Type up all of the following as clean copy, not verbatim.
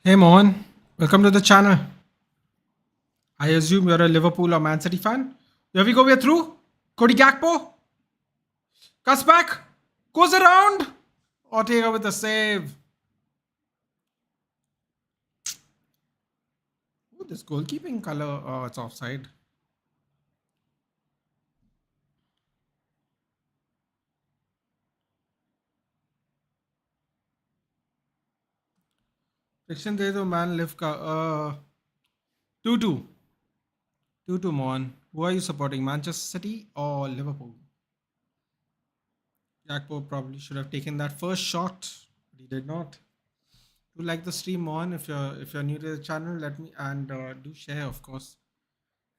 Hey Mohan, welcome to the channel. I assume you're a Liverpool or Man City fan. Here we go, we're through. Cody Gakpo cuts back, goes around. Ortega with a save. Oh, this goalkeeping color, it's offside. Prediction दे दो man live का 2-2. 2-2 Mohan. Who are you supporting, Manchester City or Liverpool? Gakpo probably should have taken that first shot, but he did not. Do like the stream on if you're new to the channel, let me and do share, of course.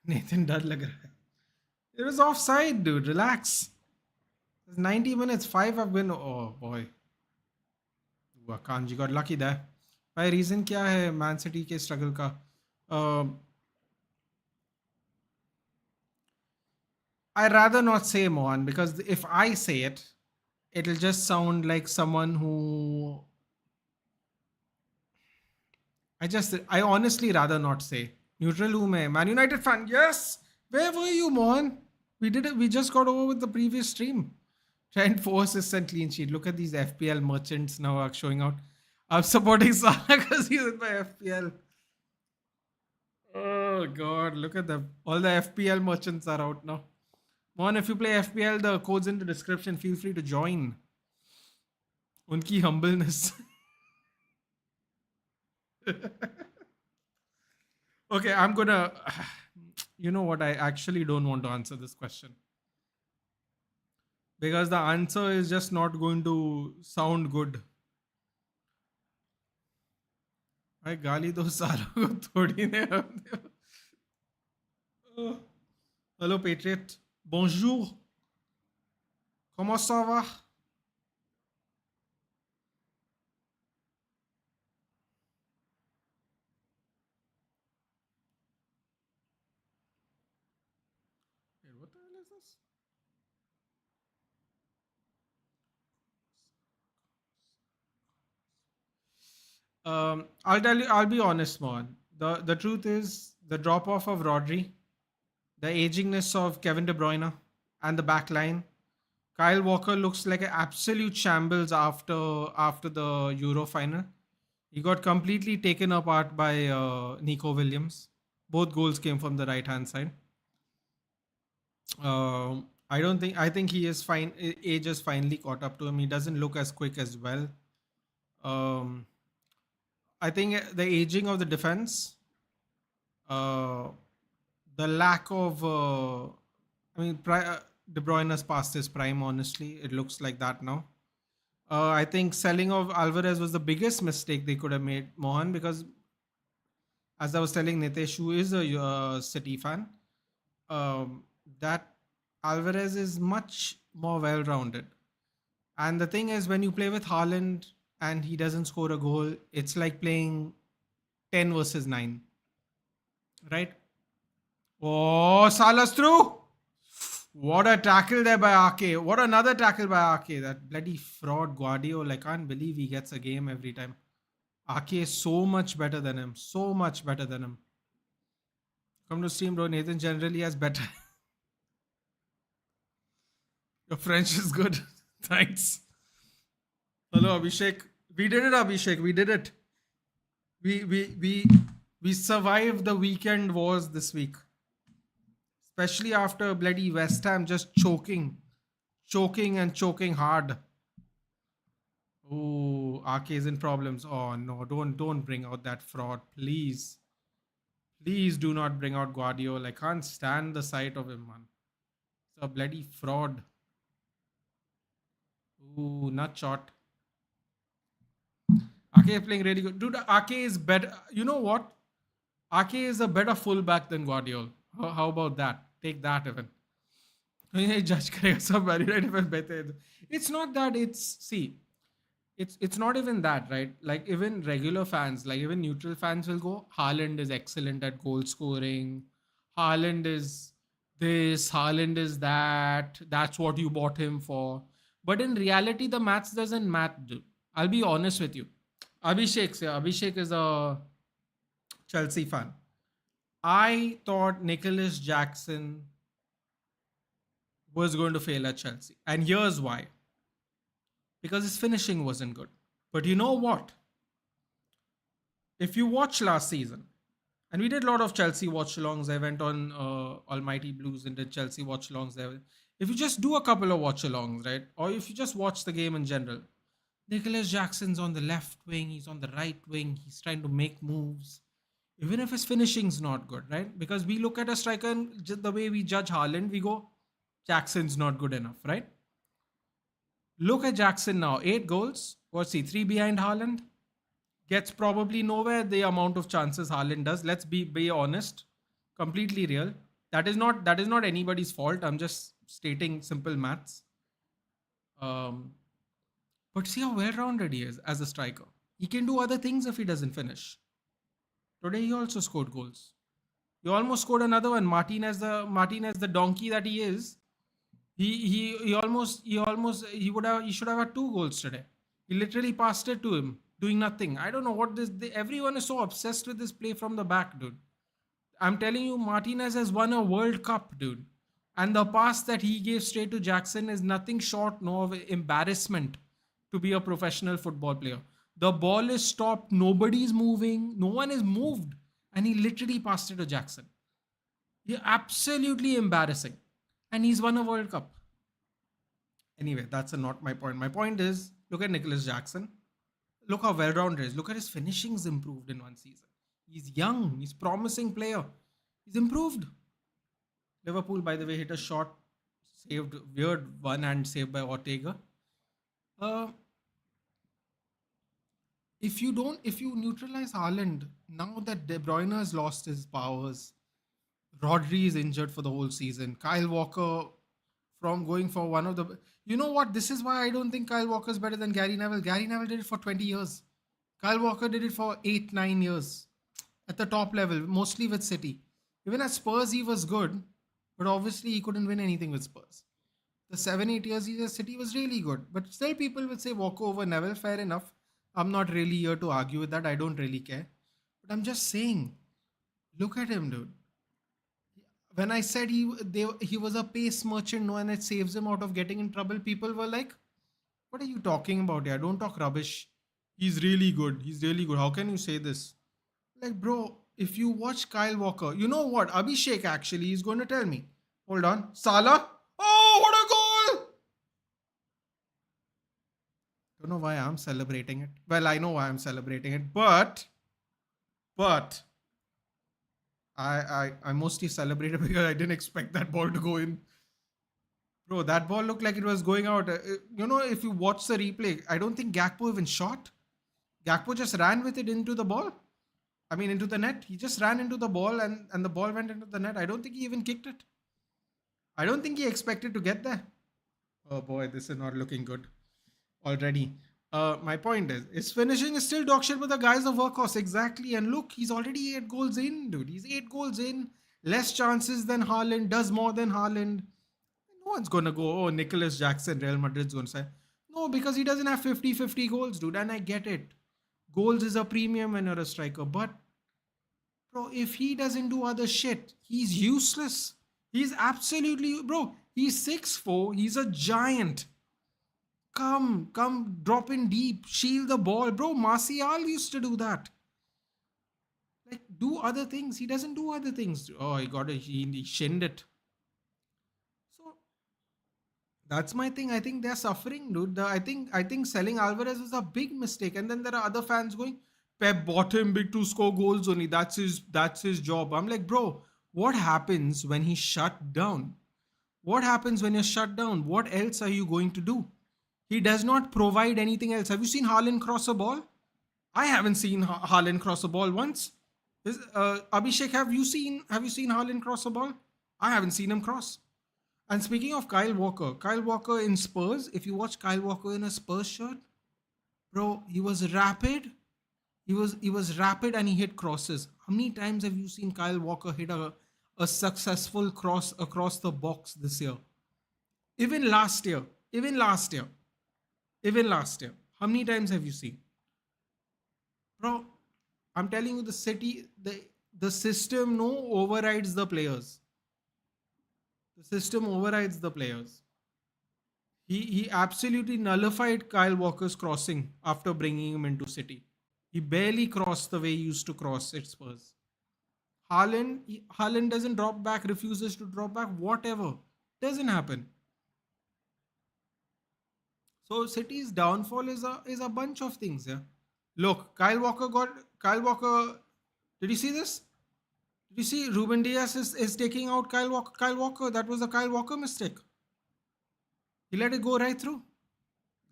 Nathan डर लग रहा है. It was offside, dude. Relax. It's 90 minutes. Five have been. Oh boy. Kanji got lucky there. By reason क्या है Man City के struggle का? I rather not say Mohan because if I say it, it'll just sound like someone who I honestly rather not say. Neutral हूँ मैं. Man United fan. Yes. Where were you, Mohan? We did it. We just got over with the previous stream. Trent 4 assists and clean sheet. Look at these FPL merchants now are showing out. I'm supporting Salah because he's in my FPL. Oh god, look at them. All the FPL merchants are out now. Mon, if you play FPL, the code's in the description. Feel free to join. Unki humbleness. Okay, I'm gonna. You know what? I actually don't want to answer this question because the answer is just not going to sound good. भाई गाली दो सालों को थोड़ी ने hello patriot bonjour comment ça va Wait, what the hell is this? I'll tell you, I'll be honest, man. The truth is the drop off of Rodri, the agingness of Kevin De Bruyne, and the back line. Kyle Walker looks like an absolute shambles after the Euro final. He got completely taken apart by Nico Williams. Both goals came from the right hand side. I don't think I think he is fine. Age has finally caught up to him. He doesn't look as quick as well. Um, I think the aging of the defense, uh, the lack of, De Bruyne has passed his prime. Honestly, it looks like that now. I think selling of Alvarez was the biggest mistake they could have made, Mohan, because as I was telling Nitesh, who is a City fan, that Alvarez is much more well-rounded. And the thing is, when you play with Haaland and he doesn't score a goal, it's like playing 10 versus 9, right? Oh, Salah's through. What a tackle there by Ake. What another tackle by Ake. That bloody fraud Guardiola. I can't believe he gets a game every time. Ake is so much better than him. So much better than him. Come to stream, bro. Nathan generally has better. Your French is good. Thanks. Hello, Abhishek. We did it, Abhishek. We did it. We survived the weekend wars this week. Especially after bloody West Ham just choking and choking hard. Oh, Ake is in problems. Oh no, don't bring out that fraud, please. Please do not bring out Guardiola. I can't stand the sight of him, man. It's a bloody fraud. Ooh, nut shot. Ake is playing really good. Dude, Ake is better. You know what? Ake is a better fullback than Guardiola. How about that? Take that even. Judge करेगा सब Man United fans बेहतर हैं. It's not that. It's not even that, right? Like even regular fans, like even neutral fans will go, Haaland is excellent at goal scoring. Haaland is this, Haaland is that. That's what you bought him for. But in reality, the maths doesn't math, dude. I'll be honest with you. Abhishek is a Chelsea fan. I thought Nicholas Jackson was going to fail at Chelsea. And here's why, because his finishing wasn't good. But you know what? If you watch last season, and we did a lot of Chelsea watchalongs, I went on Almighty Blues and did Chelsea watchalongs there. If you just do a couple of watchalongs, right, or if you just watch the game in general, Nicholas Jackson's on the left wing, he's on the right wing, he's trying to make moves. Even if his finishing's not good, right? Because we look at a striker and the way we judge Haaland, we go, Jackson's not good enough, right? Look at Jackson now, 8 goals. What's he? 3 behind Haaland. Gets probably nowhere the amount of chances Haaland does. Let's be honest, completely real. That is not anybody's fault. I'm just stating simple maths. Um, but see how well-rounded he is as a striker. He can do other things if he doesn't finish. Today he also scored goals. He almost scored another one. Martinez, the donkey that he is, he should have had 2 goals today. He literally passed it to him, doing nothing. I don't know what everyone is so obsessed with this play from the back, dude. I'm telling you, Martinez has won a World Cup, dude. And the pass that he gave straight to Jackson is nothing short no of embarrassment to be a professional football player. The ball is stopped, nobody's moving, no one is moved, and he literally passed it to Jackson. Yeah, absolutely embarrassing. And he's won a World Cup. Anyway, that's not my point. My point is, look at Nicholas Jackson. Look how well-rounded he is. Look at his finishings improved in one season. He's young. He's promising player. He's improved. Liverpool, by the way, hit a shot, saved weird one-hand save by Ortega. Uh, if you neutralize Haaland, now that De Bruyne has lost his powers, Rodri is injured for the whole season. Kyle Walker from going for one of the. You know what? This is why I don't think Kyle Walker is better than Gary Neville. Gary Neville did it for 20 years. Kyle Walker did it for 8, 9 years at the top level, mostly with City. Even at Spurs, he was good, but obviously he couldn't win anything with Spurs. The 7, 8 years he was at City was really good. But still, people would say Walker over Neville. Fair enough. I'm not really here to argue with that. I don't really care. But I'm just saying, look at him, dude. When I said he was a pace merchant, no, and it saves him out of getting in trouble, people were like, "What are you talking about? Yeah, don't talk rubbish. He's really good. He's really good. How can you say this?" Like, bro, if you watch Kyle Walker, you know what? Abhishek actually is going to tell me. Hold on, Salah. Oh, what a goal! Don't know why I'm celebrating it. Well, I know why I'm celebrating it, but I mostly celebrated because I didn't expect that ball to go in. Bro, that ball looked like it was going out. If you watch the replay, I don't think Gakpo even shot. Gakpo just ran with it into the ball. I mean, into the net. He just ran into the ball and the ball went into the net. I don't think he even kicked it. I don't think he expected to get there. Oh boy, this is not looking good already. My point is, his finishing is still dog shit, but the guy's a workhorse. Exactly. And look, he's already 8 goals in, dude. He's 8 goals in. Less chances than Haaland. Does more than Haaland. No one's going to go, oh, Nicholas Jackson, Real Madrid's going to say. No, because he doesn't have 50-50 goals, dude. And I get it. Goals is a premium when you're a striker. But, bro, if he doesn't do other shit, he's useless. He's absolutely, bro, he's 6'4". He's a giant. Come, drop in deep, shield the ball. Bro, Martial used to do that. Like, do other things. He doesn't do other things. Oh, he shinned it. So, that's my thing. I think they're suffering, dude. I think selling Alvarez was a big mistake. And then there are other fans going, Pep bought him big to score goals only. That's his job. I'm like, bro, what happens when he's shut down? What happens when you're shut down? What else are you going to do? He does not provide anything else. Have you seen Haaland cross a ball? I haven't seen Haaland cross a ball once. Abhishek, have you seen Haaland cross a ball? I haven't seen him cross. And speaking of Kyle Walker in Spurs, if you watch Kyle Walker in a Spurs shirt, bro, he was rapid. He was rapid and he hit crosses. How many times have you seen Kyle Walker hit a successful cross across the box this year? Even last year. How many times have you seen? Bro, I'm telling you, the system no overrides the players. The system overrides the players. He absolutely nullified Kyle Walker's crossing after bringing him into City. He barely crossed the way he used to cross at Spurs. Haaland doesn't drop back, refuses to drop back, whatever. Doesn't happen. So City's downfall is a bunch of things, yeah. Look, Kyle Walker. Did you see this? Did you see Ruben Diaz is taking out Kyle Walker? Kyle Walker, that was a Kyle Walker mistake. He let it go right through.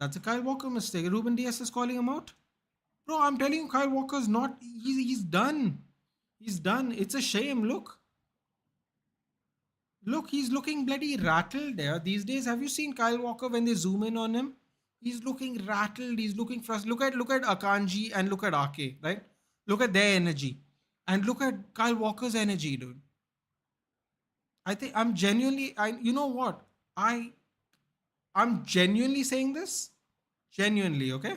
That's a Kyle Walker mistake. Ruben Diaz is calling him out. Bro, I'm telling you, Kyle Walker's not. He's done. He's done. It's a shame. Look, he's looking bloody rattled there. These days, have you seen Kyle Walker when they zoom in on him? He's looking rattled. He's looking frustrated. Look at Akanji and look at Ake, right? Look at their energy. And look at Kyle Walker's energy, dude. I think I'm genuinely I you know what? I'm genuinely saying this. Genuinely, okay?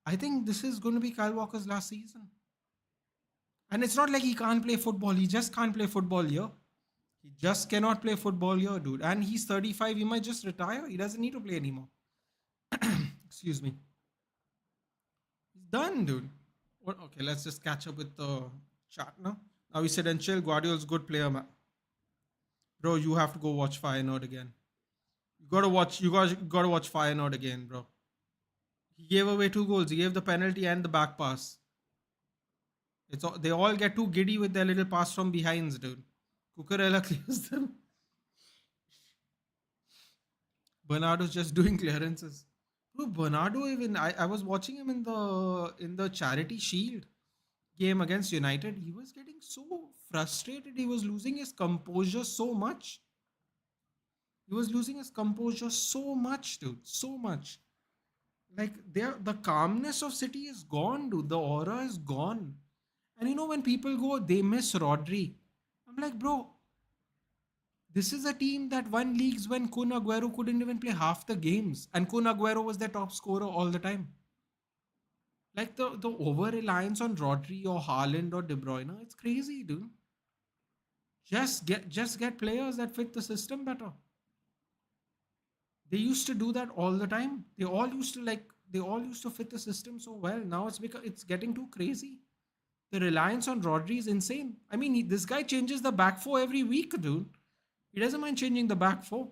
I think this is going to be Kyle Walker's last season. And it's not like he can't play football. He just can't play football here. He just cannot play football here, dude. And he's 35. He might just retire. He doesn't need to play anymore. Excuse me. He's done, dude. Okay, let's just catch up with the chat now. Now we said and chill. Guardiola's good player, man. Bro, you have to go watch Feyenoord again. You gotta watch Feyenoord again, bro. He gave away 2 goals. He gave the penalty and the back pass. They all get too giddy with their little pass from behinds, dude. Cucurella clears them. Bernardo's just doing clearances. Bro, Bernardo even I was watching him in the Charity Shield game against United. He was getting so frustrated. He was losing his composure so much. He was losing his composure so much, dude. So much. Like the calmness of City is gone, dude. The aura is gone. And when people go, they miss Rodri. I'm like, bro, this is a team that won leagues when Kun Aguero couldn't even play half the games. And Kun Aguero was their top scorer all the time. Like the over reliance on Rodri or Haaland or De Bruyne, it's crazy, dude. Just get players that fit the system better. They used to do that all the time. They all used to fit the system so well. Now it's getting too crazy. The reliance on Rodri is insane. I mean, this guy changes the back four every week, dude. He doesn't mind changing the back four.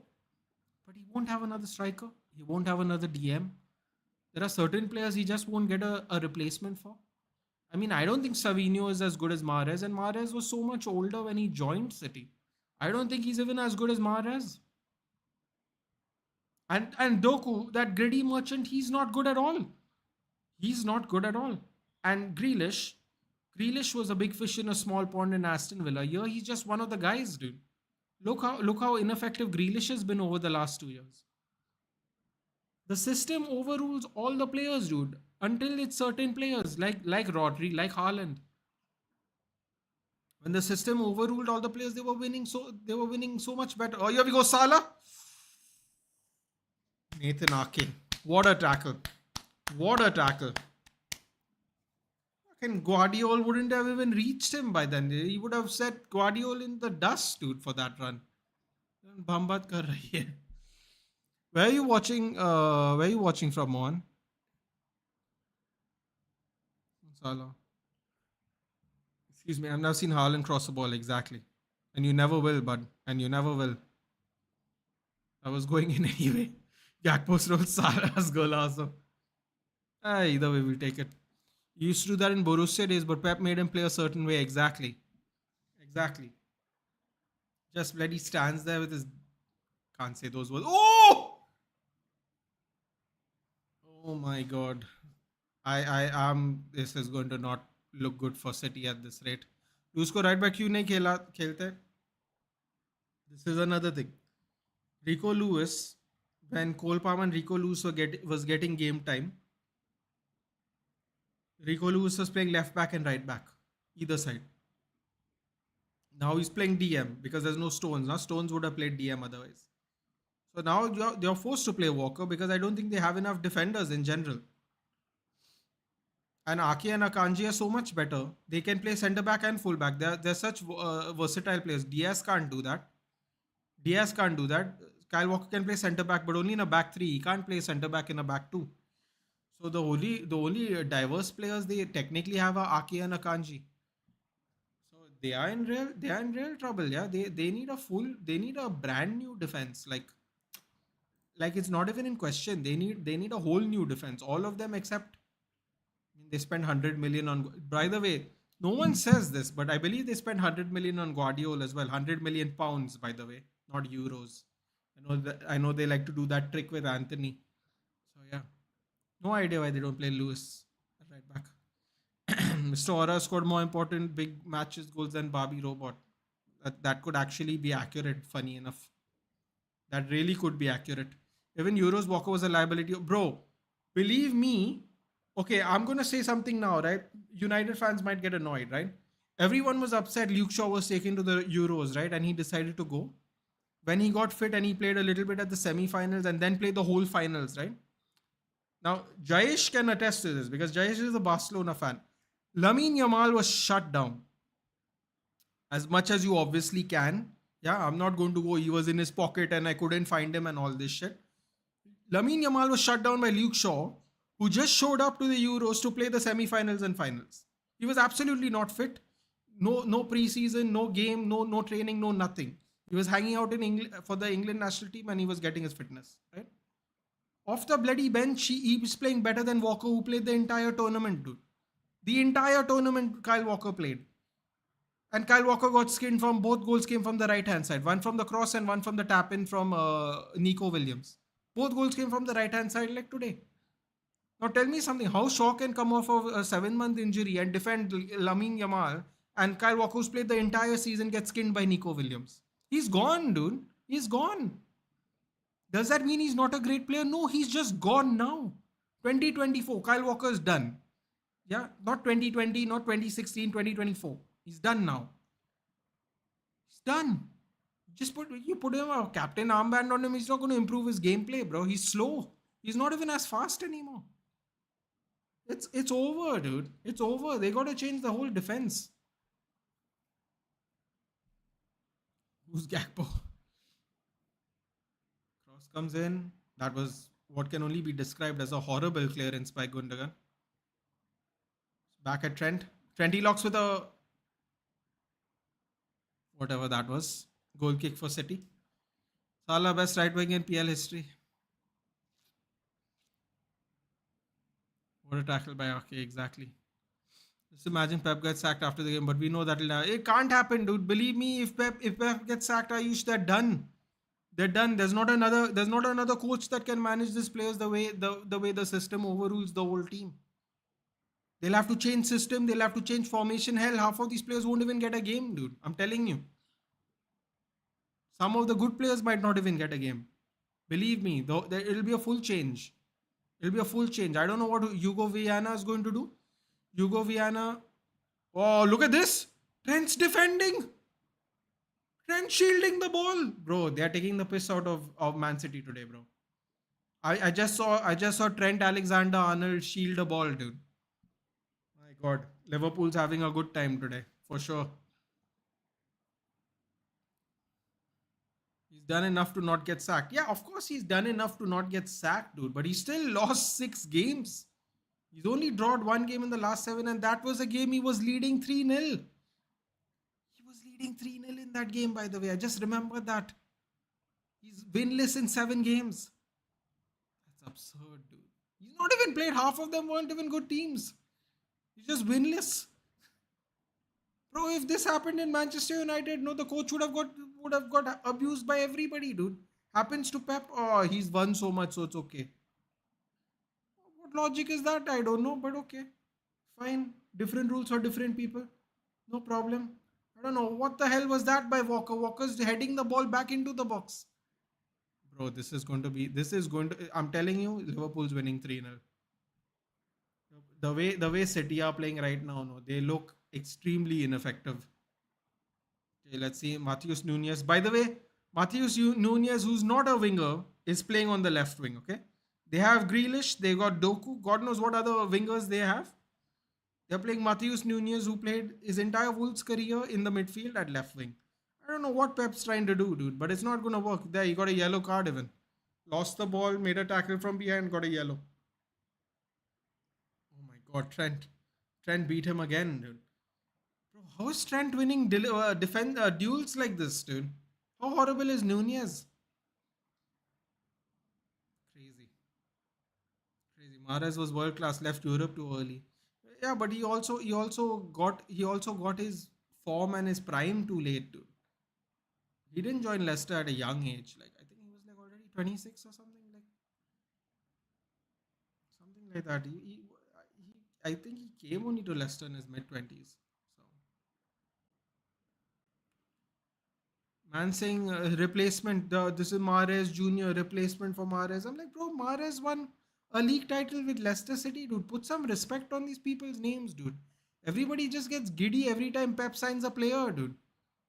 But he won't have another striker. He won't have another DM. There are certain players he just won't get a replacement for. I mean, I don't think Savinho is as good as Mahrez. And Mahrez was so much older when he joined City. I don't think he's even as good as Mahrez. And Doku, that greedy merchant, he's not good at all. He's not good at all. And Grealish was a big fish in a small pond in Aston Villa. Here he's just one of the guys, dude. Look how ineffective Grealish has been over the last 2 years. The system overrules all the players, dude. Until it's certain players like Rodri, like Haaland. When the system overruled all the players, they were winning so much better. Oh, here we go, Salah. Nathan Ake. What a tackle. What a tackle. And Guardiola wouldn't have even reached him by then. He would have set Guardiola in the dust, dude, for that run. Bambat kar rahi hai. Where are you watching from, Mohan? Salah. Excuse me, I've never seen Haaland cross the ball exactly. And you never will, bud. And you never will. I was going in anyway. Gakpo's rolled Salah's goal also. Either way, we'll take it. He used to do that in Borussia days, but Pep made him play a certain way. Exactly. Just bloody stands there with his... Can't say those words. Oh! Oh my God. I am... This is going to not look good for City at this rate. Usko right back क्यों नहीं खेलते? This is another thing. Rico Lewis, when Cole Palmer and Rico Lewis was getting game time, Rico Lewis was playing left back and right back, either side. Now he's playing DM because there's no Stones. Now Stones would have played DM otherwise. So now you're forced to play Walker because I don't think they have enough defenders in general. And Ake and Akanji are so much better. They can play centre back and full back. They're such versatile players. Diaz can't do that. Diaz can't do that. Kyle Walker can play centre back, but only in a back three. He can't play centre back in a back two. So the only diverse players they technically have are Ake and Akanji. So they are in real trouble. Yeah, they need a brand new defense. Like it's not even in question. They need a whole new defense. All of them except they spent 100 million on. By the way, no one says this, but I believe they spent 100 million on Guardiola as well. 100 million pounds, by the way, not euros. I know they like to do that trick with Anthony. So yeah, no idea why they don't play Lewis at right back. Mr. Ora scored more important big matches goals than Barbie Robot. That could actually be accurate. Funny enough, that really could be accurate. Even Euros Walker was a liability. Bro, believe me, okay, I'm going to say something now, right? United fans might get annoyed, right? Everyone was upset Luke Shaw was taken to the Euros, right? And he decided to go. When he got fit and he played a little bit at the semi-finals and then played the whole finals, right? Now, Jayesh can attest to this because Jayesh is a Barcelona fan. Lamine Yamal was shut down as much as you obviously can. Yeah, I'm not going to go, he was in his pocket and I couldn't find him and all this shit. Lamine Yamal was shut down by Luke Shaw, who just showed up to the Euros to play the semi-finals and finals. He was absolutely not fit. No preseason, no game, no training, no nothing. He was hanging out in England for the England national team and he was getting his fitness, right? Off the bloody bench, he was playing better than Walker, who played the entire tournament, dude. The entire tournament, Kyle Walker played. And Kyle Walker got skinned from both goals came from the right hand side. One from the cross and one from the tap in from Nico Williams. Both goals came from the right hand side like today. Now tell me something. How Shaw can come off of a 7-month injury and defend Lamine Yamal and Kyle Walker, who's played the entire season, gets skinned by Nico Williams? He's gone, dude. He's gone. Does that mean he's not a great player? No, he's just gone now. 2024, Kyle Walker's done. Yeah, not 2020, not 2016, 2024. He's done now. He's done. You put him a captain armband on him. He's not going to improve his gameplay, bro. He's slow. He's not even as fast anymore. It's over, dude. It's over. They got to change the whole defense. Who's Gakpo? Cross comes in. That was what can only be described as a horrible clearance by Gundogan. Back at Trent. Trent locks with a whatever that was. Goal kick for City. Salah best right wing in PL history. What a tackle by Ake, exactly. Just imagine Pep gets sacked after the game, but we know that it can't happen, dude. Believe me, if Pep gets sacked, Ayush, they're done. They're done. There's not another coach that can manage these players the way the system overrules the whole team. They'll have to change system. They'll have to change formation. Hell, half of these players won't even get a game, dude. I'm telling you. Some of the good players might not even get a game. Believe me, though, it'll be a full change. It'll be a full change. I don't know what Hugo Viana is going to do. Hugo Viana. Oh, look at this. Trent's defending. Trent shielding the ball. Bro, they are taking the piss out of Man City today, bro. I just saw Trent Alexander-Arnold shield a ball, dude. My God. Liverpool's having a good time today, for sure. He's done enough to not get sacked. Yeah, of course he's done enough to not get sacked, dude. But he still lost 6 games. He's only drawn 1 game in the last 7, and that was a game he was leading 3-0. He was leading 3-0 in that game, by the way. I just remember that. He's winless in 7 games. That's absurd, dude. He's not even played. Half of them weren't even good teams. He's just winless. Bro, if this happened in Manchester United, no, the coach would have got abused by everybody, dude. Happens to Pep. Oh, he's won so much, so it's okay. What logic is that? I don't know, but okay. Fine. Different rules for different people. No problem. I don't know. What the hell was that by Walker? Walker's heading the ball back into the box. Bro, I'm telling you, Liverpool's winning 3-0. The way City are playing right now, no, they look extremely ineffective. Okay, let's see. Matheus Nunes. By the way, Matheus Nunes, who's not a winger, is playing on the left wing, okay? They have Grealish, they got Doku, God knows what other wingers they have. They're playing Matheus Nunez, who played his entire Wolves career in the midfield at left wing. I don't know what Pep's trying to do, dude, but it's not going to work. There, he got a yellow card even. Lost the ball, made a tackle from behind, got a yellow. Oh my god, Trent. Trent beat him again, dude. Bro, how is Trent winning duels like this, dude? How horrible is Nunez? Crazy. Crazy. Mahrez was world class, left Europe too early. Yeah, but he also got his form and his prime too late, dude. He didn't join Leicester at a young age. Like I think he was like already 26 or something like that. I think he came only to Leicester in his mid 20s. So man saying replacement. This is Mahrez Junior replacement for Mahrez. I'm like, bro, Mahrez won a league title with Leicester City, dude. Put some respect on these people's names, dude. Everybody just gets giddy every time Pep signs a player, dude.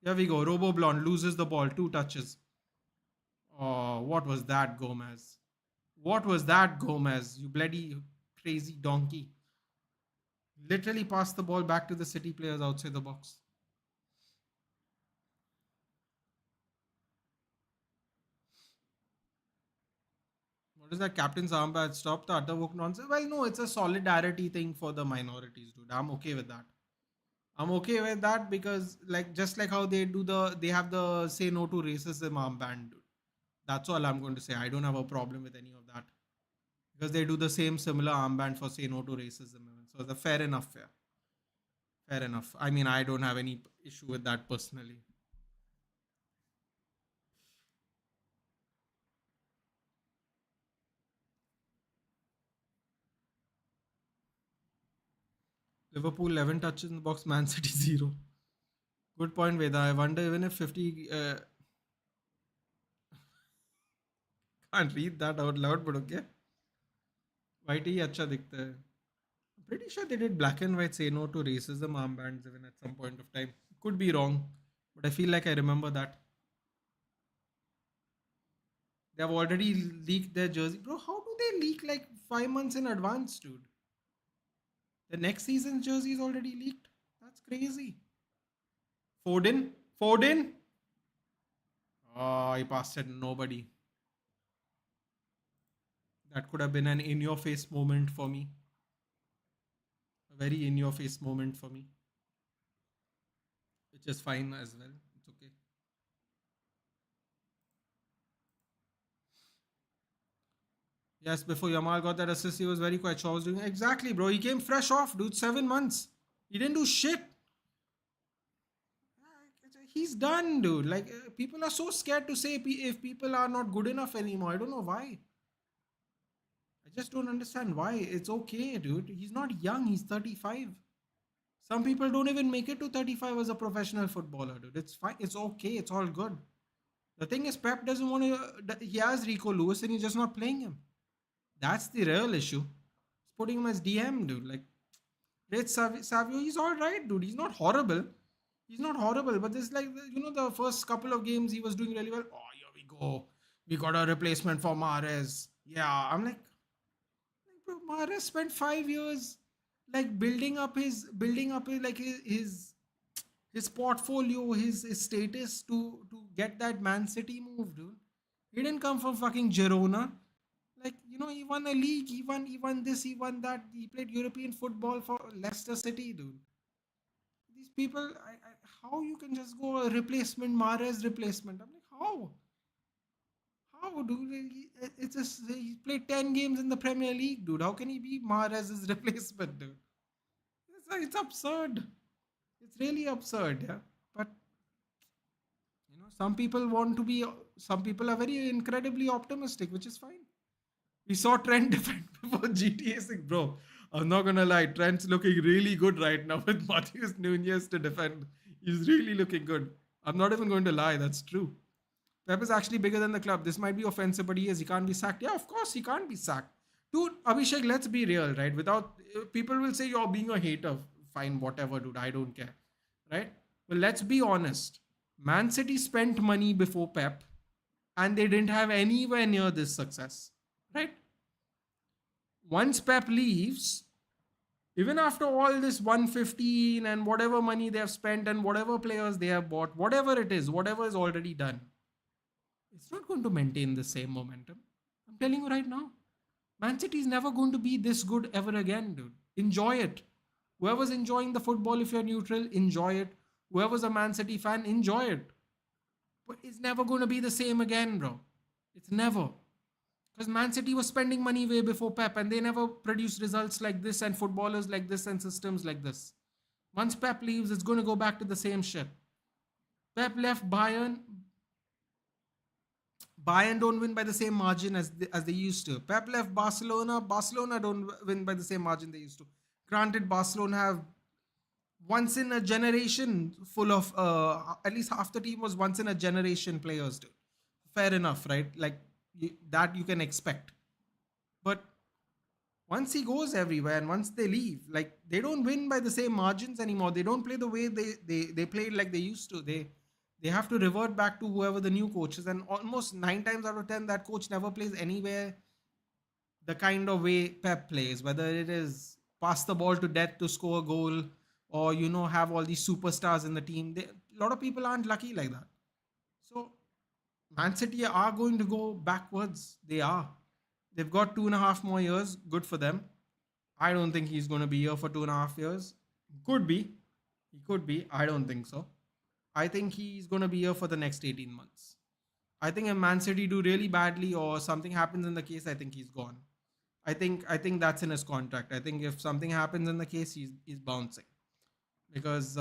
Here we go. Robo Blonde loses the ball, 2 touches. Oh, what was that, Gomez? What was that, Gomez? You bloody crazy donkey. Literally passed the ball back to the City players outside the box. What is that captain's armband? Stop the utter woke nonsense. Well, no, it's a solidarity thing for the minorities, dude. I'm okay with that. I'm okay with that because, like, just like how they have the say no to racism armband, dude. That's all I'm going to say. I don't have a problem with any of that because they do the same similar armband for say no to racism. So the fair enough, fair enough. I mean, I don't have any issue with that personally. Liverpool 11 touches in the box, Man City 0. Good point, Veda. I wonder even if 50. Can't read that out loud, but okay. White ही अच्छा दिखता है. I'm pretty sure they did black and white say no to racism armbands even at some point of time. Could be wrong, but I feel like I remember that. They have already leaked their jersey. Bro, how do they leak like 5 months in advance, dude? The next season's jersey is already leaked. That's crazy. Foden? Foden? Oh, he passed it. Nobody. That could have been an in your face moment for me. A very in your face moment for me. Which is fine as well. It's okay. Yes, before Yamal got that assist, he was very quiet. Shaw was doing exactly, bro. He came fresh off, dude. 7 months. He didn't do shit. He's done, dude. Like people are so scared to say if people are not good enough anymore. I don't know why. I just don't understand why. It's okay, dude. He's not young. He's 35. Some people don't even make it to 35 as a professional footballer, dude. It's fine. It's okay. It's all good. The thing is, Pep doesn't want to. He has Rico Lewis and he's just not playing him. That's the real issue. He's putting him as DM, dude. Like, Rich Savio, he's all right, dude. He's not horrible. He's not horrible, but this like the first couple of games he was doing really well. Oh, here we go. We got a replacement for Mahrez. Yeah, I'm like bro, Mahrez spent 5 years like building up his like his portfolio, his status to get that Man City move, dude. He didn't come from fucking Girona. Like he won a league. He won this. He won that. He played European football for Leicester City, dude. These people, how you can just go a replacement, Mahrez replacement? I'm like, how? How, dude? It's just he played 10 games in the Premier League, dude. How can he be Mahrez's replacement, dude? It's absurd. It's really absurd, yeah. But some people want to be. Some people are very incredibly optimistic, which is fine. We saw Trent defend before GTA 6, bro. I'm not gonna lie, Trent's looking really good right now with Matheus Nunez to defend. He's really looking good. I'm not even going to lie, that's true. Pep is actually bigger than the club. This might be offensive, but he can't be sacked. Yeah, of course he can't be sacked. Dude, Abhishek, let's be real, right? Without people will say you're being a hater. Fine, whatever, dude. I don't care. Right? Well, let's be honest. Man City spent money before Pep and they didn't have anywhere near this success. Right? Once Pep leaves, Even after all this 115 and whatever money they have spent and whatever players they have bought, whatever it is, whatever is already done, it's not going to maintain the same momentum. I'm telling you right now. Man City is never going to be this good ever again, dude. Enjoy it. Whoever's enjoying the football, if you're neutral, enjoy it. Whoever's a Man City fan, enjoy it. But it's never going to be the same again, bro. It's never. Because Man City was spending money way before Pep and they never produced results like this and footballers like this and systems like this. Once Pep leaves, it's going to go back to the same shit. Pep left Bayern. Bayern don't win by the same margin as they used to. Pep left Barcelona. Barcelona don't win by the same margin they used to. Granted, Barcelona have once in a generation full of at least half the team was once in a generation players. Dude. Fair enough, right? Like that you can expect. But once he goes everywhere and once they leave, like they don't win by the same margins anymore. They don't play the way they played like they used to. They have to revert back to whoever the new coach is, and almost 9 times out of 10, that coach never plays anywhere the kind of way Pep plays, whether it is pass the ball to death to score a goal or have all these superstars in the team. A lot of people aren't lucky like that. So Man City are going to go backwards. They are. They've got 2.5 more years. Good for them. I don't think he's going to be here for 2.5 years. Could be. He could be. I don't think so. I think he's going to be here for the next 18 months. I think if Man City do really badly or something happens in the case, I think he's gone. I think that's in his contract. I think if something happens in the case, he's bouncing because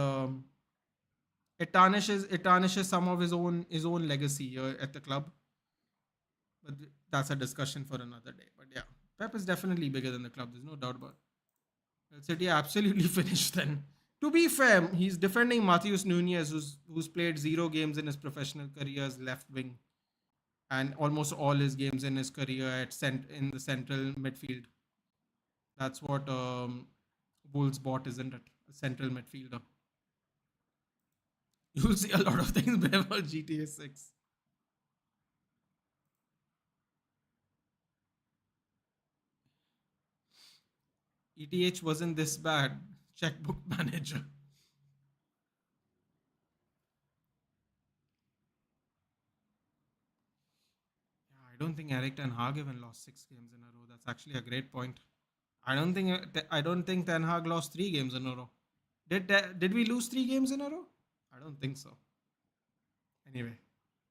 it tarnishes some of his own legacy here at the club. But that's a discussion for another day. But yeah, Pep is definitely bigger than the club. There's no doubt about it. City absolutely finished then. To be fair, he's defending Matheus Nunes, who's played 0 games in his professional career as left wing, and almost all his games in his career in the central midfield. That's what Wolves bought, isn't it? A central midfielder. You'll see a lot of things better GTA 6. ETH wasn't this bad. Checkbook manager. Yeah, I don't think Eric Ten Hag even lost 6 games in a row. That's actually a great point. I don't think Ten Hag lost 3 games in a row. Did we lose 3 games in a row? I don't think so. Anyway,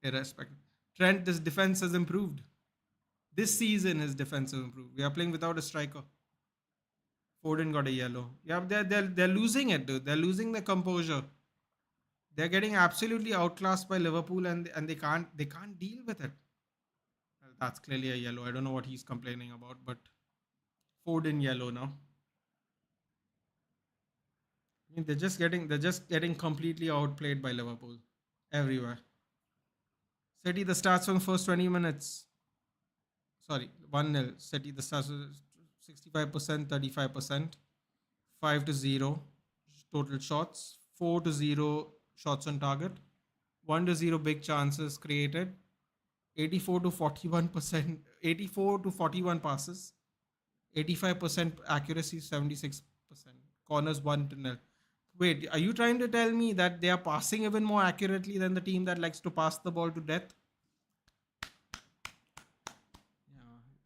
irrespective. Trent, this defense has improved. This season, his defense has improved. We are playing without a striker. Foden got a yellow. Yeah, they're losing it, dude. They're losing their composure. They're getting absolutely outclassed by Liverpool, and they can't deal with it. Well, that's clearly a yellow. I don't know what he's complaining about, but Foden yellow now. I mean, they're just getting completely outplayed by Liverpool everywhere. City the starts from the first 20 minutes. Sorry, 1-0. City the starts 65%, 35%, 5-0 total shots, 4-0 shots on target, 1-0 big chances created, 84 to 41%, 84 to 41 passes, 85% accuracy, 76%. Corners 1-0. Wait, are you trying to tell me that they are passing even more accurately than the team that likes to pass the ball to death? Yeah,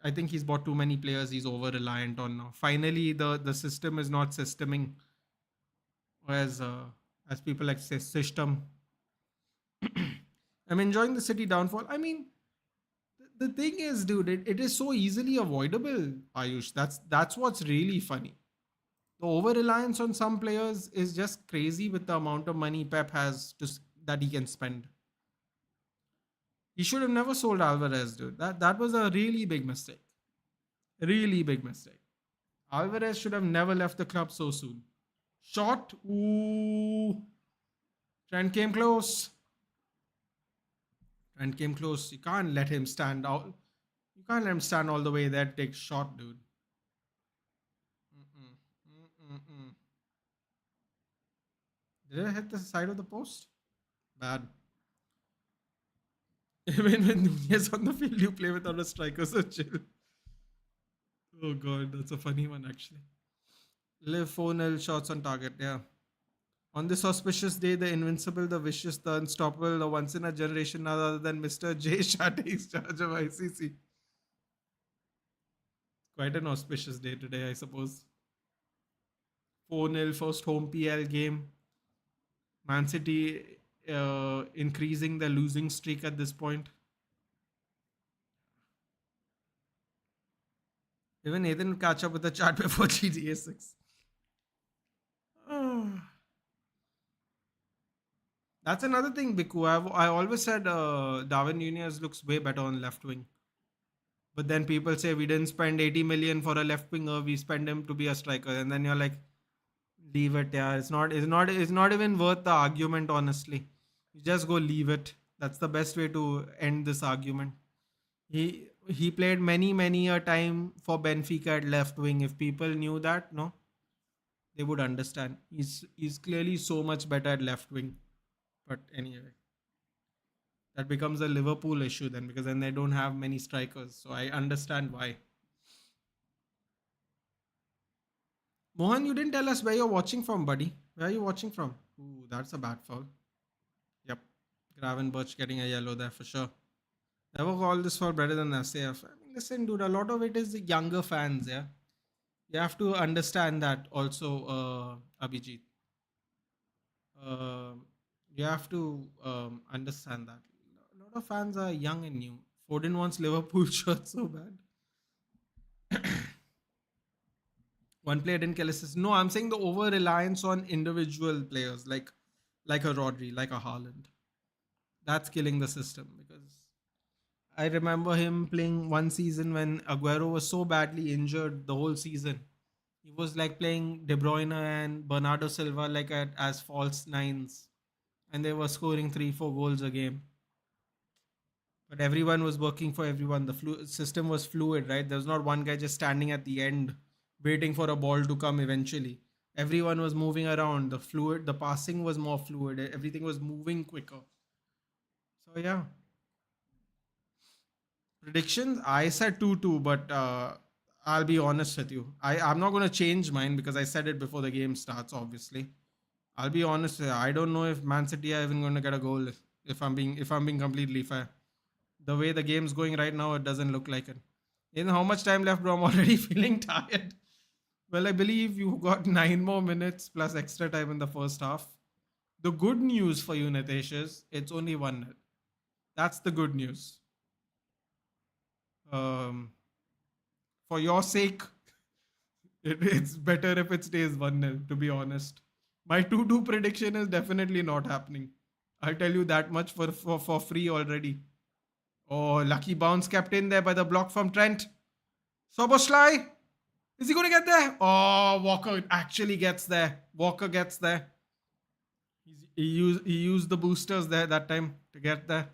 I think he's bought too many players he's over reliant on now. Finally, the system is not systeming, as people like say system. I'm enjoying the City downfall. I mean, the thing is, dude, it is so easily avoidable, Ayush. That's what's really funny. The over reliance on some players is just crazy with the amount of money Pep has that he can spend. He should have never sold Alvarez, dude. That was a really big mistake. Really big mistake. Alvarez should have never left the club so soon. Shot. Ooh. Trent came close. Trent came close. You can't let him stand out. You can't let him stand all the way there to take shot, dude. Mm-mm. Mm-mm. Did it hit the side of the post? Bad. Even when Nunez on the field, you play without a striker, so chill. Oh god, that's a funny one actually. Live 4-0 shots on target. Yeah. On this auspicious day, the invincible, the vicious, the unstoppable, the once in a generation, none other than Mr. J. Shah takes charge of ICC. Quite an auspicious day today, I suppose. 4-0 first home PL game. Man City increasing the losing streak at this point. Even Nathan will catch up with the chart before GTA 6. That's another thing, Biku. I always said Darwin Nunez looks way better on left wing. But then people say we didn't spend 80 million for a left winger. We spend him to be a striker, and then you're like, leave it. Yeah, it's not even worth the argument. Honestly, you just go leave it. That's the best way to end this argument. He played many a time for Benfica at left wing. If people knew that, no, they would understand. He's clearly so much better at left wing. But anyway, that becomes a Liverpool issue then because then they don't have many strikers. So I understand why. Mohan, you didn't tell us where you're watching from, buddy. Where are you watching from? Ooh, that's a bad foul. Yep. Gravenberch getting a yellow there for sure. Never call this foul better than SAF. I mean, listen, dude, a lot of it is the younger fans, yeah. You have to understand that also, Abhijit. Uh, you have to understand that. A lot of fans are young and new. Foden wants Liverpool shirt so bad. One player didn't kill assist. No, I'm saying the over reliance on individual players like a Rodri, like a Haaland. That's killing the system because I remember him playing one season when Aguero was so badly injured the whole season. He was like playing De Bruyne and Bernardo Silva as false nines, and they were scoring 3-4 goals a game. But everyone was working for everyone. The system was fluid, right? There was not one guy just standing at the end waiting for a ball to come eventually. Everyone was moving around. The passing was more fluid. Everything was moving quicker. So yeah, predictions. I said 2-2, but I'll be honest with you. I'm not going to change mine because I said it before the game starts. Obviously, I'll be honest. I don't know if Man City are even going to get a goal. If I'm being completely fair, the way the game's going right now, it doesn't look like it. You know how much time left, bro? I'm already feeling tired. Well, I believe you got 9 more minutes plus extra time in the first half. The good news for you, Nitesh, is it's only 1-0. That's the good news. Um, for your sake, it's better if it stays 1-0, to be honest. My 2-2 prediction is definitely not happening. I'll tell you that much for free already. Oh, lucky bounce kept in there by the block from Trent. Soboslai. Is he going to get there? Oh, Walker actually gets there. Walker gets there. He used the boosters there that time to get there.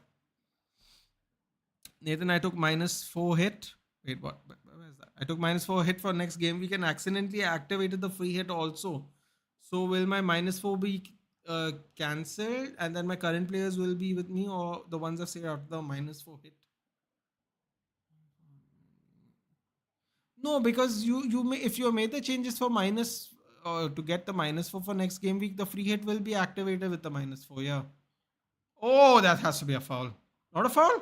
Nathan, I took -4 hit. Wait, what? Where is that? I took -4 hit for next game. We can accidentally activated the free hit also. So will my -4 be cancelled, and then my current players will be with me, or the ones I've saved after the -4 hit? No, because you may if you made the changes for minus to get the -4 for next game week, the free hit will be activated with the -4. Yeah. Oh, that has to be a foul. Not a foul.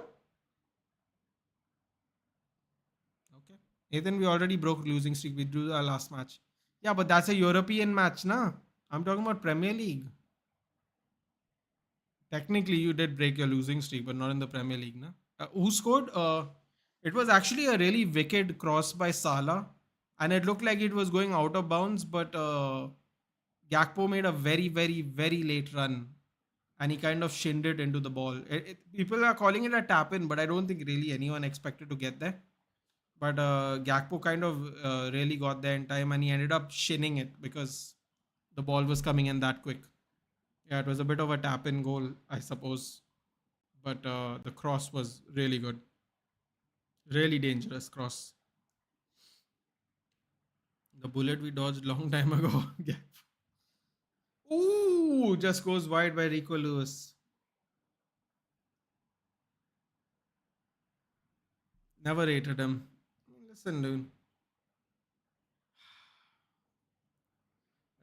Okay. Nathan, we already broke losing streak. We drew our last match. Yeah, but that's a European match, nah. I'm talking about Premier League. Technically, you did break your losing streak, but not in the Premier League, nah. Who scored? It was actually a really wicked cross by Salah, and it looked like it was going out of bounds, but Gakpo made a very late run, and he kind of shinned it into the ball. People are calling it a tap in, but I don't think really anyone expected to get there. But Gakpo kind of really got there in time, and he ended up shinning it because the ball was coming in that quick. Yeah, it was a bit of a tap in goal, I suppose, but the cross was really good, really dangerous cross. The bullet we dodged long time ago. Ooh, just goes wide by Rico Lewis. Never rated him. Listen, dude.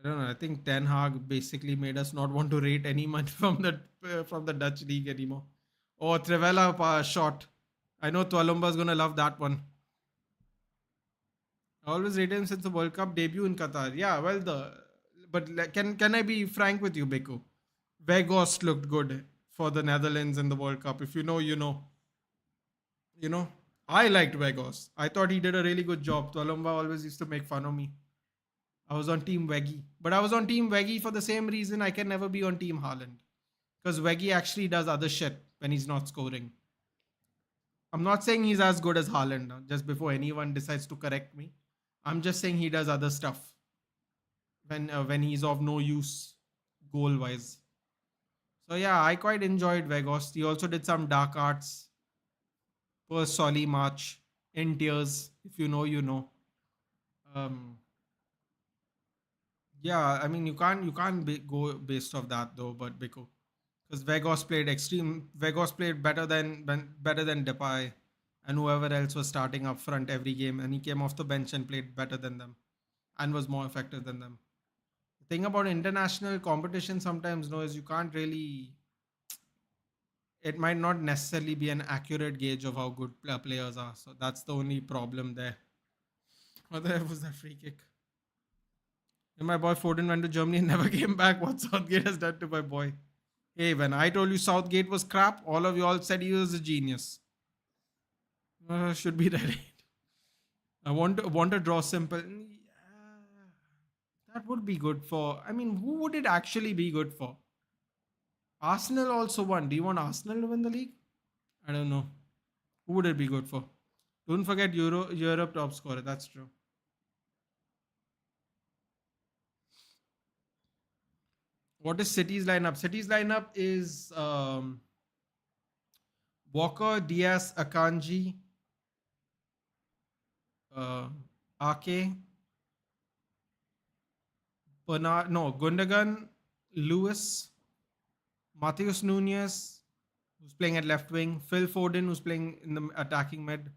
I don't know. I think Ten Hag basically made us not want to rate anyone from the Dutch league anymore. Oh, Trevella shot. I know Tualumba's gonna love that one. I always rated him since the World Cup debut in Qatar. Yeah, well, can I be frank with you, Beku? Weghorst looked good for the Netherlands in the World Cup. If you know, you know. You know, I liked Weghorst. I thought he did a really good job. Tualumba always used to make fun of me. I was on Team Weggy, but I was on Team Weggy for the same reason I can never be on Team Haaland, because Weggy actually does other shit when he's not scoring. I'm not saying he's as good as Haaland. Just before anyone decides to correct me, I'm just saying he does other stuff when he's of no use goal wise. So yeah, I quite enjoyed Weghorst. He also did some dark arts per Solly March in tears. If you know, you know. Um, yeah, I mean you can't go based off that though, but because Vegas played better than Depay and whoever else was starting up front every game, and he came off the bench and played better than them and was more effective than them. The thing about international competition sometimes no is you can't really, it might not necessarily be an accurate gauge of how good players are. So that's the only problem there. What the hell was that free kick? And my boy Foden went to Germany and never came back. What Southgate has done to my boy? Hey, when I told you Southgate was crap, all of you all said he was a genius. Should be right. I want to draw simple. Yeah, that would be good for. I mean, who would it actually be good for? Arsenal also won. Do you want Arsenal to win the league? I don't know. Who would it be good for? Don't forget Europe top scorer. That's true. What is City's lineup? City's lineup is Walker, Diaz, Akanji, uh, Ake, Bernard, no, Gundogan, Lewis, Matheus Nunez, who's playing at left wing, Phil Foden, who's playing in the attacking mid.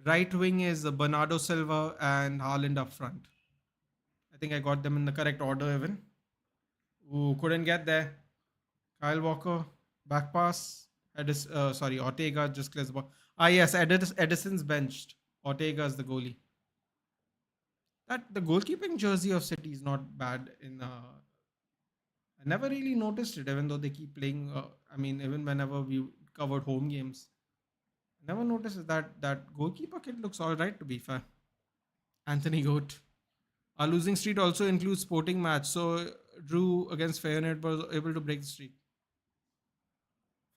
Right wing is Bernardo Silva and Haaland up front. I think I got them in the correct order even. Who couldn't get there. Kyle Walker, back pass. Ortega just clears the ball. Ah, yes, Edison's benched. Ortega is the goalie. That the goalkeeping jersey of City is not bad. I never really noticed it, even though they keep playing. I mean, even whenever we covered home games, I never noticed that goalkeeper kit looks all right. To be fair, Anthony Goat. Our losing streak also includes sporting match. So Drew against Feyenoord was able to break the streak.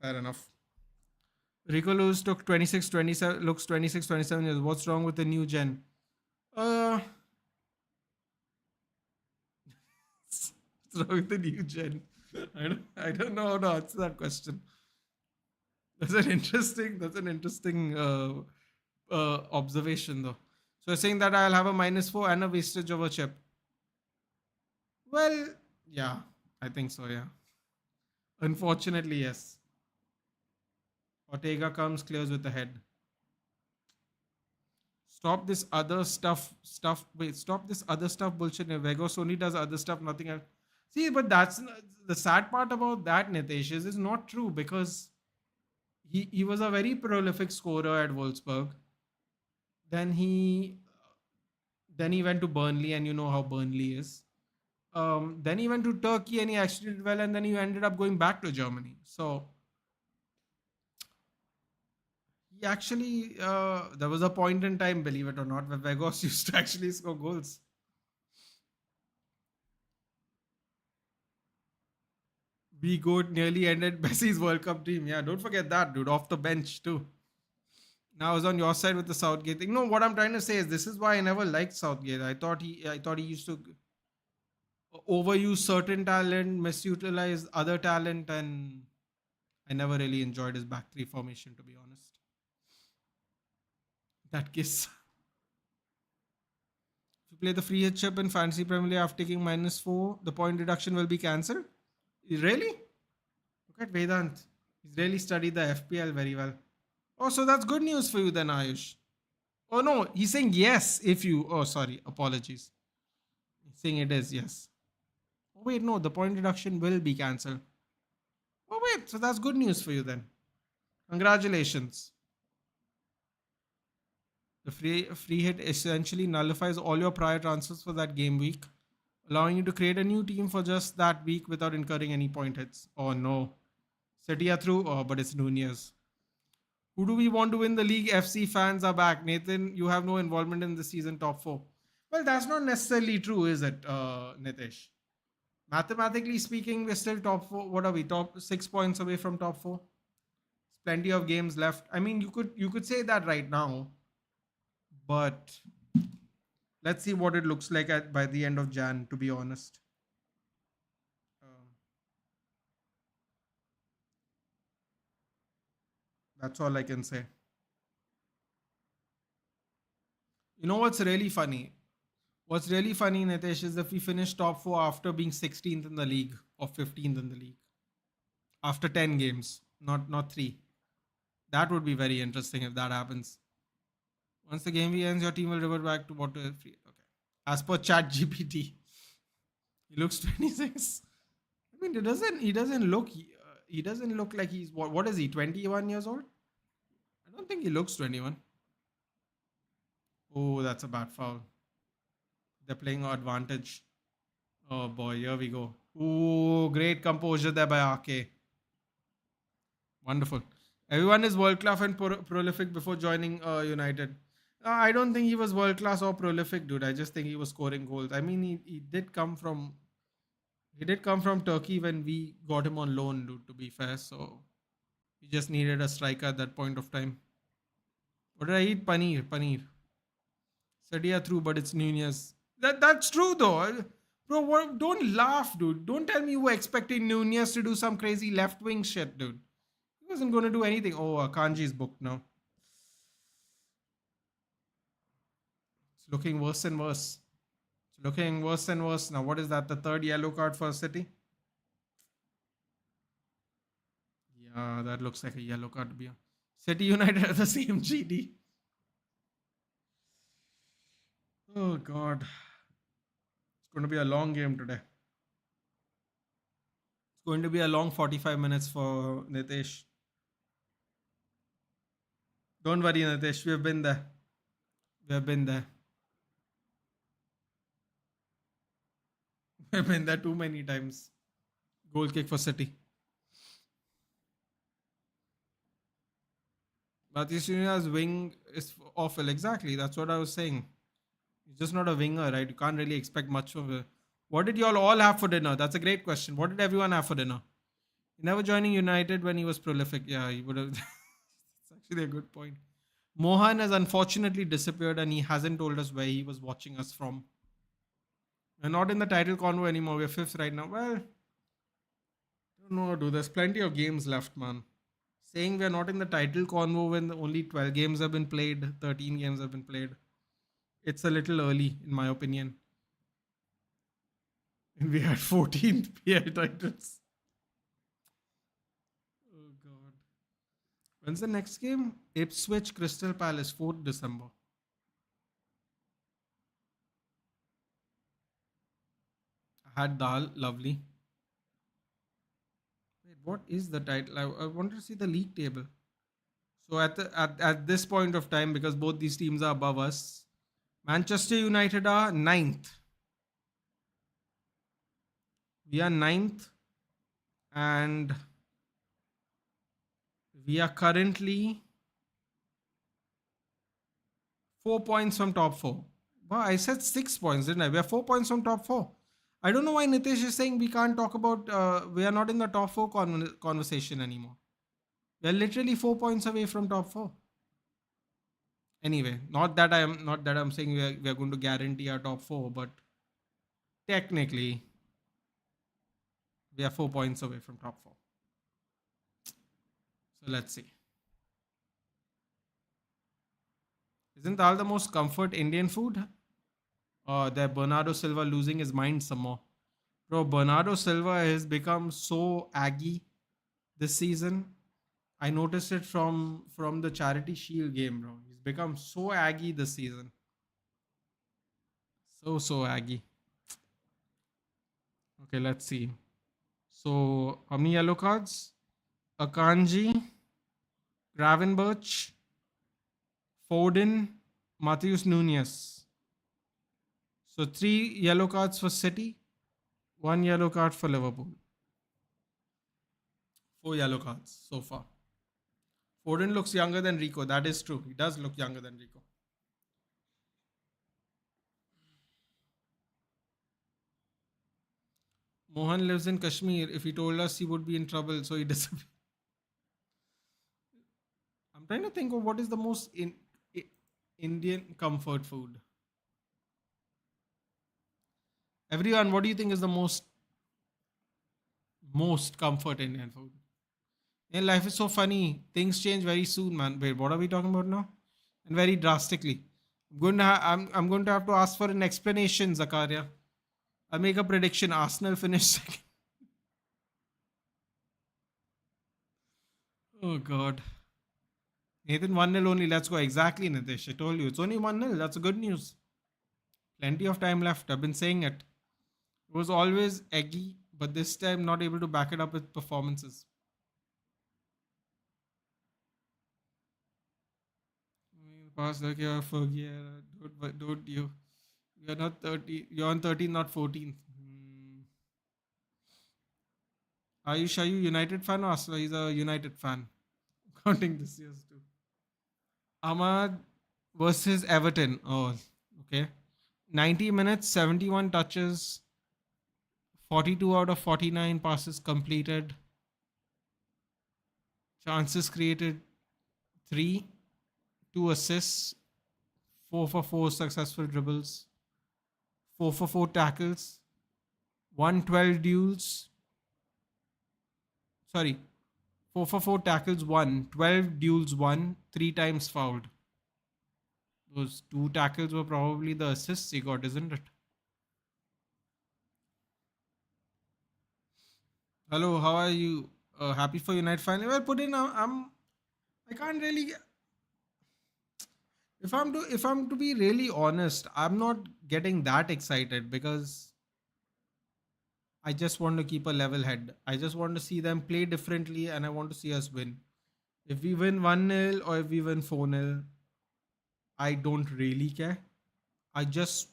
Fair enough. Rico Lewis took 26, 27, looks 26, 27 years. What's wrong with the new gen? Uh, what's wrong with the new gen? I don't know how to answer that question. That's an interesting observation though. So you're saying that I'll have a -4 and a wastage of a chip. Well, yeah, I think so. Yeah, unfortunately, yes. Ortega comes, clears with the head. Stop this other stuff. Wait, stop this other stuff bullshit. Vegas only does other stuff, nothing else. See, but the sad part about that, Nitesh, is not true because he was a very prolific scorer at Wolfsburg. Then he went to Burnley, and you know how Burnley is. Then he went to Turkey, and he actually did well, and then he ended up going back to Germany. So he actually there was a point in time, believe it or not, where Vegas used to actually score goals. We go nearly ended Messi's World Cup dream. Yeah, don't forget that, dude. Off the bench too. Now I was on your side with the Southgate thing. No, what I'm trying to say is this is why I never liked Southgate. I thought he used to overuse certain talent, misutilize other talent, and I never really enjoyed his back three formation, to be honest. That case, if you play the free hit chip in Fantasy Premier League after taking -4, the point deduction will be cancelled. Really? Look at Vedant. He's really studied the FPL very well. Oh, so that's good news for you then, Ayush. Oh no, he's saying yes if you. Oh, sorry, apologies. He's saying it is yes. Oh wait, no, the point deduction will be cancelled. Oh wait, so that's good news for you then. Congratulations. The free hit essentially nullifies all your prior transfers for that game week, allowing you to create a new team for just that week without incurring any point hits. Oh no. City are through. Oh, but it's Nunez. Who do we want to win the league? FC fans are back. Nathan, you have no involvement in the season top four. Well, that's not necessarily true, is it, Nitish? Mathematically speaking, we're still top four. What are we? Top 6 points away from top four. Plenty of games left. I mean, you could say that right now, but let's see what it looks like by the end of Jan. To be honest, um, that's all I can say. You know what's really funny? What's really funny, Nitesh, is if we finish top four after being 16th in the league or 15th in the league after 10 games, not three. That would be very interesting if that happens. Once the game week ends, your team will revert back to what free. Okay. As per Chat GPT, he looks 26. I mean, it doesn't. He doesn't look. He doesn't look like he's what is he? 21 years old? I don't think he looks 21. Oh, that's a bad foul. They're playing advantage. Oh boy, here we go. Oh, great composure there by RK. Wonderful. Everyone is world class and prolific before joining United. I don't think he was world class or prolific, dude. I just think he was scoring goals. I mean, he did come from Turkey when we got him on loan, dude. To be fair, so we just needed a striker at that point of time. What did I eat? Paneer. Sadia through, but it's Nunez. That's true though. Bro, don't laugh, dude. Don't tell me you were expecting Nunez to do some crazy left wing shit, dude. He wasn't going to do anything. Oh, Kanji's booked now. It's looking worse and worse. It's looking worse and worse now. What is that? The third yellow card for City? Yeah, that looks like a yellow card to be on. City United have the same GD. Oh God. It's going to be a long game today. It's going to be a long 45 minutes for Nitesh. Don't worry, Nitesh. We have been there. We have been there. We have been there too many times. Goal kick for City. Batistunia's wing is awful. Exactly. That's what I was saying. He's just not a winger, right? You can't really expect much of it. What did y'all all have for dinner? That's a great question. What did everyone have for dinner? Never joining United when he was prolific. Yeah, he would have. It's actually a good point. Mohan has unfortunately disappeared and he hasn't told us where he was watching us from. We're not in the title convo anymore. We're fifth right now. Well, I don't know, dude. There's plenty of games left, man. Saying we're not in the title convo when only 12 games have been played, 13 games have been played. It's a little early, in my opinion. And we had 14 PL titles. Oh, God. When's the next game? Ipswich Crystal Palace, 4th December. I had dal, lovely. Wait, what is the title? I want to see the league table. So at this point of time, because both these teams are above us, Manchester United are ninth. We are ninth, and we are currently 4 points from top four. Wow, I said 6 points, didn't I? We are 4 points from top four. I don't know why Nitish is saying we can't talk about. We are not in the top four conversation anymore. We are literally 4 points away from top four. Anyway, not that I'm saying we are going to guarantee our top four, but technically we are 4 points away from top four. So let's see. Isn't dal the most comfort Indian food? That Bernardo Silva losing his mind some more. Bro, Bernardo Silva has become so aggy this season. I noticed it from the Charity Shield game, bro. He's become so aggy this season. So aggy. Okay, let's see. So, how many yellow cards? Akanji, Gravenberch, Foden, Matheus Nunes. So, three yellow cards for City, one yellow card for Liverpool. Four yellow cards so far. Foden looks younger than Rico. That is true. He does look younger than Rico. Mohan lives in Kashmir. If he told us, he would be in trouble, so he disappeared. I'm trying to think of what is the most Indian comfort food. Everyone, what do you think is the most comfort Indian food? And life is so funny. Things change very soon, man. Wait, what are we talking about now? And very drastically. I'm going to have to ask for an explanation, Zakaria. I'll make a prediction. Arsenal finish second. Oh God. Nathan 1-0 only. Let's go. Exactly, Nitish. I told you. It's only 1-0. That's a good news. Plenty of time left. I've been saying it. It was always eggy, but this time not able to back it up with performances. Past like yeah, don't you? You're not 30. You're on 13, not 14. Ayush, are you United fan or Arsenal? He's a United fan. Counting this year's too. Ahmad versus Everton. Oh, okay. 90 minutes, 71 touches, 42 out of 49 passes completed. Chances created 3, 2 assists, 4 for 4 successful dribbles, 4 for 4 tackles, 112 duels. Sorry, 4 for 4 tackles, 12 duels, 3 times fouled. Those 2 tackles were probably the assists he got, isn't it? Hello, how are you? Happy for United finally? Well, put in. I can't really. If I'm to be really honest, I'm not getting that excited because I just want to keep a level head. I just want to see them play differently, and I want to see us win. If we win 1-0 or if we win 4-0, I don't really care. I just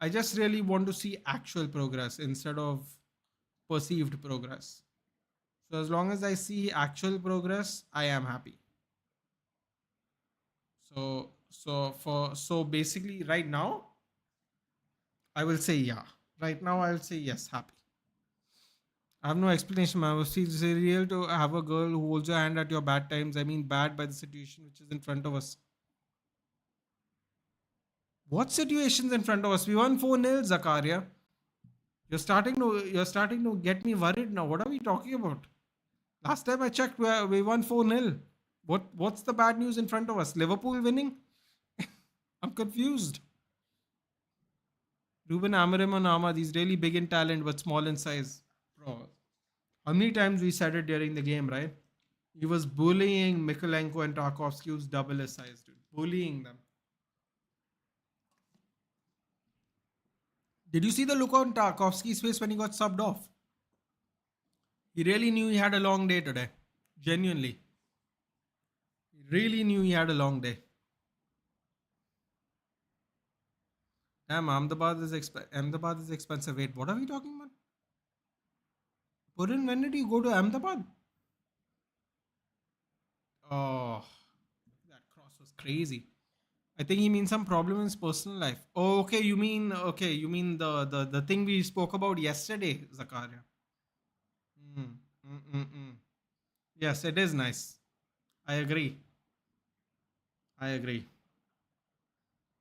I just really want to see actual progress instead of perceived progress. So as long as I see actual progress, I am happy. So basically right now, I will say yeah. Right now I will say yes, happy. I have no explanation, man. It feels real to have a girl who holds your hand at your bad times. I mean bad by the situation which is in front of us. What situations in front of us? We won 4-0, Zakaria. You're starting to get me worried now. What are we talking about? Last time I checked, we won 4-0. What's the bad news in front of us? Liverpool winning? I'm confused. Ruben Amorim and Ahmad, he's really big in talent but small in size. Bro, how many times we said it during the game, right? He was bullying Mikolenko and Tarkovsky, who's double his size, dude. Bullying them. Did you see the look on Tarkovsky's face when he got subbed off? He really knew he had a long day today. Genuinely. He really knew he had a long day. Damn, Ahmedabad is expensive. Wait, what are we talking about? Purin, when did you go to Ahmedabad? Oh, that cross was crazy. I think he means some problem in his personal life. Oh, okay, you mean the thing we spoke about yesterday, Zakaria. Mm, mm, mm, mm. Yes, it is nice. I agree. I agree.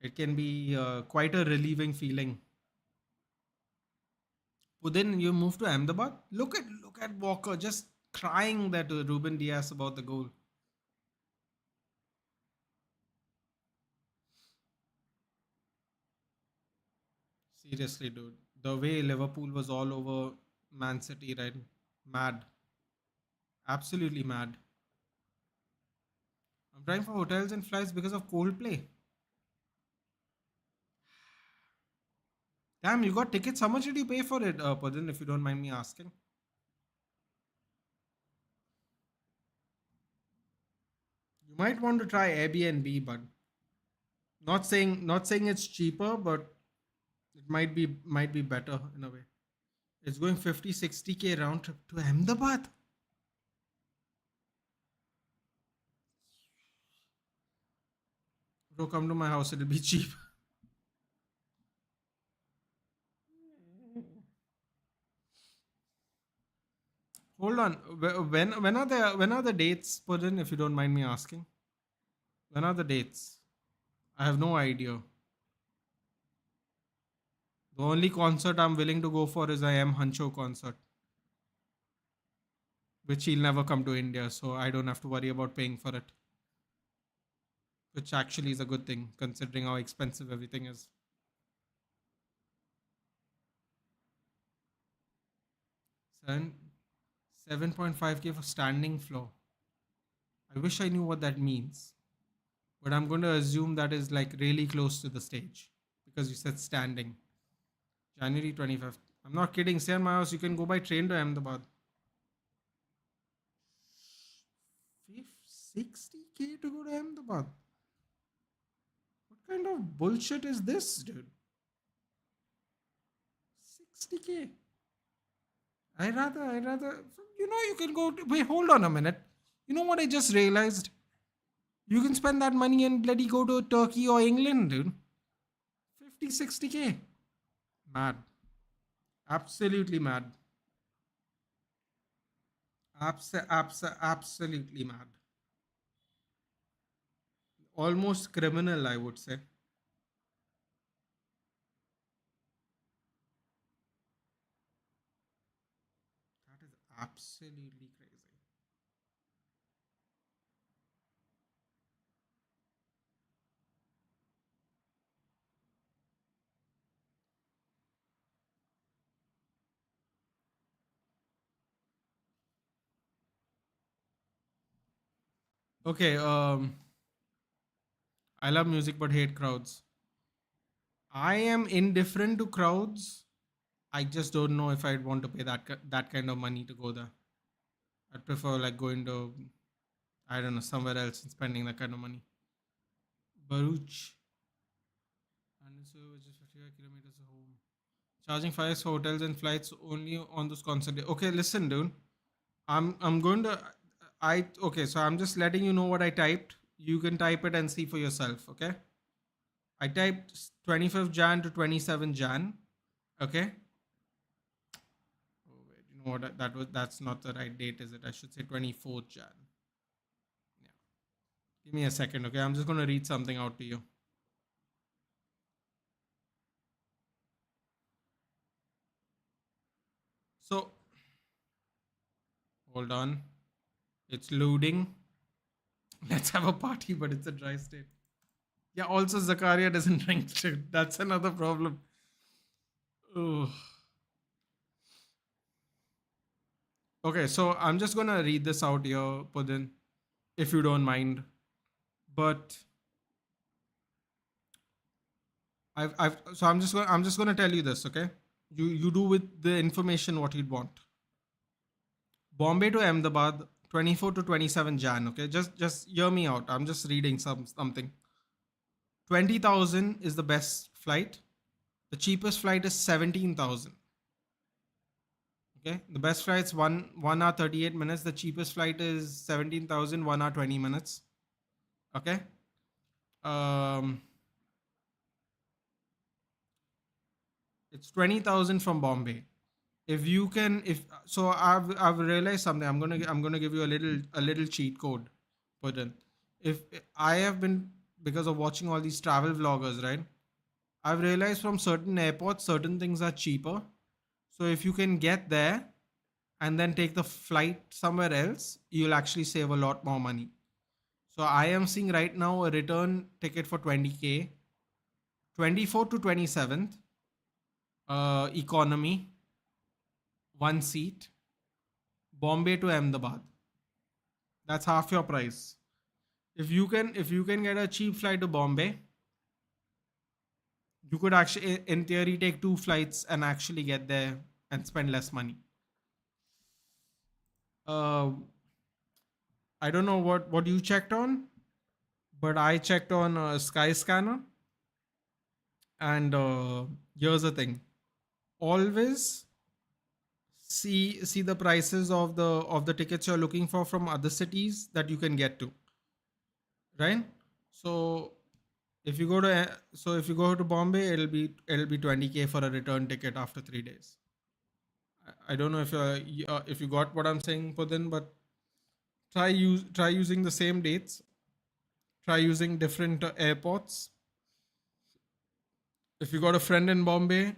It can be quite a relieving feeling. But then you move to Ahmedabad. Look at Walker just crying that to Ruben Diaz about the goal. Seriously, dude. The way Liverpool was all over Man City, right? Mad. Absolutely mad. I'm trying for hotels and flights because of Coldplay. Damn, you got tickets. How much did you pay for it, Pudin, if you don't mind me asking? You might want to try Airbnb, but not saying it's cheaper, but it might be better in a way. It's going 50-60K round trip to Ahmedabad. Bro, come to my house, it'll be cheap. Hold on. When are the dates put in, if you don't mind me asking? When are the dates? I have no idea. The only concert I'm willing to go for is I Am Hancho concert, which he'll never come to India, so I don't have to worry about paying for it. Which actually is a good thing considering how expensive everything is. 7 7.5K for standing floor. I wish I knew what that means. But I'm going to assume that is like really close to the stage because you said standing. January 25th. I'm not kidding. Stay in my house. You can go by train to Ahmedabad. 60K to go to Ahmedabad. What kind of bullshit is this, dude? 60K. I'd rather, you can go to, wait, hold on a minute. You know what I just realized? You can spend that money and bloody go to Turkey or England, dude. 50, 60K. Mad. Absolutely mad. Absolutely mad. Almost criminal, I would say. That is absolutely crazy. Okay, I love music but hate crowds. I am indifferent to crowds. I just don't know if I'd want to pay that kind of money to go there. I'd prefer like going to, I don't know, somewhere else and spending that kind of money. Baruch. And so which is 55 kilometers home. Charging fires for hotels and flights only on those concert day. Okay, listen, dude. I'm going to I okay, so I'm just letting you know what I typed. You can type it and see for yourself, okay? I typed 25th Jan to 27th Jan. Okay. Oh wait, you know what? That's not the right date, is it? I should say 24th Jan. Yeah. Give me a second, okay? I'm just gonna read something out to you. So hold on. It's loading. Let's have a party, but it's a dry state. Yeah, also Zakaria doesn't drink shit. That's another problem. Ugh. Okay, so I'm just gonna read this out here, Pudin, if you don't mind. But so I'm just gonna tell you this, okay? You do with the information what you'd want. Bombay to Ahmedabad, 24 to 27 Jan. Okay, just hear me out. I'm just reading something. 20,000 is the best flight. The cheapest flight is 17,000. Okay, the best flight's 1 hour 38 minutes. The cheapest flight is 17,000 1 hour 20 minutes. Okay. Um, it's 20,000 from Bombay. If you can, if so, I've realized something. I'm gonna give you a little cheat code. Put in. If I have been, because of watching all these travel vloggers, right? I've realized from certain airports, certain things are cheaper. So if you can get there and then take the flight somewhere else, you'll actually save a lot more money. So I am seeing right now a return ticket for 20K, 24 to 27th, economy, one seat, Bombay to Ahmedabad. That's half your price. If you can get a cheap flight to Bombay, You could actually, in theory, take two flights and actually get there and spend less money. Uh, I don't know what you checked on, but I checked on Skyscanner, and here's the thing: always see the prices of the tickets you're looking for from other cities that you can get to, right? So if you go to Bombay, it'll be 20K for a return ticket after 3 days. I don't know if you got what I'm saying, Pudin, but try using the same dates. Try using different airports. If you got a friend in Bombay,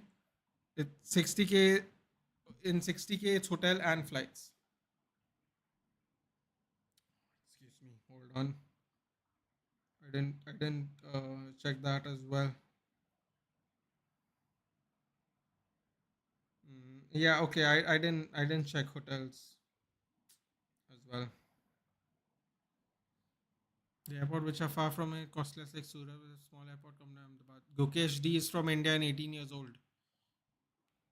it's 60K. In 60K, it's hotel and flights. Excuse me. Hold on. I didn't check that as well. Yeah. Okay. I didn't check hotels as well. The airport which are far from it cost less, like Surat, with a small airport come to Ahmedabad. Gukesh D is from India and 18 years old.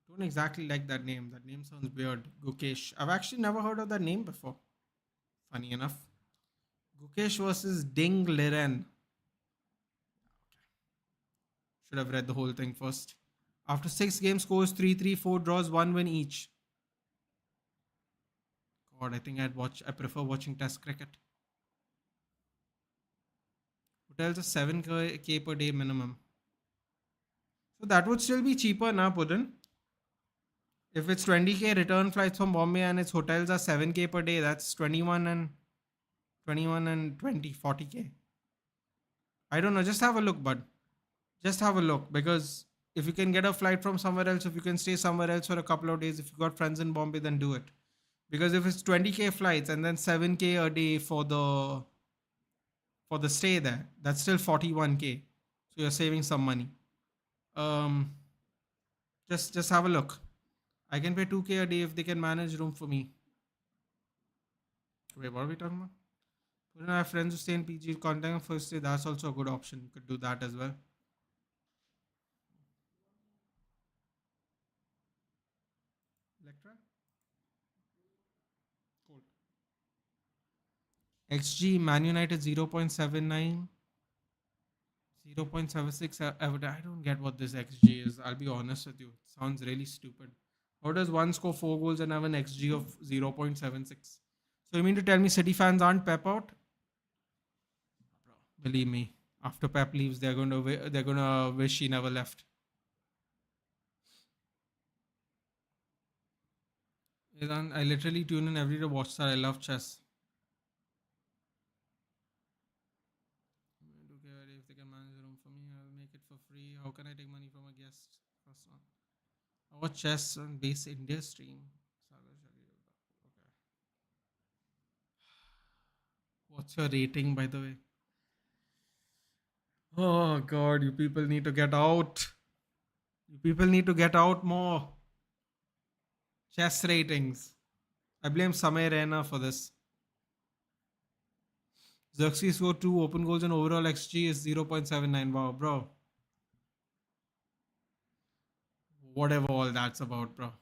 Don't exactly like that name. That name sounds weird. Gukesh. I've actually never heard of that name before. Funny enough. Gukesh versus Ding Liren. Should have read the whole thing first. After 6 games, scores 3-3, 4 draws, 1 win each. God, I think I prefer watching Test cricket. Hotels are 7K per day minimum. So that would still be cheaper now, Pudan. If it's 20K return flights from Bombay and its hotels are 7K per day, that's 21 and 20, 40K. I don't know. Just have a look, bud. Just have a look, because if you can get a flight from somewhere else, if you can stay somewhere else for a couple of days, if you got friends in Bombay, then do it. Because if it's 20K flights and then 7K a day for the stay there, that's still 41K. So you're saving some money. Um, just have a look. I can pay 2K a day if they can manage room for me. Wait, what are we talking about? I have friends who stay in PG contact on first day. That's also a good option. You could do that as well. Electra? Cool. XG Man United 0.79, 0.76. I don't get what this XG is. I'll be honest with you. It sounds really stupid. How does one score 4 goals and have an XG of 0.76? So you mean to tell me City fans aren't pep out? Believe me, after Pep leaves, they're gonna wish he never left. I literally tune in every day to watch that. I love chess. If they can manage a room for me, I'll make it for free. How can I take money from a guest? First one. I watch chess on base India stream. Okay. What's your rating, by the way? Oh God, you people need to get out. You people need to get out more. Chess ratings. I blame Samay Raina for this. Xerxes scored 2 open goals and overall XG is 0.79. Wow, bro. Whatever all that's about, bro.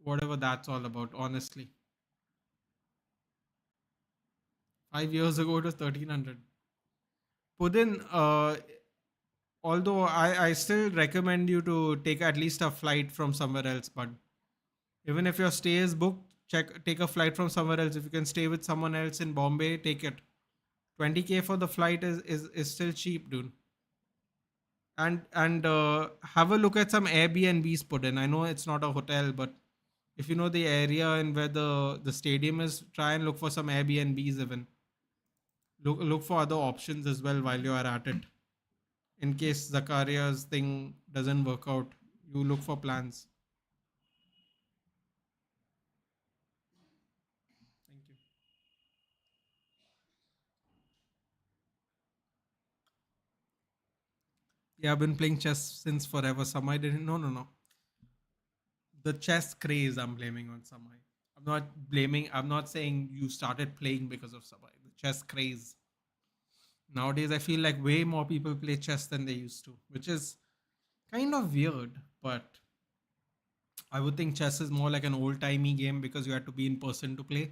Whatever that's all about, honestly. 5 years ago, it was 1300. Pudin, although I still recommend you to take at least a flight from somewhere else, but even if your stay is booked, take a flight from somewhere else. If you can stay with someone else in Bombay, take it. 20K for the flight is still cheap, dude. And have a look at some Airbnbs put in. I know it's not a hotel, but if you know the area and where the stadium is, try and look for some Airbnbs even. Look for other options as well while you are at it. In case Zakaria's thing doesn't work out, you look for plans. Thank you. Yeah, I've been playing chess since forever. Samai didn't. No, no, no. The chess craze I'm blaming on Samai. I'm not saying you started playing because of Samai. The chess craze. Nowadays, I feel like way more people play chess than they used to, which is Kind of weird, but I would think chess is more like an old timey game because you had to be in person to play.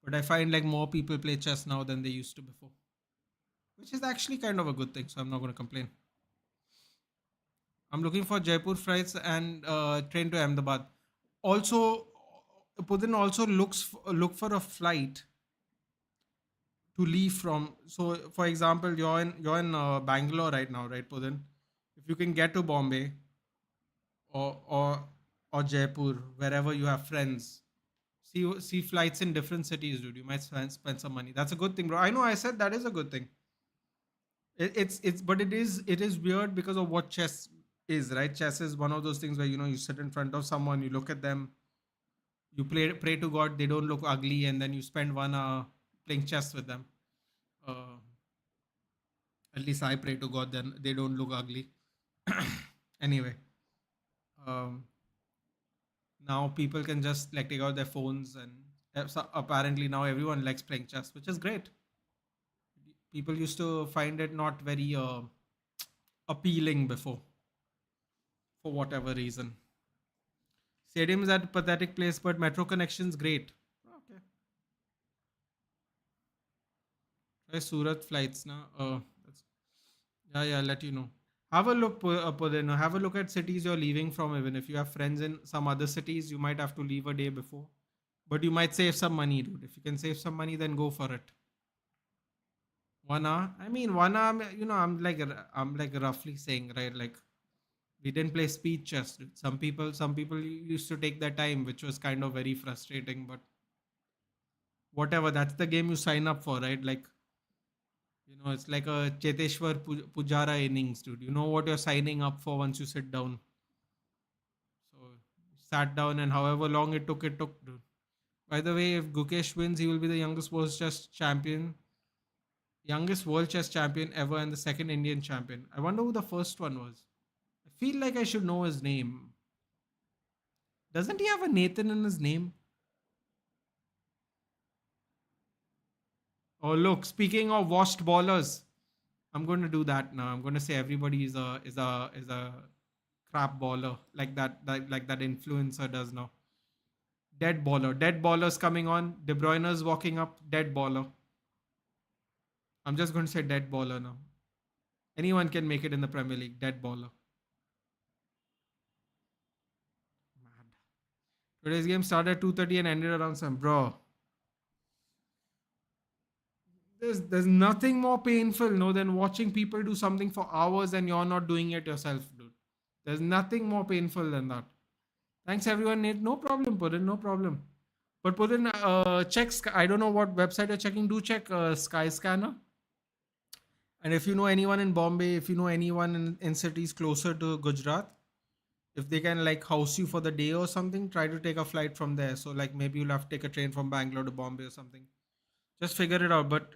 But I find like more people play chess now than they used to before, which is actually kind of a good thing. So I'm not going to complain. I'm looking for Jaipur flights and train to Ahmedabad. Also, Pudin also look for a flight to leave from. So, for example, you're in Bangalore right now, right, Pudin? If you can get to Bombay or or or Jaipur, wherever you have friends, see flights in different cities, dude. You might spend some money. That's a good thing, bro. I know. I said that is a good thing. But it is weird because of what chess is, right? Chess is one of those things where you sit in front of someone, you look at them, you pray to God they don't look ugly, and then you spend 1 hour playing chess with them. Uh, at least I pray to God then they don't look ugly. Anyway, um, now people can just like take out their phones and so apparently now everyone likes playing chess, which is great. People used to find it not very appealing before for whatever reason. Stadium is at a pathetic place, but metro connection's great. Okay. Try Surat flights now. That's, yeah, yeah. Let you know. Have a look, Pudeno. Have a look at cities you're leaving from. Even if you have friends in some other cities, you might have to leave a day before. But you might save some money, dude. If you can save some money, then go for it. 1 hour. I mean, 1 hour. I'm like roughly saying, right? Like we didn't play speed chess, dude. Some people used to take their time, which was kind of very frustrating. But whatever, that's the game you sign up for, right? Like it's like a Cheteshwar Pujara innings, dude. You know what you're signing up for once you sit down. So sat down, and however long it took, dude. By the way, if Gukesh wins, he will be the youngest world chess champion ever, and the second Indian champion. I wonder who the first one was. I feel like I should know his name. Doesn't he have a Nathan in his name? Oh, look. Speaking of washed ballers, I'm going to do that now. I'm going to say everybody is a crap baller like that influencer does now. Dead baller. Dead ballers coming on. De Bruyne's walking up. Dead baller. I'm just going to say dead baller now. Anyone can make it in the Premier League. Dead baller. Mad. Today's game started at 2:30 and ended around some. Bro, there's nothing more painful no than watching people do something for hours and you're not doing it yourself, dude. There's nothing more painful than that. Thanks everyone, Nate. No problem, Purin. No problem. But Purin, check. I don't know what website you're checking. Do check Skyscanner. And if you know anyone in Bombay, if you know anyone in cities closer to Gujarat, if they can like house you for the day or something, try to take a flight from there. So like maybe you'll have to take a train from Bangalore to Bombay or something. Just figure it out. But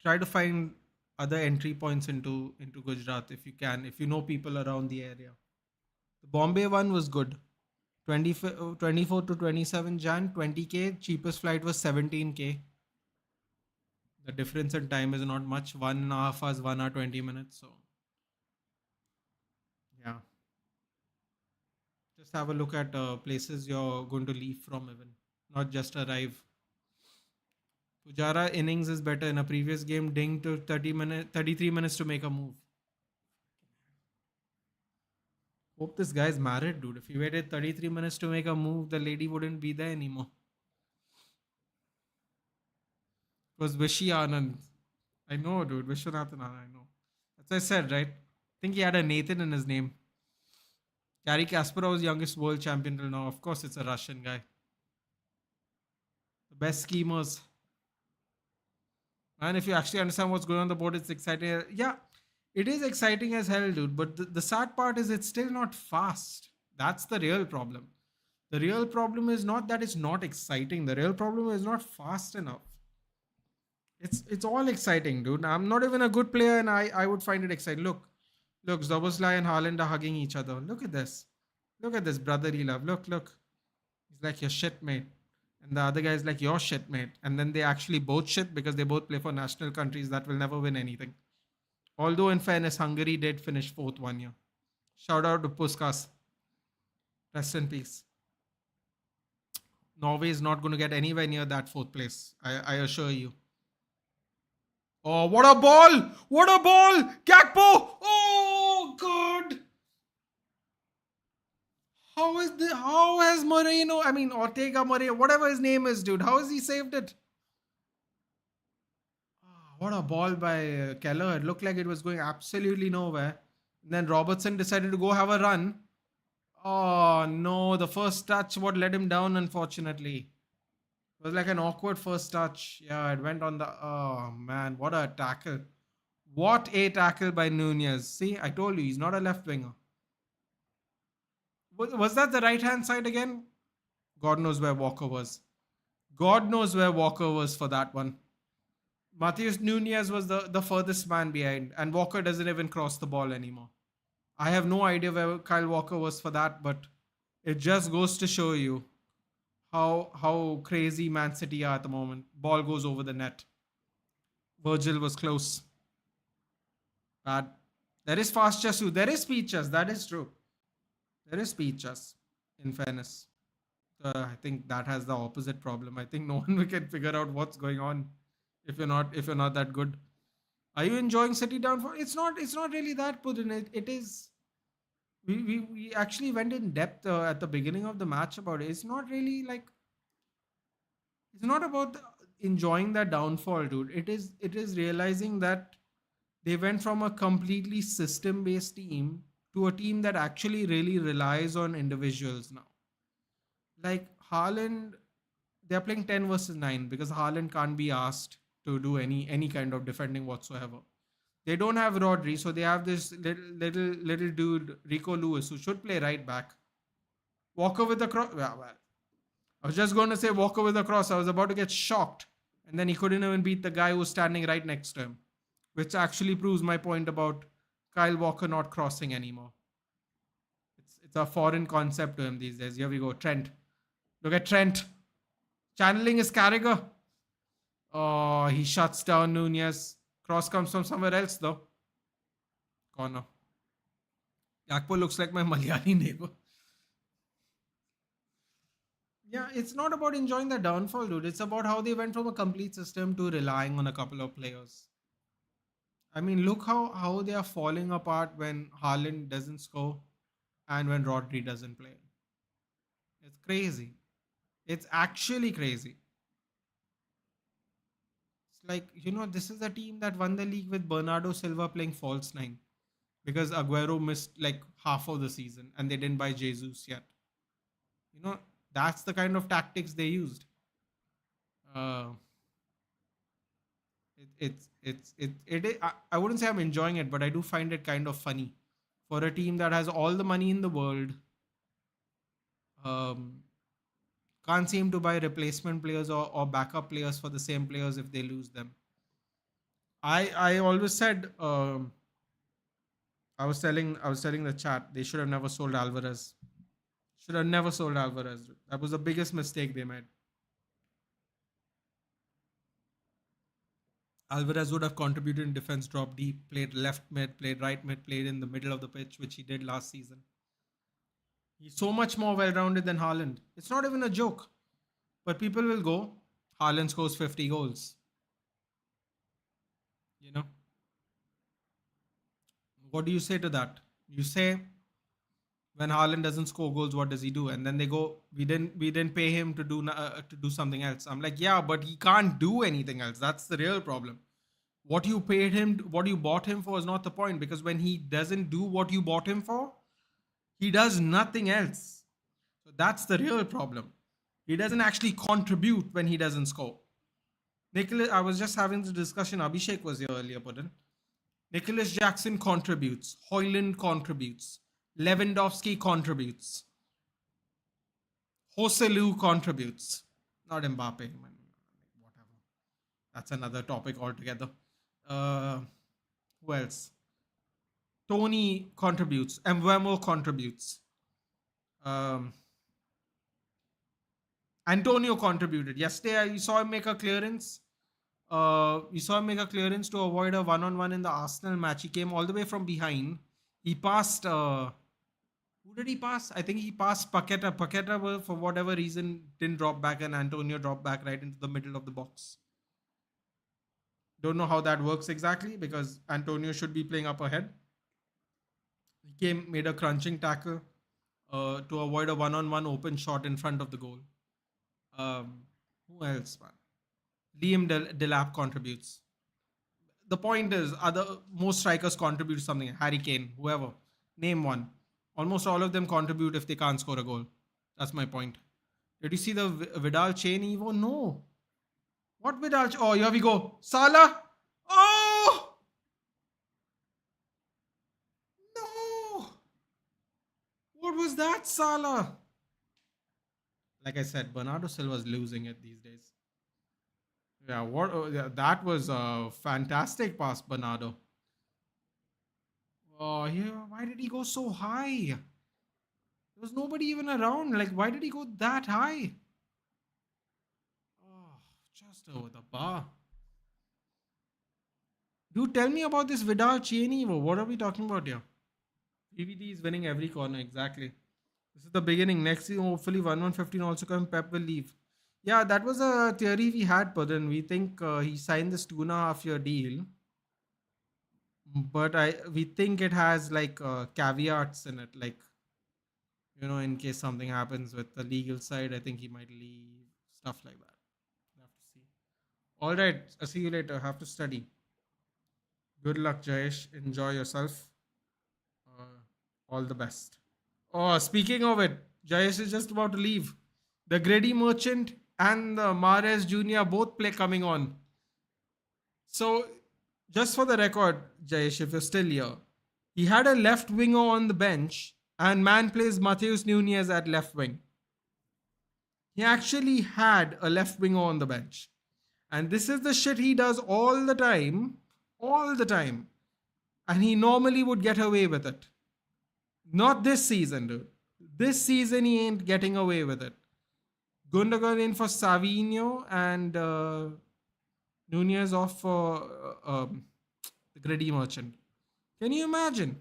try to find other entry points into Gujarat if you can, if you know people around the area. The Bombay one was good. 24 to 27 Jan, 20K. Cheapest flight was 17K. The difference in time is not much. 1.5 hours, 1 hour, 20 minutes. So, yeah. Just have a look at places you're going to leave from, even. Not just arrive. Pujara innings is better. In a previous game, Ding took 33 minutes to make a move. Hope this guy's married, dude. If he waited 33 minutes to make a move, the lady wouldn't be there anymore. It was Vishy Anand. I know, dude. Vishwanathan Anand, I know. That's what I said, right? I think he had a Nathan in his name. Gary Kasparov was youngest world champion till now. Of course, it's a Russian guy. The best schemers. And if you actually understand what's going on the board, it's exciting. Yeah, it is exciting as hell, dude. But the sad part is it's still not fast. That's the real problem. The real problem is not that it's not exciting. The real problem is not fast enough. It's all exciting, dude. I'm not even a good player, and I would find it exciting. Look, Zoboslai and Haaland are hugging each other. Look at this. Look at this brotherly love. Look. He's like your shit mate, and the other guy is like your shit mate, and then they actually both shit because they both play for national countries that will never win anything. Although in fairness, Hungary did finish fourth one year. Shout out to Puskas. Rest in peace. Norway is not going to get anywhere near that fourth place. I assure you. Oh, what a ball! What a ball! Gakpo! Oh, God! How has Moreno, I mean Ortega Moreno, whatever his name is, dude, how has he saved it? What a ball by Keller. It looked like it was going absolutely nowhere. Then Robertson decided to go have a run. Oh no, the first touch what let him down, unfortunately. It was like an awkward first touch. Yeah, it went on the. Oh man, what a tackle. What a tackle by Nunez. See, I told you, he's not a left winger. Was that the right hand side again? God knows where Walker was. God knows where Walker was for that one. Matheus Nunez was the furthest man behind, and Walker doesn't even cross the ball anymore. I have no idea where Kyle Walker was for that, but it just goes to show you how crazy Man City are at the moment. Ball goes over the net. Virgil was close. Bad. There is fast chess too. There is speed chess. That is true. There is speed chess. In fairness, I think that has the opposite problem. I think no one can figure out what's going on if you're not that good. Are you enjoying City downfall? It's not really that, Putin. It is. We actually went in depth at the beginning of the match about it. It's not really like it's not about enjoying that downfall, dude. It is realizing that they went from a completely system based team to a team that actually really relies on individuals now. Like Haaland, they're playing 10 versus 9 because Haaland can't be asked to do any kind of defending whatsoever. They don't have Rodri, so they have this little dude Rico Lewis who should play right back. Walker with the cross. Well, I was just going to say Walker with the cross. I was about to get shocked, and then he couldn't even beat the guy who was standing right next to him, which actually proves my point about Kyle Walker not crossing anymore. It's a foreign concept to him these days. Here we go, Trent. Look at Trent channeling his Carragher. Oh, he shuts down Nunez. Cross comes from somewhere else though. Corner. Gakpo looks like my Malayali neighbor. Yeah, it's not about enjoying the downfall, dude. It's about how they went from a complete system to relying on a couple of players. I mean, look how they are falling apart when Haaland doesn't score and when Rodri doesn't play. It's crazy. It's actually crazy. It's like, this is a team that won the league with Bernardo Silva playing false nine because Aguero missed like half of the season and they didn't buy Jesus yet. You know, that's the kind of tactics they used. Uh, I wouldn't say I'm enjoying it, but I do find it kind of funny for a team that has all the money in the world. Um, can't seem to buy replacement players or backup players for the same players if they lose them. I always said I was telling the chat they should have never sold Alvarez. Should have never sold Alvarez. That was the biggest mistake they made. Alvarez would have contributed in defense, dropped deep, played left mid, played right mid, played in the middle of the pitch, which he did last season. He's so much more well-rounded than Haaland. It's not even a joke. But people will go, Haaland scores 50 goals. You know? What do you say to that? You say when Haaland doesn't score goals, what does he do? And then they go, we didn't pay him to do something else. I'm like, yeah, but he can't do anything else. That's the real problem. What you paid him, what you bought him for is not the point, because when he doesn't do what you bought him for, he does nothing else. So that's the real problem. He doesn't actually contribute when he doesn't score. Nicholas, I was just having the discussion. Abhishek was here earlier, Putin. Nicholas Jackson contributes. Hoyland contributes. Lewandowski contributes. Joselu contributes. Not Mbappe. Whatever. That's another topic altogether. Who else? Tony contributes. Mbeumo contributes. Antonio contributed. Yesterday, you saw him make a clearance. You saw him make a clearance to avoid a one-on-one in the Arsenal match. He came all the way from behind. He passed Who did he pass? I think he passed Paqueta. Paqueta, for whatever reason, didn't drop back, and Antonio dropped back right into the middle of the box. Don't know how that works exactly because Antonio should be playing up ahead. He came, made a crunching tackle to avoid a one-on-one open shot in front of the goal. Um, who else, man? Liam Delap contributes. The point is, other most strikers contribute something. Harry Kane, whoever, name one. Almost all of them contribute if they can't score a goal. That's my point. Did you see the Vidal chain Evo? No. What Vidal? Oh, here we go. Salah. Oh no! What was that, Salah? Like I said, Bernardo Silva's losing it these days. Yeah, what? Yeah, that was a fantastic pass, Bernardo. Oh, yeah. Why did he go so high? There was nobody even around. Like, why did he go that high? Oh, just over the bar. Dude, tell me about this Vidal Cheney. What are we talking about here? PVD is winning every corner, exactly. This is the beginning. Next season, hopefully, 1-1-15 also come. Pep will leave. Yeah, that was a theory we had, Padan. We think he signed this 2.5 year deal, but we think it has like caveats in it, like in case something happens with the legal side, I think he might leave, stuff like that. We'll have to see. All right, I'll see you later. Have to study. Good luck, Jayesh. Enjoy yourself. Uh, all the best. Oh, speaking of it, Jayesh is just about to leave. The Grady Merchant and the Mares Jr. both play coming on. So, just for the record, Jayesh, if you're still here, he had a left winger on the bench, and man plays Mateus Nunez at left wing. He actually had a left winger on the bench. And this is the shit he does all the time. All the time. And he normally would get away with it. Not this season, dude. This season, he ain't getting away with it. Gundogan in for Savinho and Nunez off for the Grady Merchant. Can you imagine?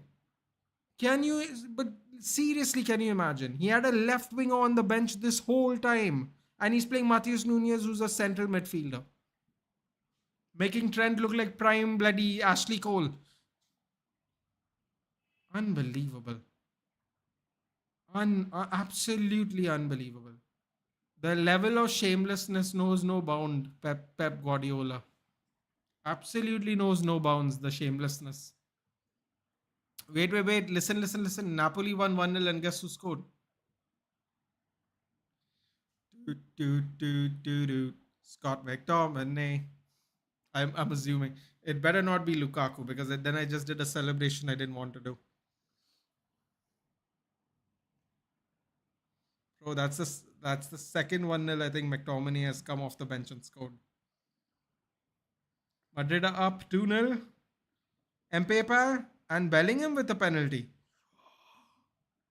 Can you? But seriously, can you imagine? He had a left winger on the bench this whole time, and he's playing Matheus Nunez, who's a central midfielder, making Trent look like prime bloody Ashley Cole. Unbelievable. Absolutely unbelievable. The level of shamelessness knows no bound. Pep Guardiola absolutely knows no bounds. The shamelessness. Wait. Listen. Napoli won 1-0 and guess who scored? Scott McTominay. I'm assuming it better not be Lukaku because then I just did a celebration I didn't want to do. Bro, that's the second 1-0 I think McTominay has come off the bench and scored. Madrid are up 2-0. Mbappe and Bellingham with the penalty.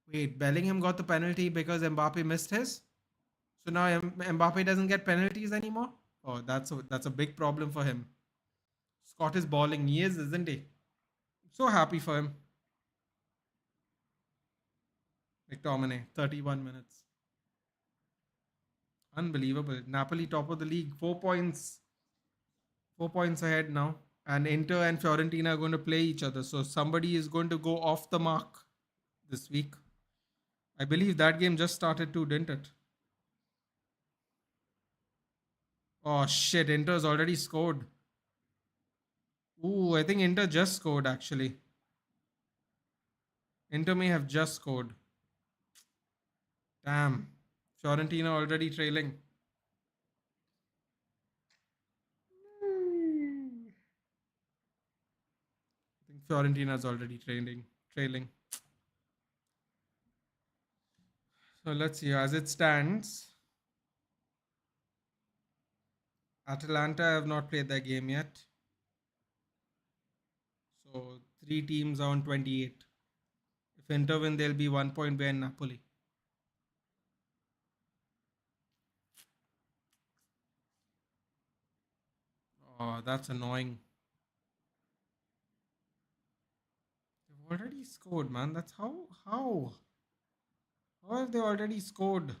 Wait, Bellingham got the penalty because Mbappe missed his? So now Mbappe doesn't get penalties anymore? Oh, that's a big problem for him. Scott is balling. He is, isn't he? So happy for him. McTominay, 31 minutes. Unbelievable. Napoli top of the league. 4 points. 4 points ahead now. And Inter and Fiorentina are going to play each other. So somebody is going to go off the mark this week. I believe that game just started too, didn't it? Oh shit, Inter's already scored. Ooh, I think Inter just scored actually. Inter may have just scored. Damn. Fiorentina already trailing. I think Fiorentina is already trailing. So let's see. As it stands, Atalanta have not played their game yet. So 3 teams are on 28. If Inter win, they'll be 1 point behind Napoli. Oh, that's annoying. They've already scored, man. That's how? How? How have they already scored?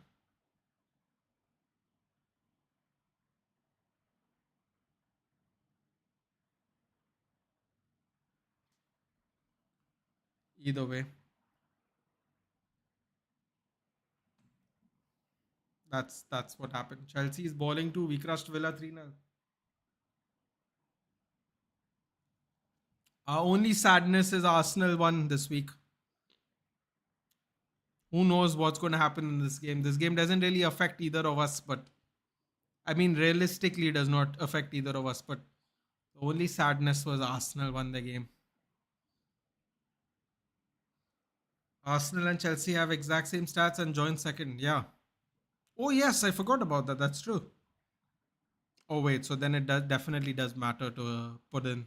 Either way, that's what happened. Chelsea is bowling too. We crushed Villa 3-0. Our only sadness is Arsenal won this week. Who knows what's going to happen in this game? This game doesn't really affect either of us, but I mean, realistically, does not affect either of us. But the only sadness was Arsenal won the game. Arsenal and Chelsea have exact same stats and joint second. Yeah. Oh yes, I forgot about that. That's true. Oh wait, so then it does definitely does matter to put in.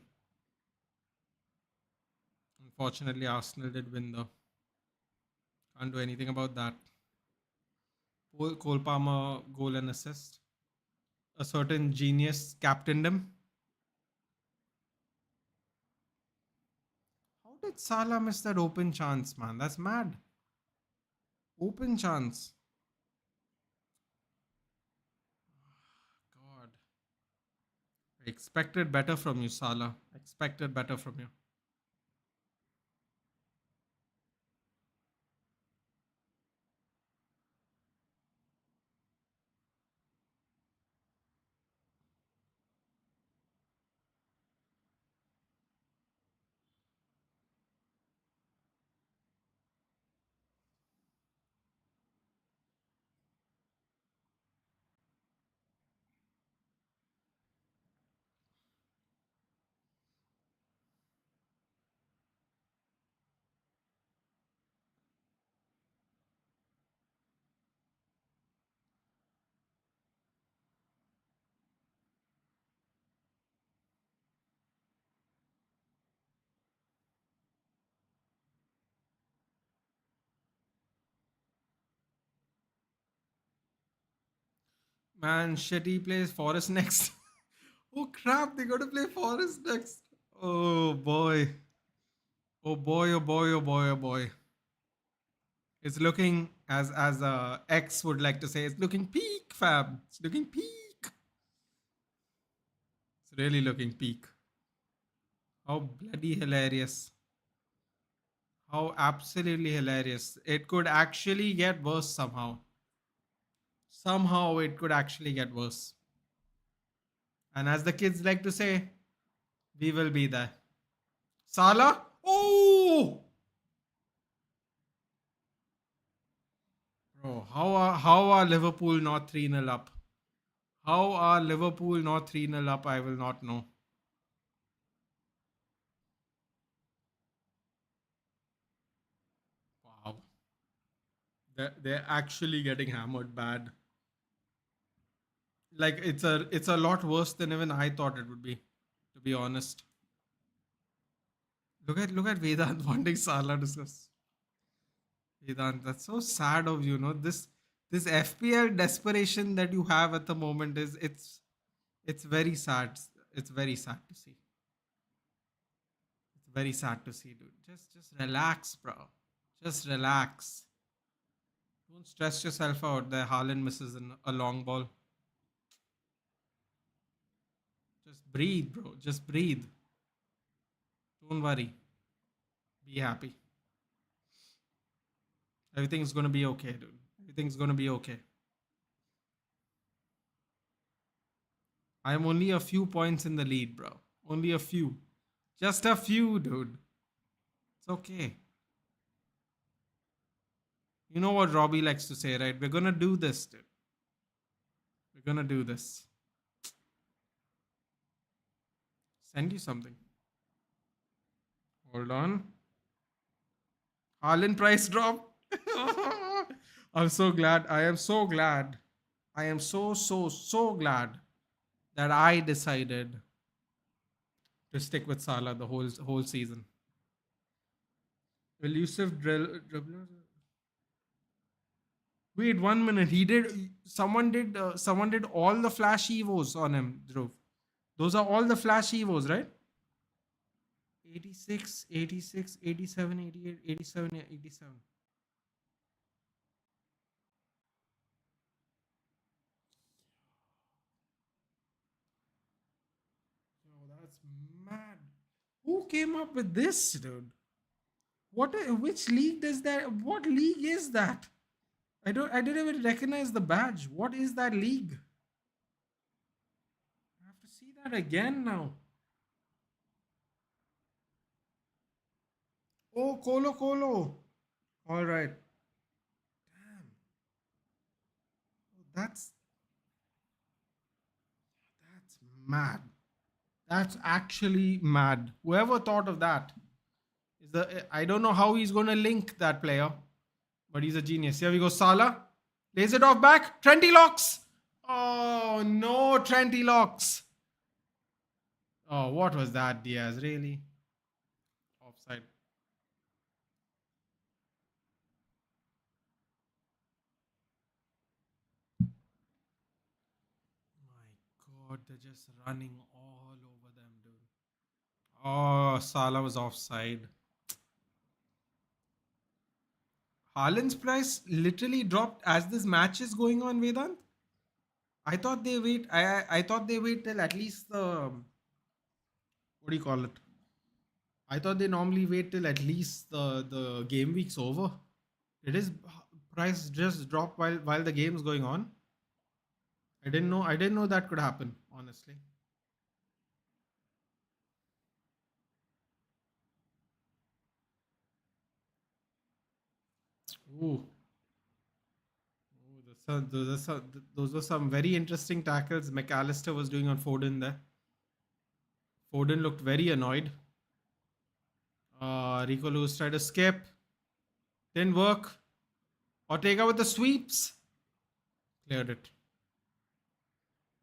Unfortunately, Arsenal did win though. Can't do anything about that. Cole Palmer goal and assist. A certain genius captained him. How did Salah miss that open chance, man? That's mad. Open chance. God. I expected better from you, Salah. Expected better from you. Man, shit, he plays Forest next. Oh crap, they got to play Forest next. Oh boy. Oh boy, oh boy, oh boy, oh boy. It's looking, as X would like to say, it's looking peak, fam. It's looking peak. It's really looking peak. How bloody hilarious. How absolutely hilarious. It could actually get worse somehow. Somehow it could actually get worse. And as the kids like to say, we will be there. Salah? Oh! Bro, how are Liverpool not 3-0 up? How are Liverpool not 3-0 up? I will not know. Wow. They're actually getting hammered bad. Like it's a lot worse than even I thought it would be, to be honest. Look at Vedant wanting Salah to discuss. Vedant, that's so sad of you, know. This FPL desperation that you have at the moment is it's very sad. It's very sad to see. It's very sad to see, dude. Just relax, bro. Just relax. Don't stress yourself out. The Haaland misses a long ball. Just breathe, bro. Just breathe. Don't worry. Be happy. Everything's gonna be okay, dude. Everything's gonna be okay. I'm only a few points in the lead, bro. Only a few. Just a few, dude. It's okay. You know what Robbie likes to say, right? We're gonna do this, dude. We're gonna do this. Send you something. Hold on. Harlan price drop. I'm so glad. I am so glad. I am so glad that I decided to stick with Salah the whole season. Elusive dribbler. Wait 1 minute. He did. Someone did. Someone did all the flash evos on him, Dhruv. Those are all the flash evos, right? 86, 86, 87, 88, 87, 87. That's mad. Who came up with this, dude? Which league does that? What league is that? I didn't even recognize the badge. What is that league? I have to see that again now. Oh, Colo Colo. All right. Damn. That's that's mad. That's actually mad. Whoever thought of that is the I don't know how he's gonna link that player, but he's a genius. Here we go, Salah. Lays it off back. Trenty locks. Oh no, Trenty locks. Oh, what was that, Diaz? Really? Offside. My God, they're just running all over them, dude. Oh, Salah was offside. Haaland's price literally dropped as this match is going on, Vedant. I thought they wait. I thought they wait till at least the what do you call it? I thought they normally wait till at least the game week's over. Did his price just drop while the game's going on? I didn't know. I didn't know that could happen. Honestly. Ooh. Ooh, those were some very interesting tackles McAllister was doing on Foden there. Foden looked very annoyed. Rico Lewis tried to skip. Didn't work. Ortega with the sweeps. Cleared it.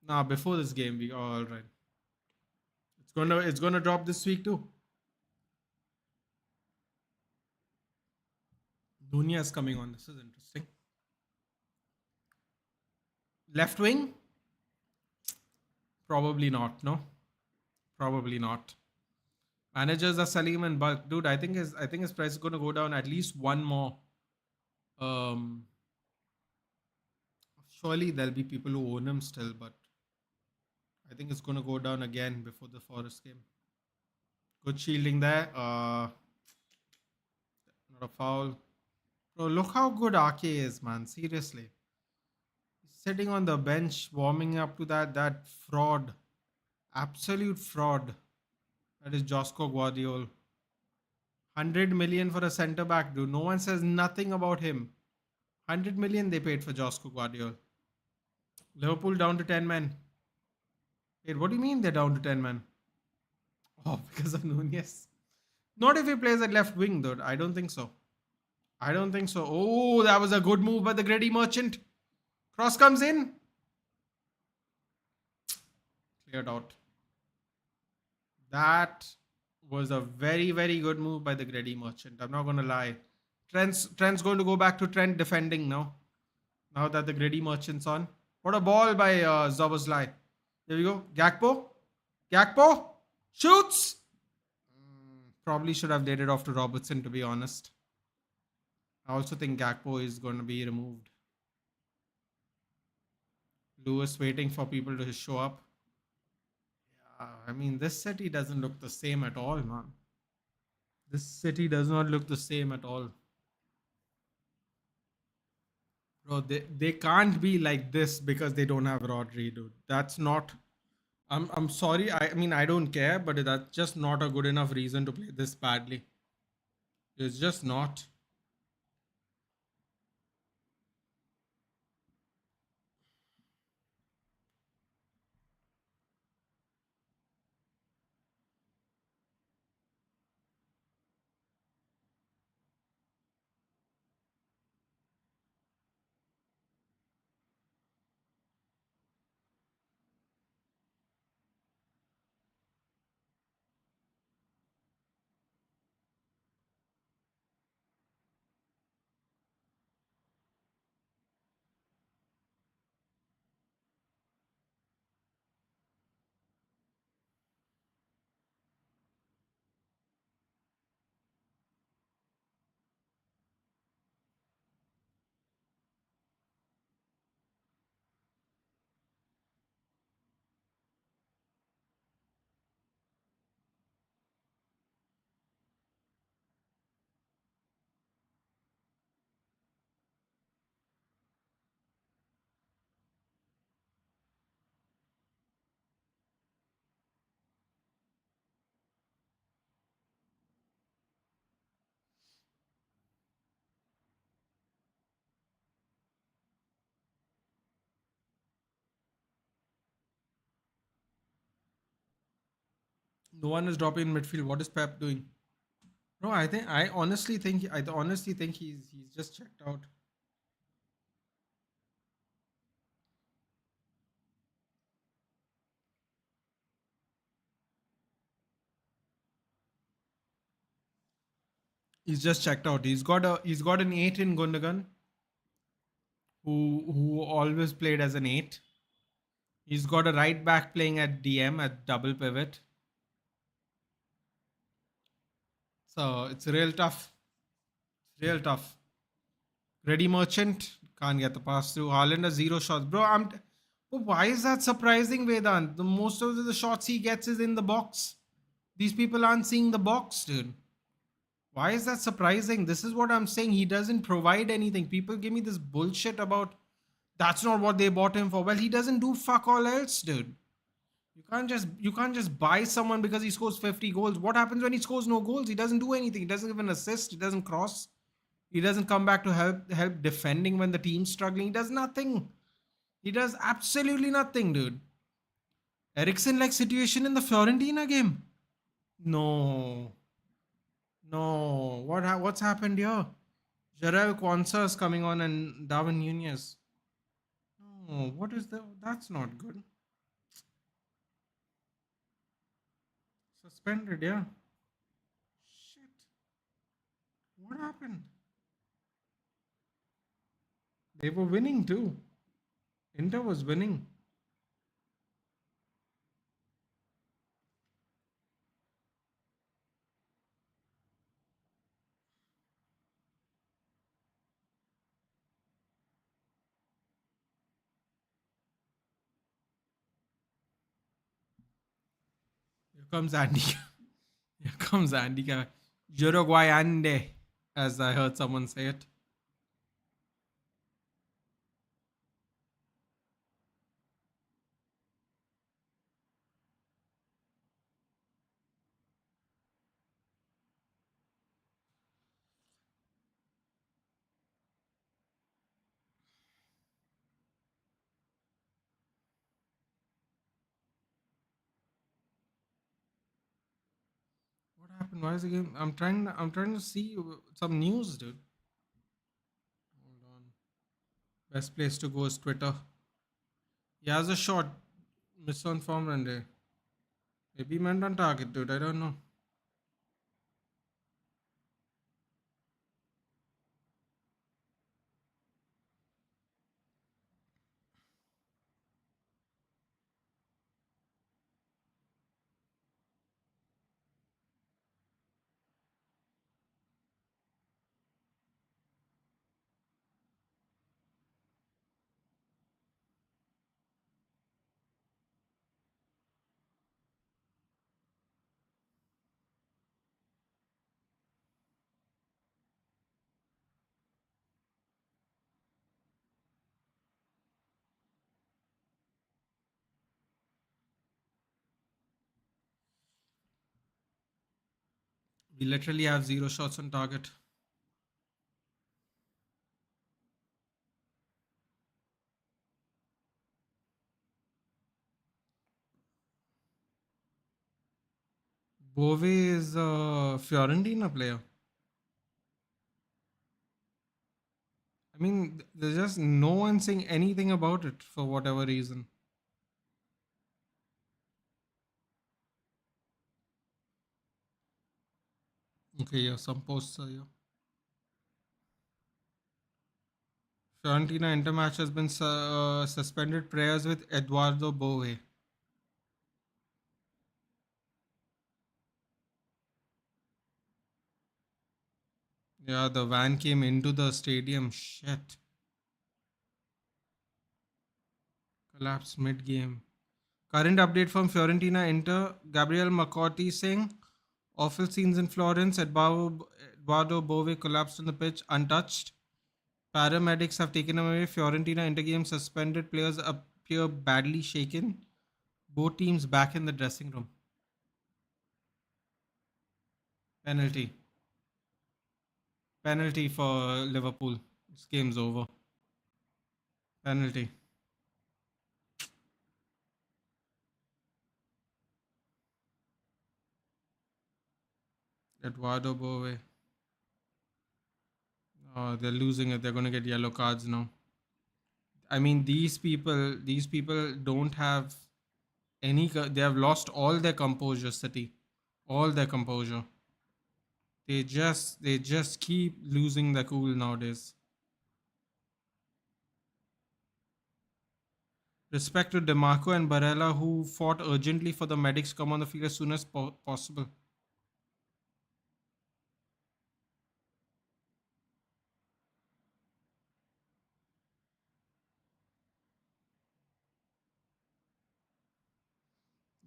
Nah, before this game week. Oh, all right. It's gonna drop this week too. Dunya is coming on. This is interesting. Left wing? Probably not. No, probably not. Managers are selling him in bulk, dude. I think his price is gonna go down at least one more. Um, Surely there'll be people who own him still, but I think it's gonna go down again before the Forest game. Good shielding there. Not a foul. Bro, look how good RK is, man. Seriously, he's sitting on the bench, warming up to that fraud, absolute fraud. That is Josco Guardiola. 100 million for a centre back, dude. No one says nothing about him. 100 million they paid for Josco Guardiola. Liverpool down to 10 men. Wait, what do you mean they're down to 10 men? Oh, because of Nunez. Not if he plays at left wing, though. I don't think so. I don't think so. Oh, that was a good move by the Grady Merchant. Cross comes in. Cleared out. That was a very, very good move by the Grady Merchant. I'm not going to lie. Trent's going to go back to Trent defending now. Now that the Grady Merchant's on. What a ball by Zoboslai. There we go. Gakpo. Gakpo. Shoots. Probably should have laid it off to Robertson, to be honest. I also think Gakpo is going to be removed. Lewis waiting for people to show up. Yeah, I mean, this city doesn't look the same at all, man. This city does not look the same at all. Bro, they can't be like this because they don't have Rodri, dude. That's not. I'm sorry. I mean, I don't care, but that's just not a good enough reason to play this badly. It's just not. No one is dropping in midfield. What is Pep doing? No, I honestly think he's just checked out. He's just checked out. He's got an 8 in Gundogan, who always played as an 8. He's got a right back playing at DM at double pivot. So it's real tough. Real tough. Ready Merchant can't get the pass through. Haaland has 0 shots. Bro, but why is that surprising, Vedant? The most of the shots he gets is in the box. These people aren't seeing the box, dude. Why is that surprising? This is what I'm saying. He doesn't provide anything. People give me this bullshit about that's not what they bought him for. Well, he doesn't do fuck all else, dude. You can't just buy someone because he scores 50 goals. What happens when he scores no goals? He doesn't do anything. He doesn't give an assist. He doesn't cross. He doesn't come back to help defending when the team's struggling. He does nothing. He does absolutely nothing, dude. Ericsson like situation in the Fiorentina game. No, no. What's happened here? Jarel Kwanzaa is coming on and Darwin Nunez. No, what is the? That's not good. Suspended, yeah. Shit. What happened? They were winning too. Inter was winning. Here comes Andy. Here comes Andy. Uruguay Ande, as I heard someone say it. What happened? Why is the game? I'm trying to see some news, dude. Hold on. Best place to go is Twitter. He has a shot. Miss on form Rande. Maybe meant on target, dude. I don't know. We literally have 0 shots on target. Bove is a Fiorentina player. I mean, there's just no one saying anything about it for whatever reason. Okay, yeah, some posts are here. Fiorentina Intermatch has been suspended prayers with Eduardo Bove. Yeah, the van came into the stadium. Shit. Collapsed mid game. Current update from Fiorentina Inter. Gabriel Macotti saying awful scenes in Florence. Eduardo Bove collapsed on the pitch untouched. Paramedics have taken him away. Fiorentina Inter game suspended players appear badly shaken. Both teams back in the dressing room. Penalty. Penalty for Liverpool. This game's over. Penalty. Eduardo Bove. Oh, they're losing it. They're going to get yellow cards now. I mean, these people don't have they have lost all their composure, City. All their composure. They just keep losing the cool nowadays. Respect to Demarco and Barella who fought urgently for the medics to come on the field as soon as possible.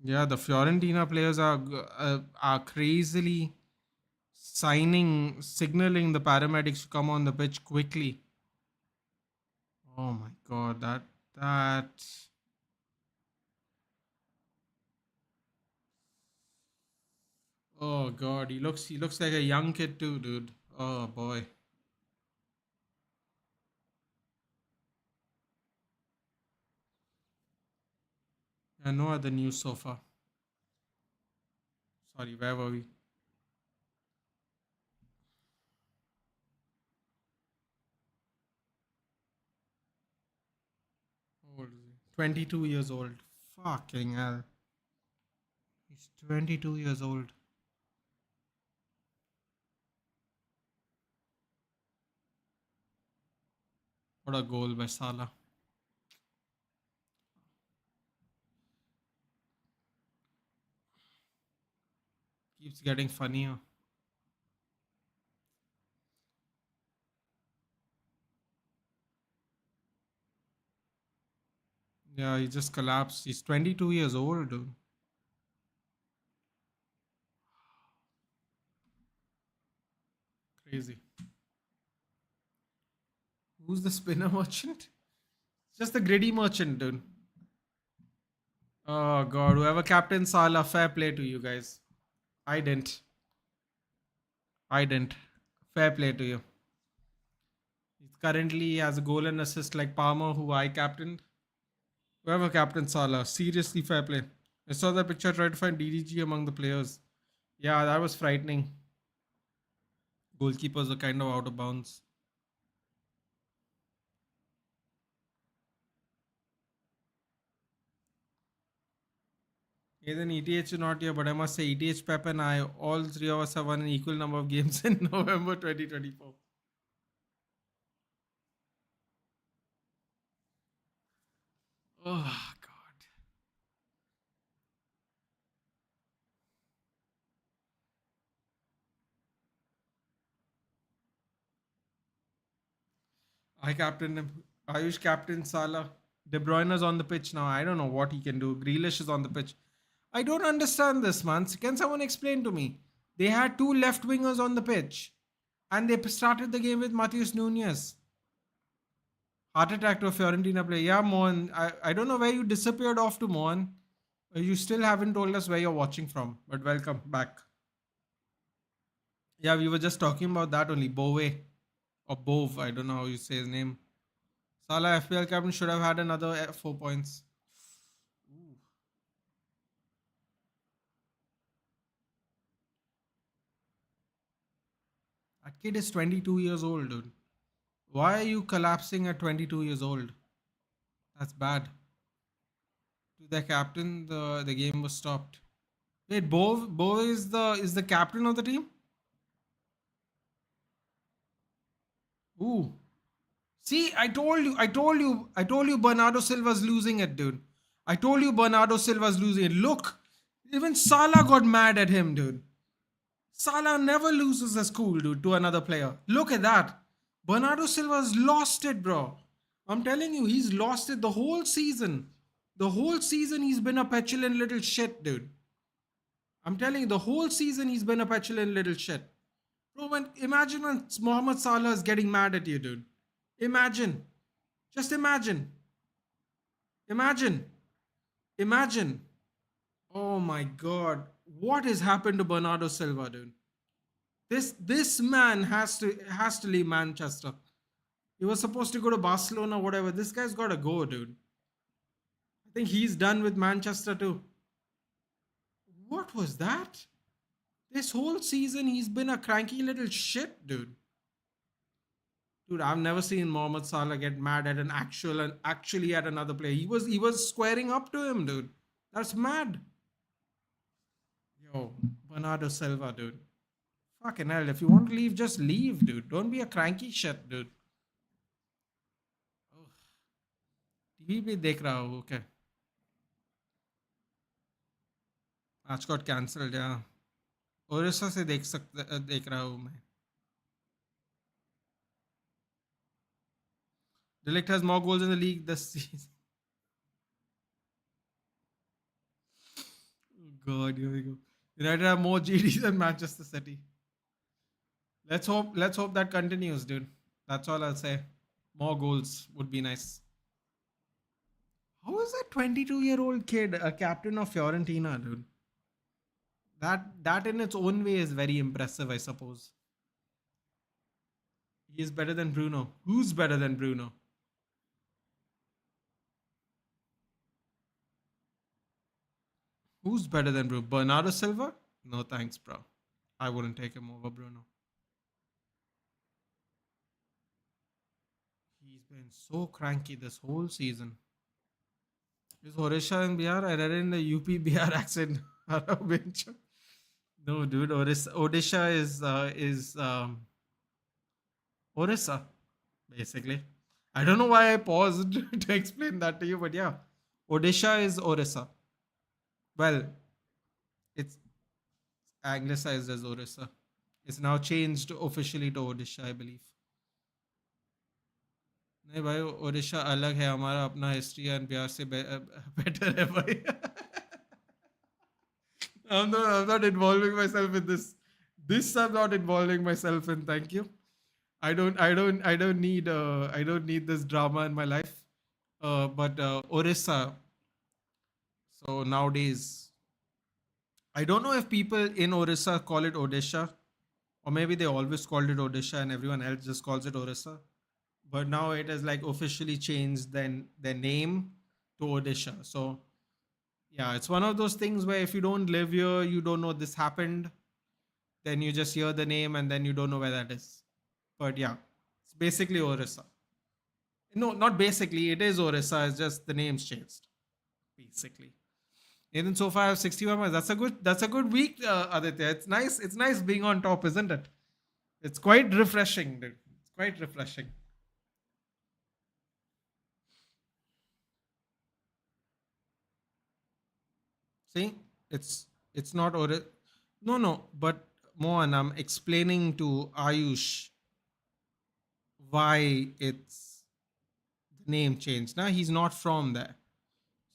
Yeah, the Fiorentina players are crazily signaling the paramedics to come on the pitch quickly. Oh my god, that. Oh god, he looks like a young kid too, dude. Oh boy. No other news so far. Sorry, where were we? How old is he? 22 years old. Fucking hell. He's 22 years old. What a goal by Salah. Keeps getting funnier. Yeah, he just collapsed. He's 22 years old, dude. Crazy. Who's the spinner merchant? Just the gritty merchant, dude. Oh god, whoever captain Salah, fair play to you guys. I didn't. I didn't. Fair play to you. He's currently has a goal and assist like Palmer, who I captained. Whoever captain Salah, seriously fair play. I saw that picture, tried to find DDG among the players. Yeah, that was frightening. Goalkeepers are kind of out of bounds. Even ETH is not here, but I must say ETH, Pep, and I, all three of us have won an equal number of games in November 2024. Oh god. I captain him. Ayush captain Salah. De Bruyne is on the pitch now. I don't know what he can do. Grealish is on the pitch. I don't understand this, man. Can someone explain to me? They had two left wingers on the pitch, and they started the game with Matheus Nunes. Heart attack to a Fiorentina player. Yeah, Mohan. I don't know where you disappeared off to, Mohan. You still haven't told us where you're watching from, but welcome back. Yeah, we were just talking about that only. Bove or Bove. I don't know how you say his name. Salah FPL captain should have had another 4 points. Ooh. That kid is 22 years old, dude. Why are you collapsing at 22 years old? That's bad. To the captain, the game was stopped. Wait, Bove is the captain of the team? Ooh. See, I told you Bernardo Silva's losing it, dude. I told you Bernardo Silva's losing it. Look, even Salah got mad at him, dude. Salah never loses his cool, dude, to another player. Look at that. Bernardo Silva's lost it, bro. I'm telling you, he's lost it the whole season. The whole season he's been a petulant little shit, dude. I'm telling you, the whole season he's been a petulant little shit. Bro, imagine when Mohamed Salah is getting mad at you, dude. Imagine. Just imagine. Imagine. Imagine. Oh my god. What has happened to Bernardo Silva, dude? This man has to leave Manchester. He was supposed to go to Barcelona, whatever. This guy's gotta go, dude. I think he's done with Manchester too. What was that? This whole season, he's been a cranky little shit, dude. Dude, I've never seen Mohamed Salah get mad at an actual and actually at another player. He was squaring up to him, dude. That's mad. Yo, Bernardo Silva, dude. Fucking hell. If you want to leave, just leave, dude. Don't be a cranky shit, dude. TV भी देख रहा हूँ okay आज got cancelled या ओरिसा से देख रहा हूँ मैं Delict has more goals in the league this season. God, here we go. United have more GDs than Manchester City. Let's hope that continues, dude. That's all I'll say. More goals would be nice. How is a 22-year-old kid a captain of Fiorentina, dude? That in its own way is very impressive, I suppose. He is better than Bruno. Who's better than Bruno? Who's better than Bruno? Bernardo Silva? No thanks, bro. I wouldn't take him over Bruno. He's been so cranky this whole season. Is Orisha in Bihar? I read it in the UP Bihar accent. No, dude. Odisha is Orissa, basically. I don't know why I paused to explain that to you, but yeah, Odisha is Orissa. Well, it's anglicized as Orissa. It's now changed officially to Odisha, I believe. नहीं भाई ओडिशा अलग है हमारा अपना history and Bihar से better है भाई I'm not involving myself in this. This I'm not involving myself in. Thank you. I don't need this drama in my life. But Orissa. So nowadays, I don't know if people in Orissa call it Odisha, or maybe they always called it Odisha and everyone else just calls it Orissa. But now it has like officially changed then their name to Odisha. So yeah, it's one of those things where if you don't live here, you don't know this happened. Then you just hear the name and then you don't know where that is. But yeah, it's basically Orissa. No, not basically. It is Orissa. It's just the name's changed. Basically. Nathan, so far I have 61 points. That's a good week, Aditya. It's nice. It's nice being on top, isn't it? It's quite refreshing, dude. It's quite refreshing. See, it's not no, but Mohan, I'm explaining to Ayush why it's the name changed. Now he's not from there,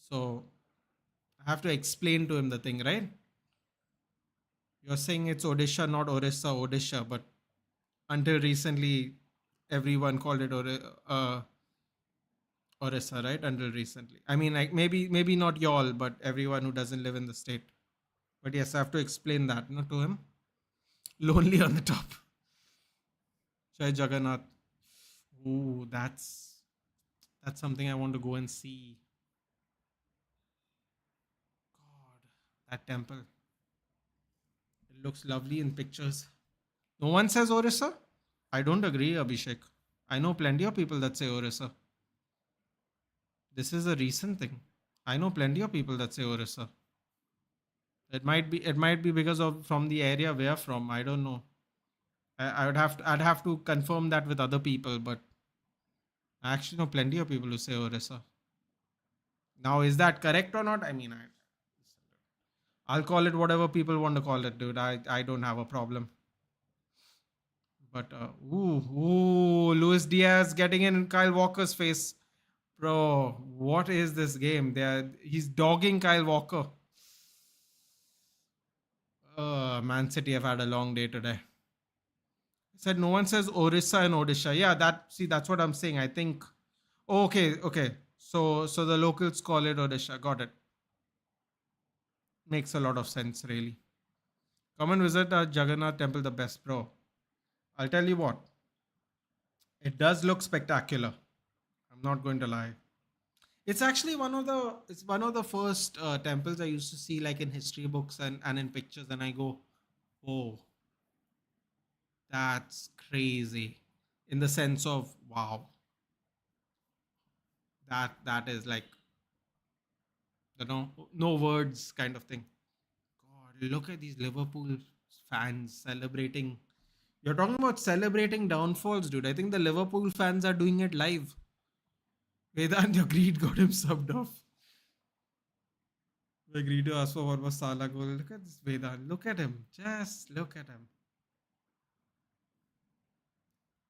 so I have to explain to him the thing, right? You're saying it's Odisha, not Orissa, Odisha, but until recently, everyone called it Orissa, right? Until recently, I mean, like maybe not y'all, but everyone who doesn't live in the state. But yes, I have to explain that, to him. Lonely on the top. Jai Jagannath. Ooh, that's something I want to go and see. God, that temple. It looks lovely in pictures. No one says Orissa? I don't agree, Abhishek. I know plenty of people that say Orissa. This is a recent thing. I know plenty of people that say Orissa. It might be because of from the area we're from. I don't know. I'd have to confirm that with other people, but I actually know plenty of people who say Orissa. Now, is that correct or not? I mean, I'll call it whatever people want to call it, dude. I don't have a problem. But Luis Diaz getting in Kyle Walker's face, bro. What is this game? He's dogging Kyle Walker. Man City have had a long day today. Said no one says Orissa and Odisha. Yeah, that's what I'm saying. I think. Oh, okay. So the locals call it Odisha. Got it. Makes a lot of sense, really. Come and visit our Jagannath temple, the best, bro. I'll tell you what. It does look spectacular. I'm not going to lie. It's actually one of the first temples I used to see like in history books and in pictures, and I go, Oh, that's crazy. In the sense of wow, that is like no words kind of thing. God, look at these Liverpool fans celebrating. You're talking about celebrating downfalls, dude. I think the Liverpool fans are doing it live. Vedant agreed, got him subbed off. Agreed to ask for what was Salah goal. Look at this Vedant. Look at him. Just look at him.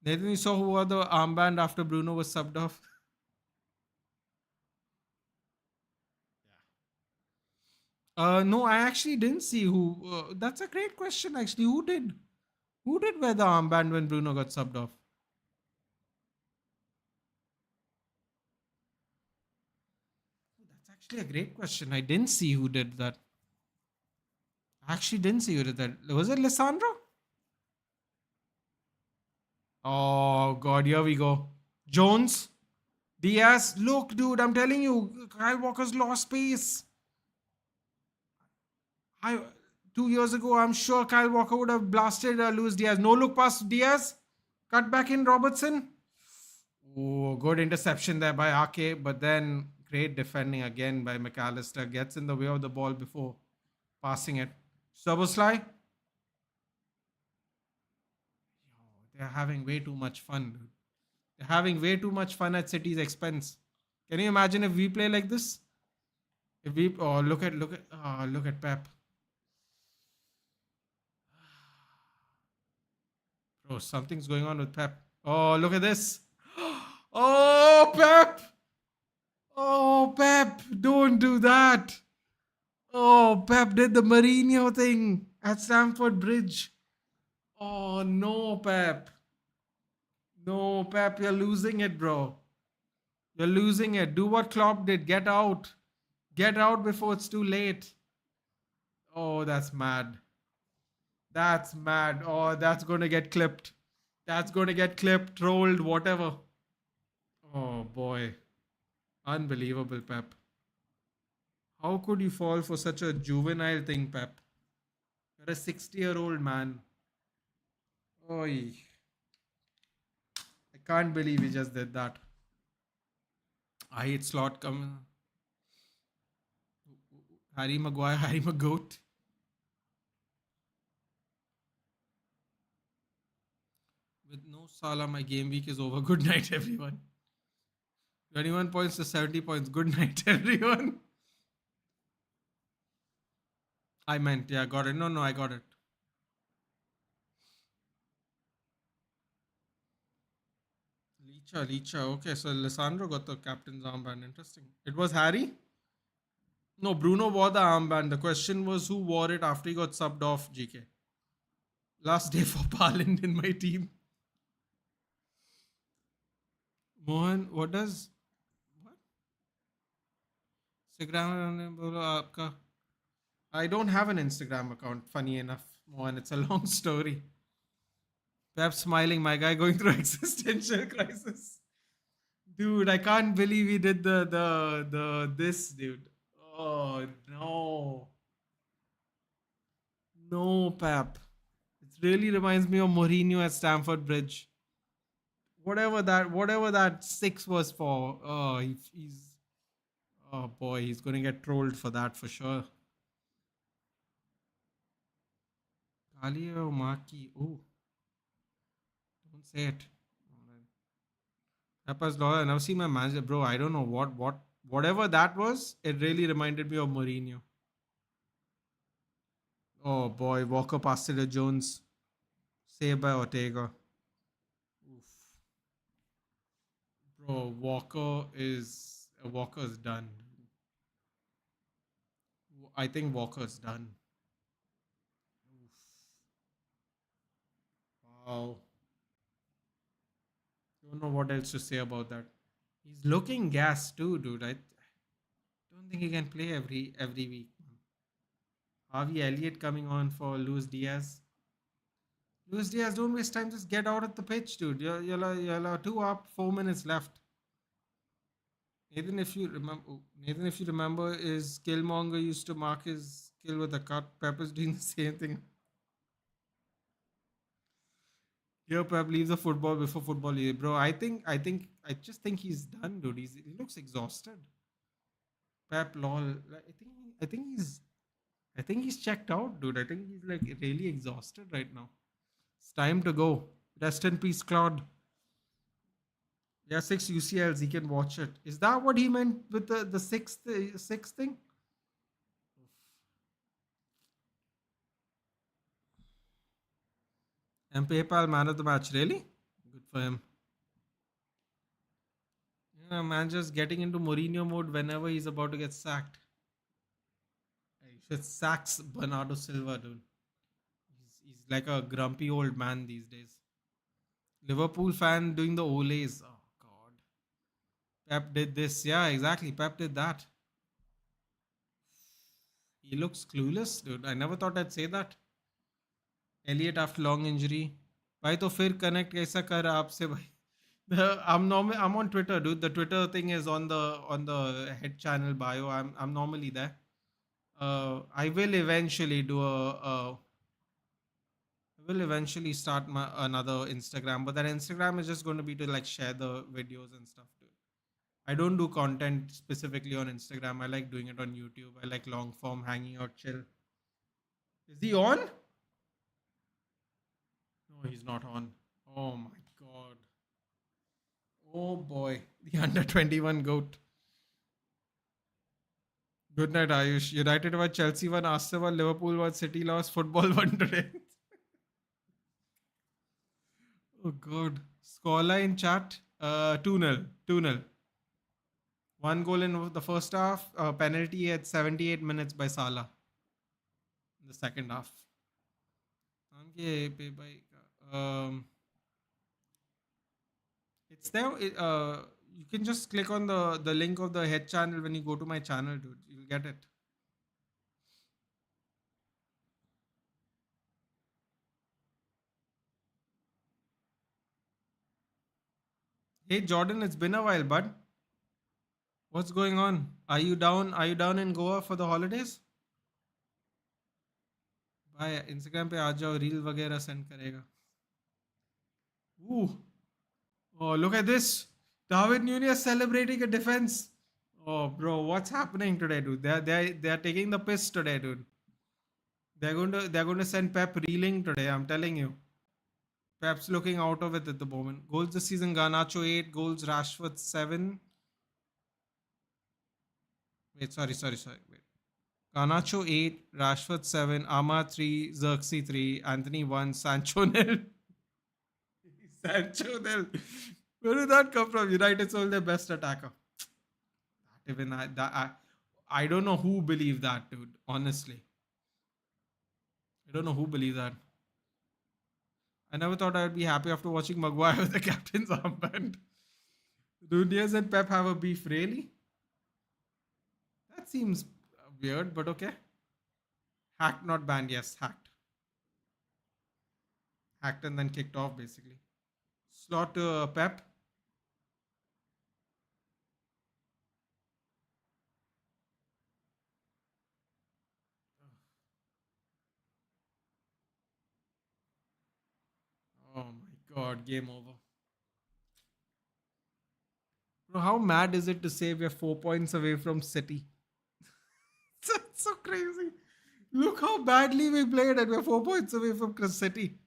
Nathan, you saw who wore the armband after Bruno was subbed off? No, I actually didn't see who. That's a great question, actually. Who did? Who did wear the armband when Bruno got subbed off? That's actually a great question. I didn't see who did that. I actually didn't see who did that. Was it Lissandro? Oh, God, here we go. Jones? Diaz? Look, dude, I'm telling you, Kyle Walker's lost pace. I 2 years ago, I'm sure Kyle Walker would have blasted Luis Diaz. No look past Diaz. Cut back in Robertson. Oh, good interception there by Ake, but then great defending again by McAllister. Gets in the way of the ball before passing it. Soboslai. They're having way too much fun, dude. They're having way too much fun at City's expense. Can you imagine if we play like this? If we look at Pep. Bro, something's going on with Pep. Oh, look at this. Oh, Pep. Oh, Pep. Don't do that. Oh, Pep did the Mourinho thing at Stamford Bridge. Oh, no, Pep. No, Pep, you're losing it, bro. You're losing it. Do what Klopp did. Get out. Get out before it's too late. Oh, that's mad. That's mad. Oh, that's going to get clipped. That's going to get clipped, trolled, whatever. Oh, boy. Unbelievable, Pep. How could you fall for such a juvenile thing, Pep? You're a 60-year-old man. Oi. I can't believe he just did that. I hate slot coming. Harry Maguire, Harry Magoat. With no Salah, my game week is over. Good night, everyone. 21 points to 70 points. Good night, everyone. I meant, yeah, got it. No, I got it. Licha. Okay, so Lissandro got the captain's armband. Interesting. It was Harry? No, Bruno wore the armband. The question was who wore it after he got subbed off, GK. Last day for Parland in my team. Mohan, what does what? Instagram बोलो आपका I don't have an Instagram account, funny enough. Mohan, it's a long story. Perhaps smiling, my guy going through existential crisis. Dude, I can't believe he did the this, dude. Oh no. No, Pap. It really reminds me of Mourinho at Stamford Bridge. Whatever that six was for. Oh, he's oh boy, he's gonna get trolled for that for sure. Kalia Maki. Oh, don't say it. Papa's lawyer. I never seen my manager, bro. I don't know whatever that was. It really reminded me of Mourinho. Oh boy, Walker passed it to Jones. Saved by Ortega. Oof. Bro, Walker's done. I think Walker's done. Oof. Wow. Don't know what else to say about that. He's looking gas too, dude. I don't think he can play every week. Harvey Elliott coming on for Luis Diaz. Luis Diaz, don't waste time. Just get out of the pitch, dude. You're two up, 4 minutes left. Nathan, if you remember, is Killmonger used to mark his kill with a cut. Pepper's doing the same thing. Here, Pep leaves the football before football. Bro, I just think he's done, dude. He looks exhausted. Pep, lol. I think I think he's checked out, dude. I think he's like really exhausted right now. It's time to go. Rest in peace, Claude. Yeah, 6 UCLs. He can watch it. Is that what he meant with the sixth thing? And PayPal man of the match, really? Good for him. Yeah, man, just getting into Mourinho mode whenever he's about to get sacked. He should sacks Bernardo Silva, dude. He's like a grumpy old man these days. Liverpool fan doing the Olays. Oh God. Pep did this. Yeah, exactly. Pep did that. He looks clueless, dude. I never thought I'd say that. Elliot after long injury. भाई तो फिर connect कैसा कर आपसे भाई? I'm on Twitter, dude. The Twitter thing is on the head channel bio. I'm normally there. I will eventually I will eventually start my another Instagram, but that Instagram is just going to be to like share the videos and stuff, dude. I don't do content specifically on Instagram. I like doing it on YouTube. I like long form, hanging out, chill. Is he on? No, he's not on. Oh my god. Oh boy, the under 21 goat. Good night, Ayush. United won, Chelsea won, Arsenal won, Liverpool won, City lost, football won today. Oh god. Scoreline in chat. 2-0. 2-0. One goal in the first half, penalty at 78 minutes by Salah in the second half. Okay, it's there. You can just click on the link of the head channel when you go to my channel, dude. You'll get it. Hey Jordan, it's been a while, bud. What's going on? Are you down? Are you down in Goa for the holidays? भाई Instagram पे आ जाओ reel वगैरह send करेगा. Ooh. Oh, look at this. Darwin Nunez celebrating a defense. Oh, bro, what's happening today, dude? They're taking the piss today, dude. They're going to send Pep reeling today. I'm telling you. Pep's looking out of it at the moment. Goals this season: Garnacho 8 goals, Rashford 7. Wait, sorry. Wait. Garnacho 8, Rashford 7, Ama 3, Xerxes 3, Anthony 1, Sancho nil. Sancho nil. Where did that come from? United sold their best attacker. Even I don't know who believed that, dude. Honestly, I don't know who believed that. I never thought I would be happy after watching Maguire with the captain's armband. Do Diaz and Pep have a beef? Really? That seems weird, but okay. Hacked, not banned. Yes, hacked. Hacked and then kicked off, basically. Slot Pep. Oh my god, game over. Bro, how mad is it to say we're 4 points away from City? It's so crazy. Look how badly we played and we're 4 points away from City.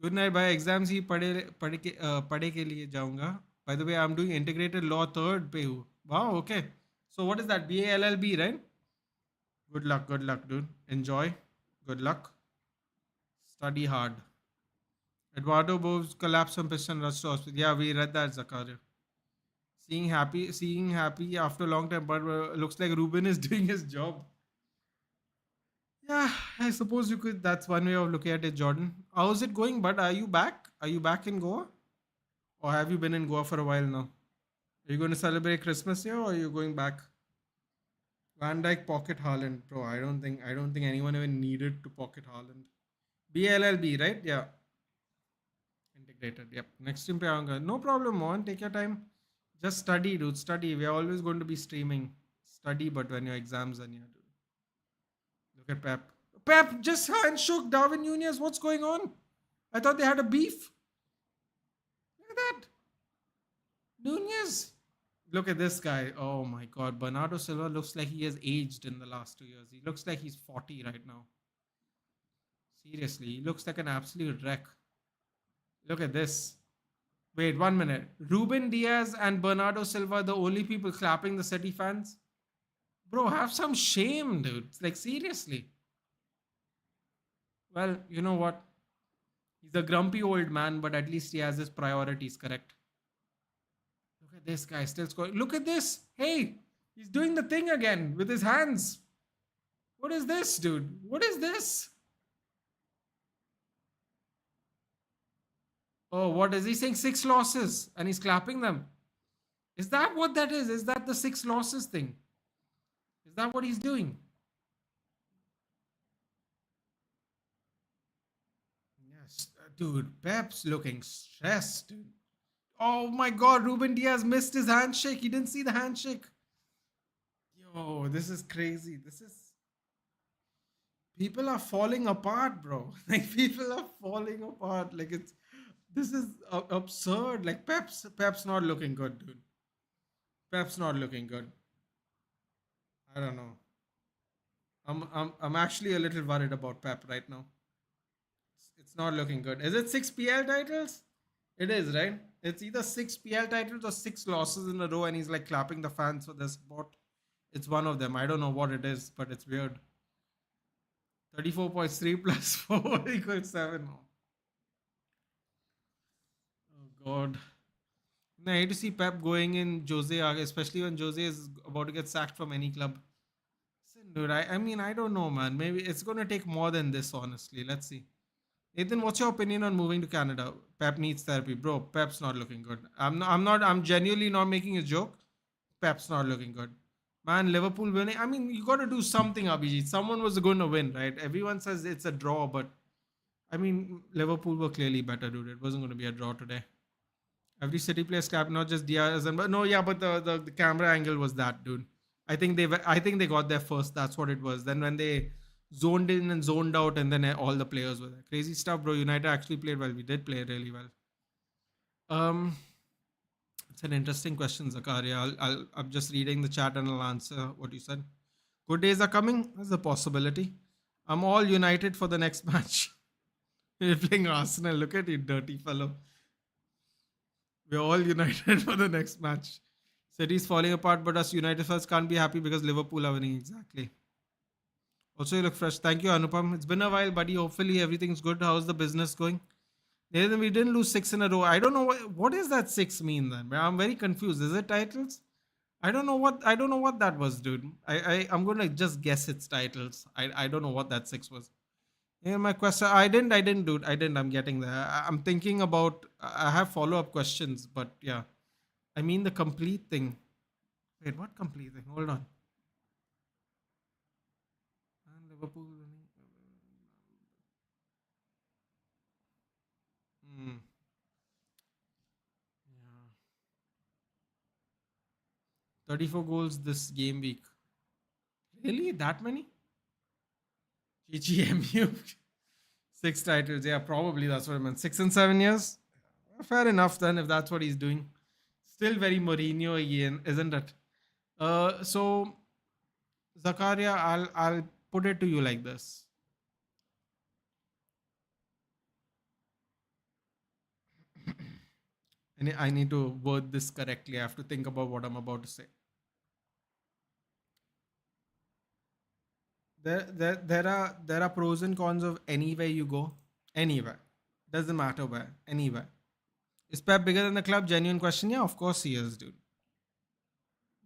Good night, bye. Exams ही पढ़े के लिए जाऊंगा. By the way, I'm doing integrated law third पे हूँ. Wow, okay. So what is that? BALLB, right? Good luck, dude. Enjoy. Good luck. Study hard. Eduardo Bowes collapse on piston rush to hospital. Yeah, we read that, Zakaria. Seeing happy after a long time, but looks like Ruben is doing his job. Yeah, I suppose you could. That's one way of looking at it, Jordan. How's it going, bud? Are you back? Are you back in Goa? Or have you been in Goa for a while now? Are you going to celebrate Christmas here or are you going back? Van Dyke pocket Haaland. Bro, I don't think anyone even needed to pocket Haaland. BLLB, right? Yeah. Integrated. Yep. Next team pe aunga. No problem, Mohan. Take your time. Just study, dude. Study. We are always going to be streaming. Study, but when your exams are near, dude. Look at Pep. Pep just hand shook Darwin Nunez. What's going on? I thought they had a beef. Look at that. Nunez. Look at this guy. Oh my god. Bernardo Silva looks like he has aged in the last 2 years. He looks like he's 40 right now. Seriously, he looks like an absolute wreck. Look at this. Wait, 1 minute. Ruben Diaz and Bernardo Silva are the only people clapping the City fans? Bro, have some shame, dude. Like, seriously. Well, you know what? He's a grumpy old man, but at least he has his priorities correct. Look at this guy still scoring. Look at this. Hey, he's doing the thing again with his hands. What is this, dude? What is this? Oh, what is he saying? 6 losses and he's clapping them. Is that what that is? Is that the 6 losses thing? Is that what he's doing? Yes, dude. Pep's looking stressed, dude. Oh my god, Ruben Diaz missed his handshake. He didn't see the handshake. Yo, this is crazy. This is. People are falling apart, bro. Like, people are falling apart. Like, it's. This is absurd. Like, Pep's not looking good, dude. Pep's not looking good. I don't know. I'm actually a little worried about Pep right now. It's not looking good. Is it 6 PL titles? It is, right? It's either 6 PL titles or 6 losses in a row, and he's like clapping the fans for this sport. It's one of them. I don't know what it is, but it's weird. 34.3 plus 4 equals 7. Oh god. I hate to see Pep going in Jose, especially when Jose is about to get sacked from any club. Listen, dude, I mean, I don't know, man. Maybe it's going to take more than this, honestly. Let's see. Nathan, what's your opinion on moving to Canada? Pep needs therapy. Bro, Pep's not looking good. I'm genuinely not making a joke. Pep's not looking good. Man, Liverpool winning. I mean, you got to do something, Abhijit. Someone was going to win, right? Everyone says it's a draw, but I mean, Liverpool were clearly better, dude. It wasn't going to be a draw today. Every City player clapped, not just Diaz and but no, yeah, but the camera angle was that, dude. I think they got there first. That's what it was. Then when they zoned in and zoned out, and then all the players were there. Crazy stuff, bro. United actually played well. We did play really well. Um, it's an interesting question, Zakaria. I'm just reading the chat and I'll answer what you said. Good days are coming. There's a possibility. I'm all United for the next match. You're playing Arsenal. Look at you, dirty fellow. We're all united for the next match. City's falling apart, but us United fans can't be happy because Liverpool are winning. Exactly. Also, you look fresh. Thank you, Anupam. It's been a while, buddy. Hopefully, everything's good. How's the business going? Nathan, we didn't lose 6 in a row. I don't know what does that 6 mean then. I'm very confused. Is it titles? I don't know what that was, dude. I'm gonna just guess it's titles. I don't know what that 6 was. Yeah, my question. I didn't, dude. I didn't. I'm getting there. I'm thinking about. I have follow up questions, but yeah. I mean the complete thing. Wait, what complete thing? Hold on. And Liverpool winning. Hmm. Yeah. 34 goals this game week. Really? That many? GGMU. 6 titles. Yeah, probably that's what I meant. 6 and 7 years. Fair enough then, if that's what he's doing. Still very Mourinho again, isn't it? So Zakaria, I'll put it to you like this. And I need to word this correctly. I have to think about what I'm about to say. There are pros and cons of anywhere you go, anywhere. Doesn't matter where, anywhere. Is Pep bigger than the club? Genuine question. Yeah, of course he is, dude.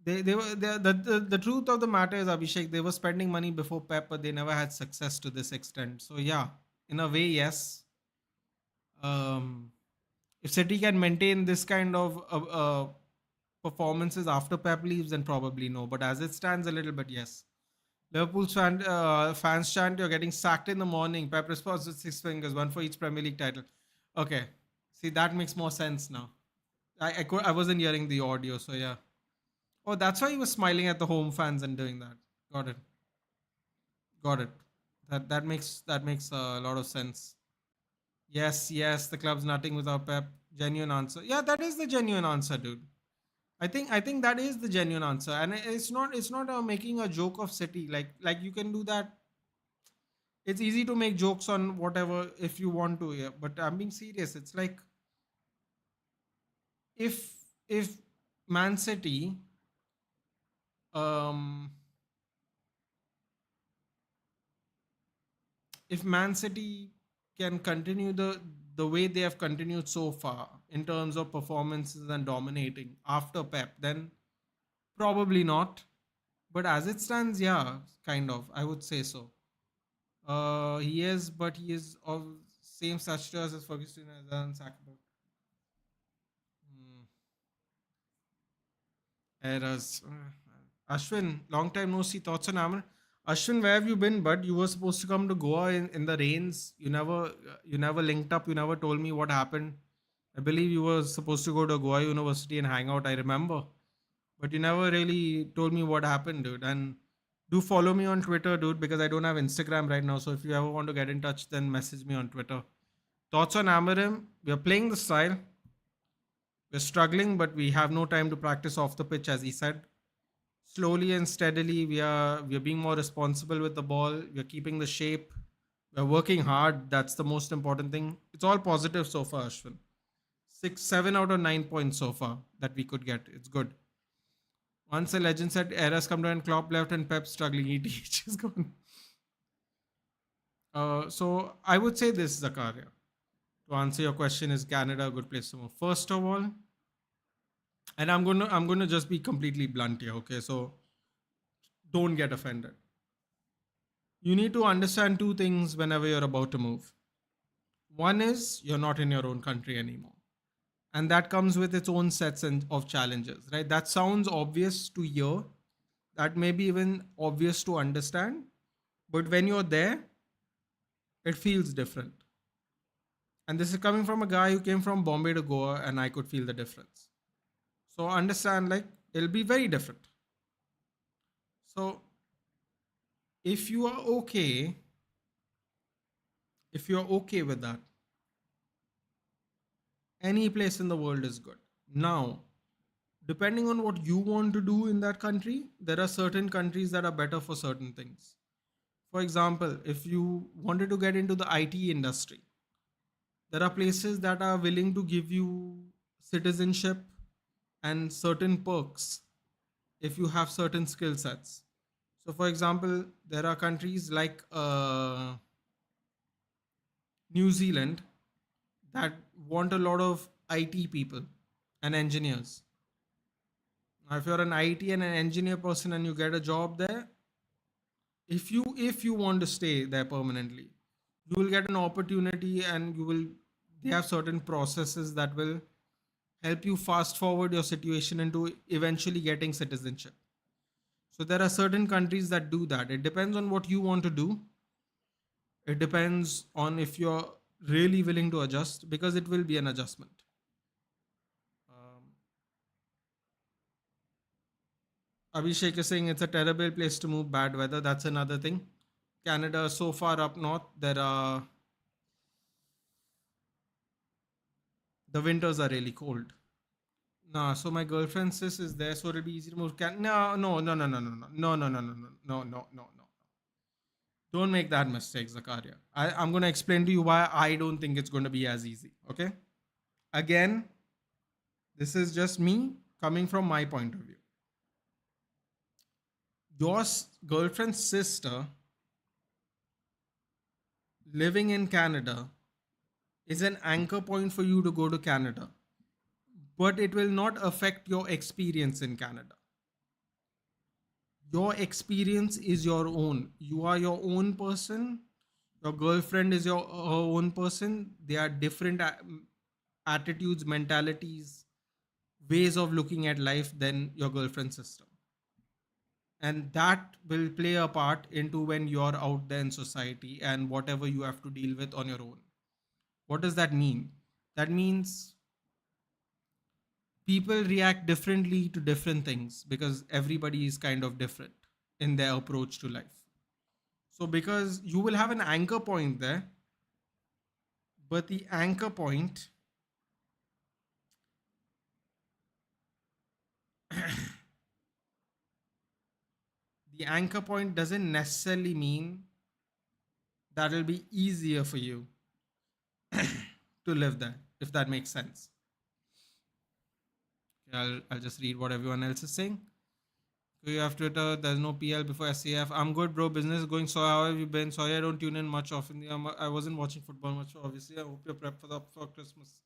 They were the truth of the matter is, Abhishek, they were spending money before Pep, but they never had success to this extent. So yeah, in a way, yes. Um, if City can maintain this kind of performances after Pep leaves, then probably no. But as it stands, a little bit yes. Liverpool's fans chant, "You're getting sacked in the morning." Pep responds with 6 fingers, one for each Premier League title. Okay, see that makes more sense now. I wasn't hearing the audio, so yeah. Oh, that's why he was smiling at the home fans and doing that. Got it. Got it. That makes a lot of sense. Yes, yes, the club's nothing without Pep. Genuine answer. Yeah, that is the genuine answer, dude. I think that is the genuine answer, and it's not making a joke of City. Like you can do that. It's easy to make jokes on whatever if you want to, yeah. But I'm being serious. It's like if if Man City, um, if Man City can continue the way they have continued so far in terms of performances and dominating after Pep, then probably not. But as it stands, yeah, kind of. I would say so. He is, but he is of same stature as Ferguson and Saka. Hmm. Errors. Ashwin, long time no see. Thoughts on Amr? Ashwin, where have you been? But you were supposed to come to Goa in the rains. You never linked up. You never told me what happened. I believe you were supposed to go to Goa University and hang out. I remember, but you never really told me what happened, dude. And do follow me on Twitter, dude, because I don't have Instagram right now. So if you ever want to get in touch, then message me on Twitter. Thoughts on Amarim? We are playing the style. We're struggling, but we have no time to practice off the pitch, as he said. Slowly and steadily, we are being more responsible with the ball. We are keeping the shape. We're working hard. That's the most important thing. It's all positive so far, Ashwin. 7 out of 9 points so far that we could get. It's good. Once a legend said, "Eras come to and Klopp left and Pep struggling." ETH is gone. So I would say this, Zakaria. To answer your question, is Canada a good place to move? First of all, and I'm gonna just be completely blunt here. Okay, so don't get offended. You need to understand two things whenever you're about to move. One is you're not in your own country anymore, and that comes with its own sets of challenges, right? That sounds obvious to hear. That may be even obvious to understand, but when you're there, it feels different. And this is coming from a guy who came from Bombay to Goa, and I could feel the difference. So understand, like, it'll be very different. So if you are okay, if you're okay with that, any place in the world is good. Now, depending on what you want to do in that country, there are certain countries that are better for certain things. For example, if you wanted to get into the IT industry, there are places that are willing to give you citizenship and certain perks if you have certain skill sets. So, for example, there are countries like New Zealand that want a lot of IT people and engineers. Now, if you're an IT and an engineer person and you get a job there, if you want to stay there permanently, you will get an opportunity, and they have certain processes that will help you fast forward your situation into eventually getting citizenship. So there are certain countries that do that. It depends on what you want to do. It depends on if you're really willing to adjust, because it will be an adjustment. Um, Abhishek is saying it's a terrible place to move, bad weather. That's another thing. Canada, so far up north, the winters are really cold. Nah, so my girlfriend's sis is there, so it'll be easy to move. No, no, no, no, no, no, no, no, no, no, no, no, no, no, no, no. Don't make that mistake, Zakaria. I'm going to explain to you why I don't think it's going to be as easy. Okay? Again, this is just me coming from my point of view. Your girlfriend's sister living in Canada is an anchor point for you to go to Canada, but it will not affect your experience in Canada. Your experience is your own. You are your own person. Your girlfriend is her own person. They are different attitudes, mentalities, ways of looking at life than your girlfriend's sister. And that will play a part into when you're out there in society and whatever you have to deal with on your own. What does that mean? That means people react differently to different things because everybody is kind of different in their approach to life. So, because you will have an anchor point there, But the anchor point doesn't necessarily mean that it'll be easier for you to live there, if that makes sense. Okay, I'll just read what everyone else is saying. So you have Twitter. There's no PL before SAF. I'm good, bro. Business is going. So how have you been? Sorry, I don't tune in much often. I wasn't watching football much. Obviously, I hope you're prepped for Christmas.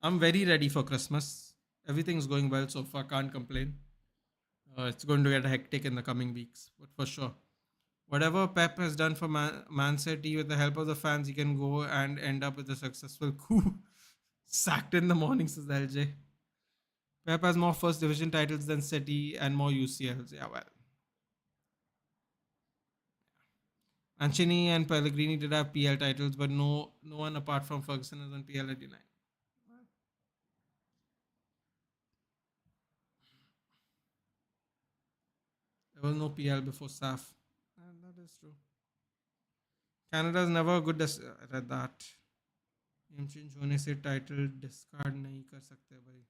I'm very ready for Christmas. Everything's going well so far. Can't complain. It's going to get hectic in the coming weeks, but for sure. Whatever Pep has done for Man City with the help of the fans, he can go and end up with a successful coup. Sacked in the morning, says LJ. Pep has more first division titles than City and more UCLs. Yeah, well. Mancini and Pellegrini did have PL titles, but no one apart from Ferguson has won PL at United. There was no PL before SAF. That is true. Canada is never a good. I read that. Game change होने से title discard नहीं कर सकते भाई.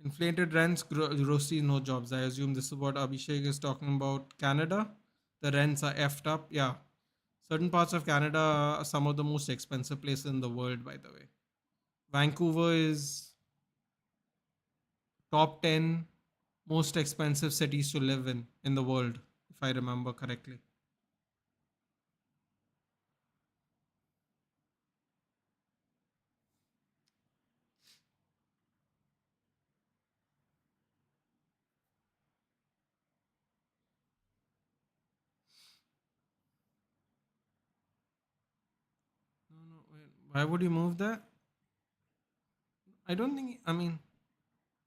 Inflated rents, groceries, no jobs. I assume this is what Abhishek is talking about. Canada, the rents are effed up. Yeah, certain parts of Canada are some of the most expensive places in the world, by the way. Vancouver is top 10 most expensive cities to live in the world, if I remember correctly. No, wait. Why would you move there? I don't think. I mean,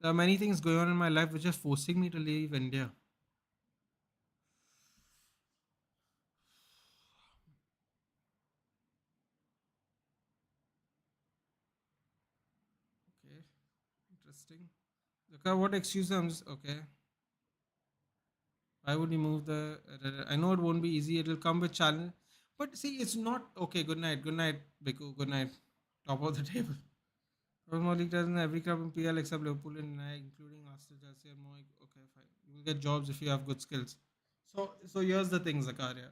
there are many things going on in my life which are forcing me to leave India. Okay, interesting. Look at what excuse I'm just okay. Why would you move the? I know it won't be easy. It'll come with challenge, but see, it's not okay. Good night, Biku. Good night. Top of the table. Premier League doesn't every club in PL except Liverpool and United, including Arsenal, Chelsea, and more. Okay, fine. You will get jobs if you have good skills. So here's the thing, Zakaria.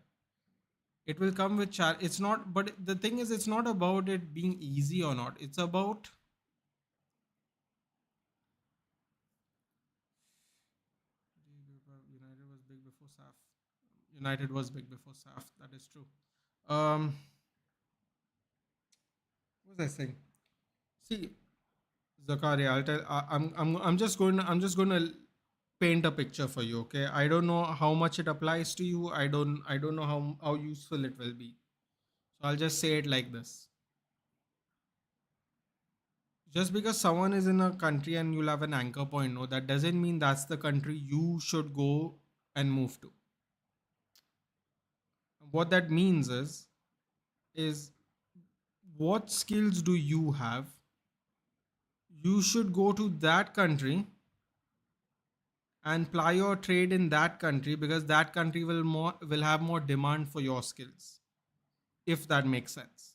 It will come with challenge. It's not, but the thing is, it's not about it being easy or not. It's about United was big before SAF. United was big before SAF. That is true. Um, what was I saying? See, Zakaria, I'll tell. I'm just going to paint a picture for you. Okay, I don't know how much it applies to you. I don't know how useful it will be. So I'll just say it like this. Just because someone is in a country and you'll have an anchor point, no, that doesn't mean that's the country you should go and move to. What that means is what skills do you have? You should go to that country and ply your trade in that country because that country will have more demand for your skills, if that makes sense.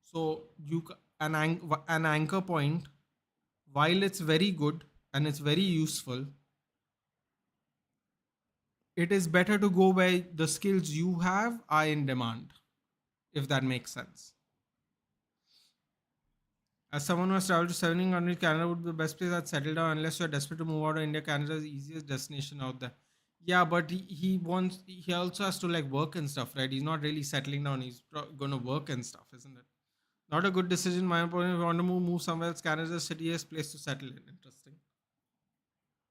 So an anchor point, while it's very good and it's very useful, it is better to go where the skills you have are in demand, if that makes sense. As someone who has traveled to 17 countries, Canada would be the best place I'd settle down unless you're desperate to move out of India. Canada is the easiest destination out there. Yeah, but he also has to like work and stuff, right? He's not really settling down. He's gonna work and stuff, isn't it? Not a good decision, my opinion. If you want to move somewhere else. Canada is the shittiest place to settle in. Interesting.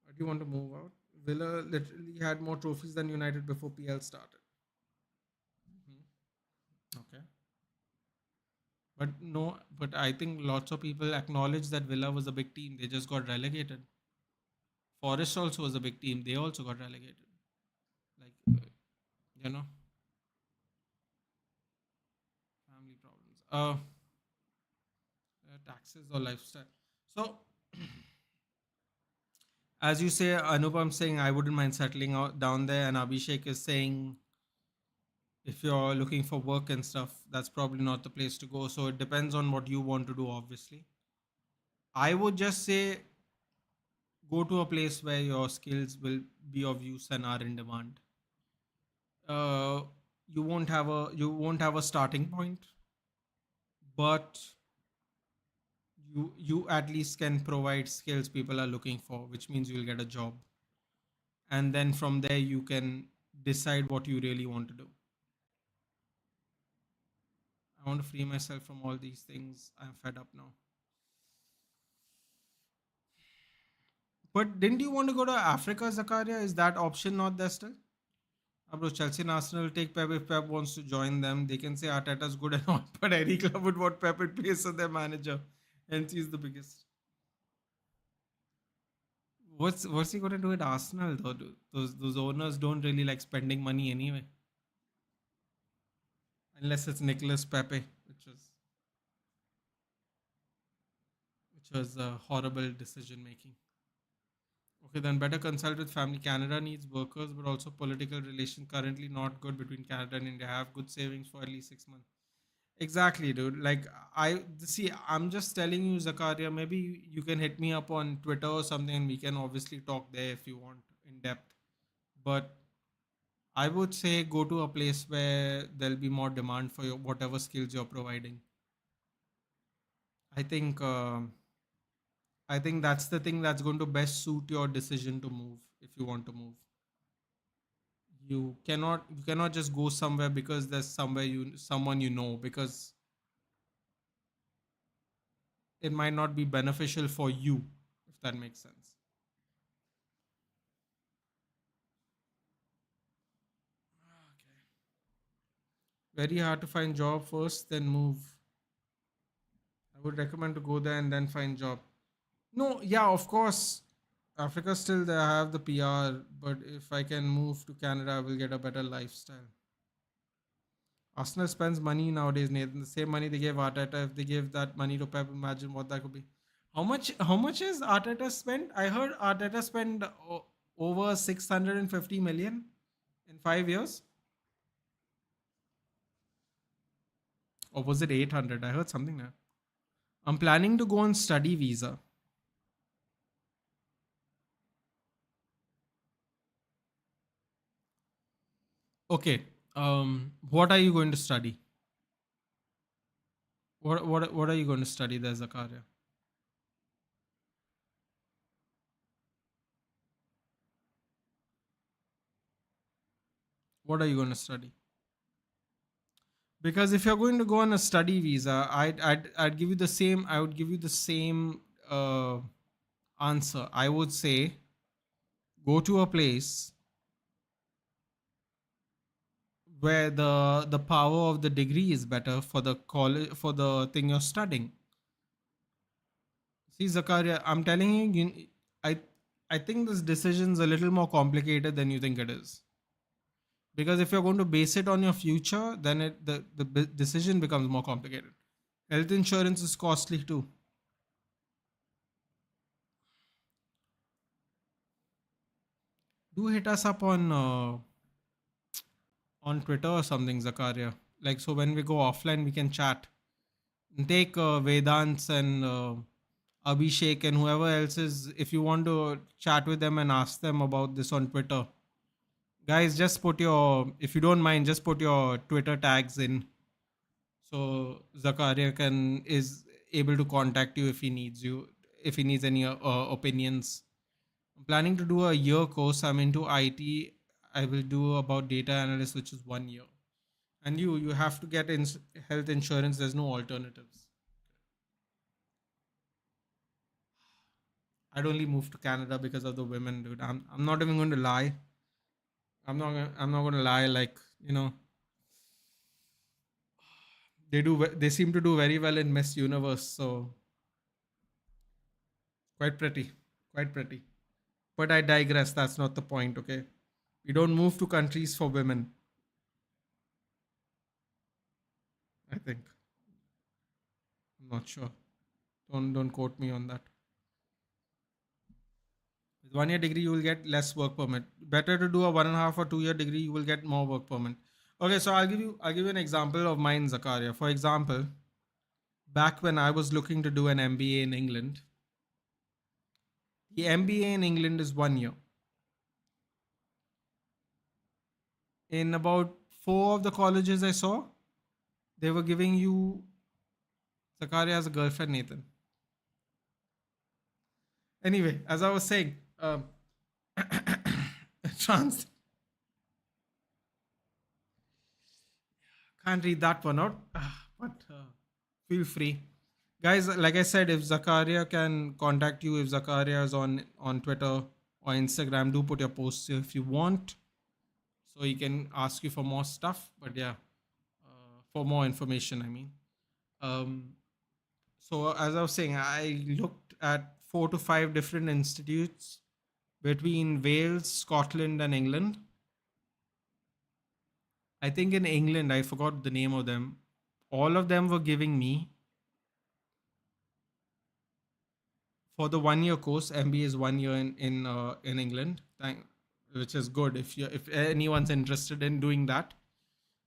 Why do you want to move out? Villa literally had more trophies than United before PL started. Okay. But I think lots of people acknowledge that Villa was a big team. They just got relegated. Forest also was a big team. They also got relegated. Like, you know, family problems. Taxes or lifestyle. So, as you say, Anupam saying I wouldn't mind settling out down there, and Abhishek is saying If you're looking for work and stuff, that's probably not the place to go. So it depends on what you want to do, obviously. I would just say go to a place where your skills will be of use and are in demand. uh, you won't have a starting point, but you at least can provide skills people are looking for, which means you'll get a job, and then from there you can decide what you really want to do. I want to free myself from all these things. I'm fed up now. But didn't you want to go to Africa, Zakaria? Is that option not there still? Bro, Chelsea and Arsenal take Pep. If Pep wants to join them, they can say Arteta's good and all, but any club would want Pep in place of their manager. Hence, he's the biggest. What's he gonna do at Arsenal though? Those owners don't really like spending money anyway, unless it's Nicholas Pepe, which was a horrible decision making. Okay, then better consult with family. Canada needs workers, but also political relations currently not good between Canada and India. Have good savings for at least 6 months. Exactly, dude. Like I see, I'm just telling you, Zakaria. Maybe you can hit me up on Twitter or something, and we can obviously talk there if you want in depth. But I would say go to a place where there'll be more demand for your whatever skills you're providing. I think I think that's the thing that's going to best suit your decision to move if you want to move. You cannot just go somewhere because there's someone you know, because it might not be beneficial for you, if that makes sense. Very hard to find job first, then move. I would recommend to go there and then find job. No, yeah, of course. Africa still they have the PR, but if I can move to Canada, I will get a better lifestyle. Arsenal spends money nowadays, Nathan. The same money they gave Arteta, if they gave that money to Pep, imagine what that could be. How much is Arteta spent? I heard Arteta spent over 650 million in 5 years. Or was it 800? I heard something there. I'm planning to go on study visa. Okay. What are you going to study? What are you going to study there, Zakaria? What are you going to study? Because if you're going to go on a study visa, I'd give you the same. I would give you the same answer. I would say go to a place where the power of the degree is better for the college, for the thing you're studying. See, Zakaria, I'm telling you, I I think this decision's a little more complicated than you think it is. Because if you're going to base it on your future, then the decision becomes more complicated. Health insurance is costly too. Do hit us up on Twitter or something, Zakaria. Like, so when we go offline, we can chat. And take Vedants and Abhishek and whoever else is. If you want to chat with them and ask them about this on Twitter, guys, just put your, if you don't mind, just put your Twitter tags in, so Zakaria can is able to contact you if he needs you, if he needs any opinions. I'm planning to do a year course. I'm into IT. I will do about data analyst, which is 1 year. And you have to get health insurance. There's no alternatives. I'd only moved to Canada because of the women, dude. I'm not even going to lie. I'm not going to lie. Like, you know, they seem to do very well in Miss Universe. So quite pretty, quite pretty. But I digress. That's not the point. Okay, we don't move to countries for women. I think. I'm not sure. Don't quote me on that. With 1 year degree, you will get less work permit. Better to do a 1.5 or 2 year degree, you will get more work permit. Okay, so I'll give you an example of mine, Zakaria. For example, back when I was looking to do an MBA in England, the MBA in England is 1 year. In about four of the colleges I saw, they were giving you Zakaria as a girlfriend, Nathan. Anyway, as I was saying, trans can't read that one out, but feel free, guys. Like I said, if Zakaria can contact you, if Zakaria is on Twitter or Instagram, do put your posts here if you want, so he can ask you for more stuff. But yeah, for more information, I mean. Um, so as I was saying, I looked at 4 to 5 different institutes between Wales, Scotland, and England. I think in England, I forgot the name of them. All of them were giving me for the 1 year course. MBA is 1 year in England, which is good if anyone's interested in doing that.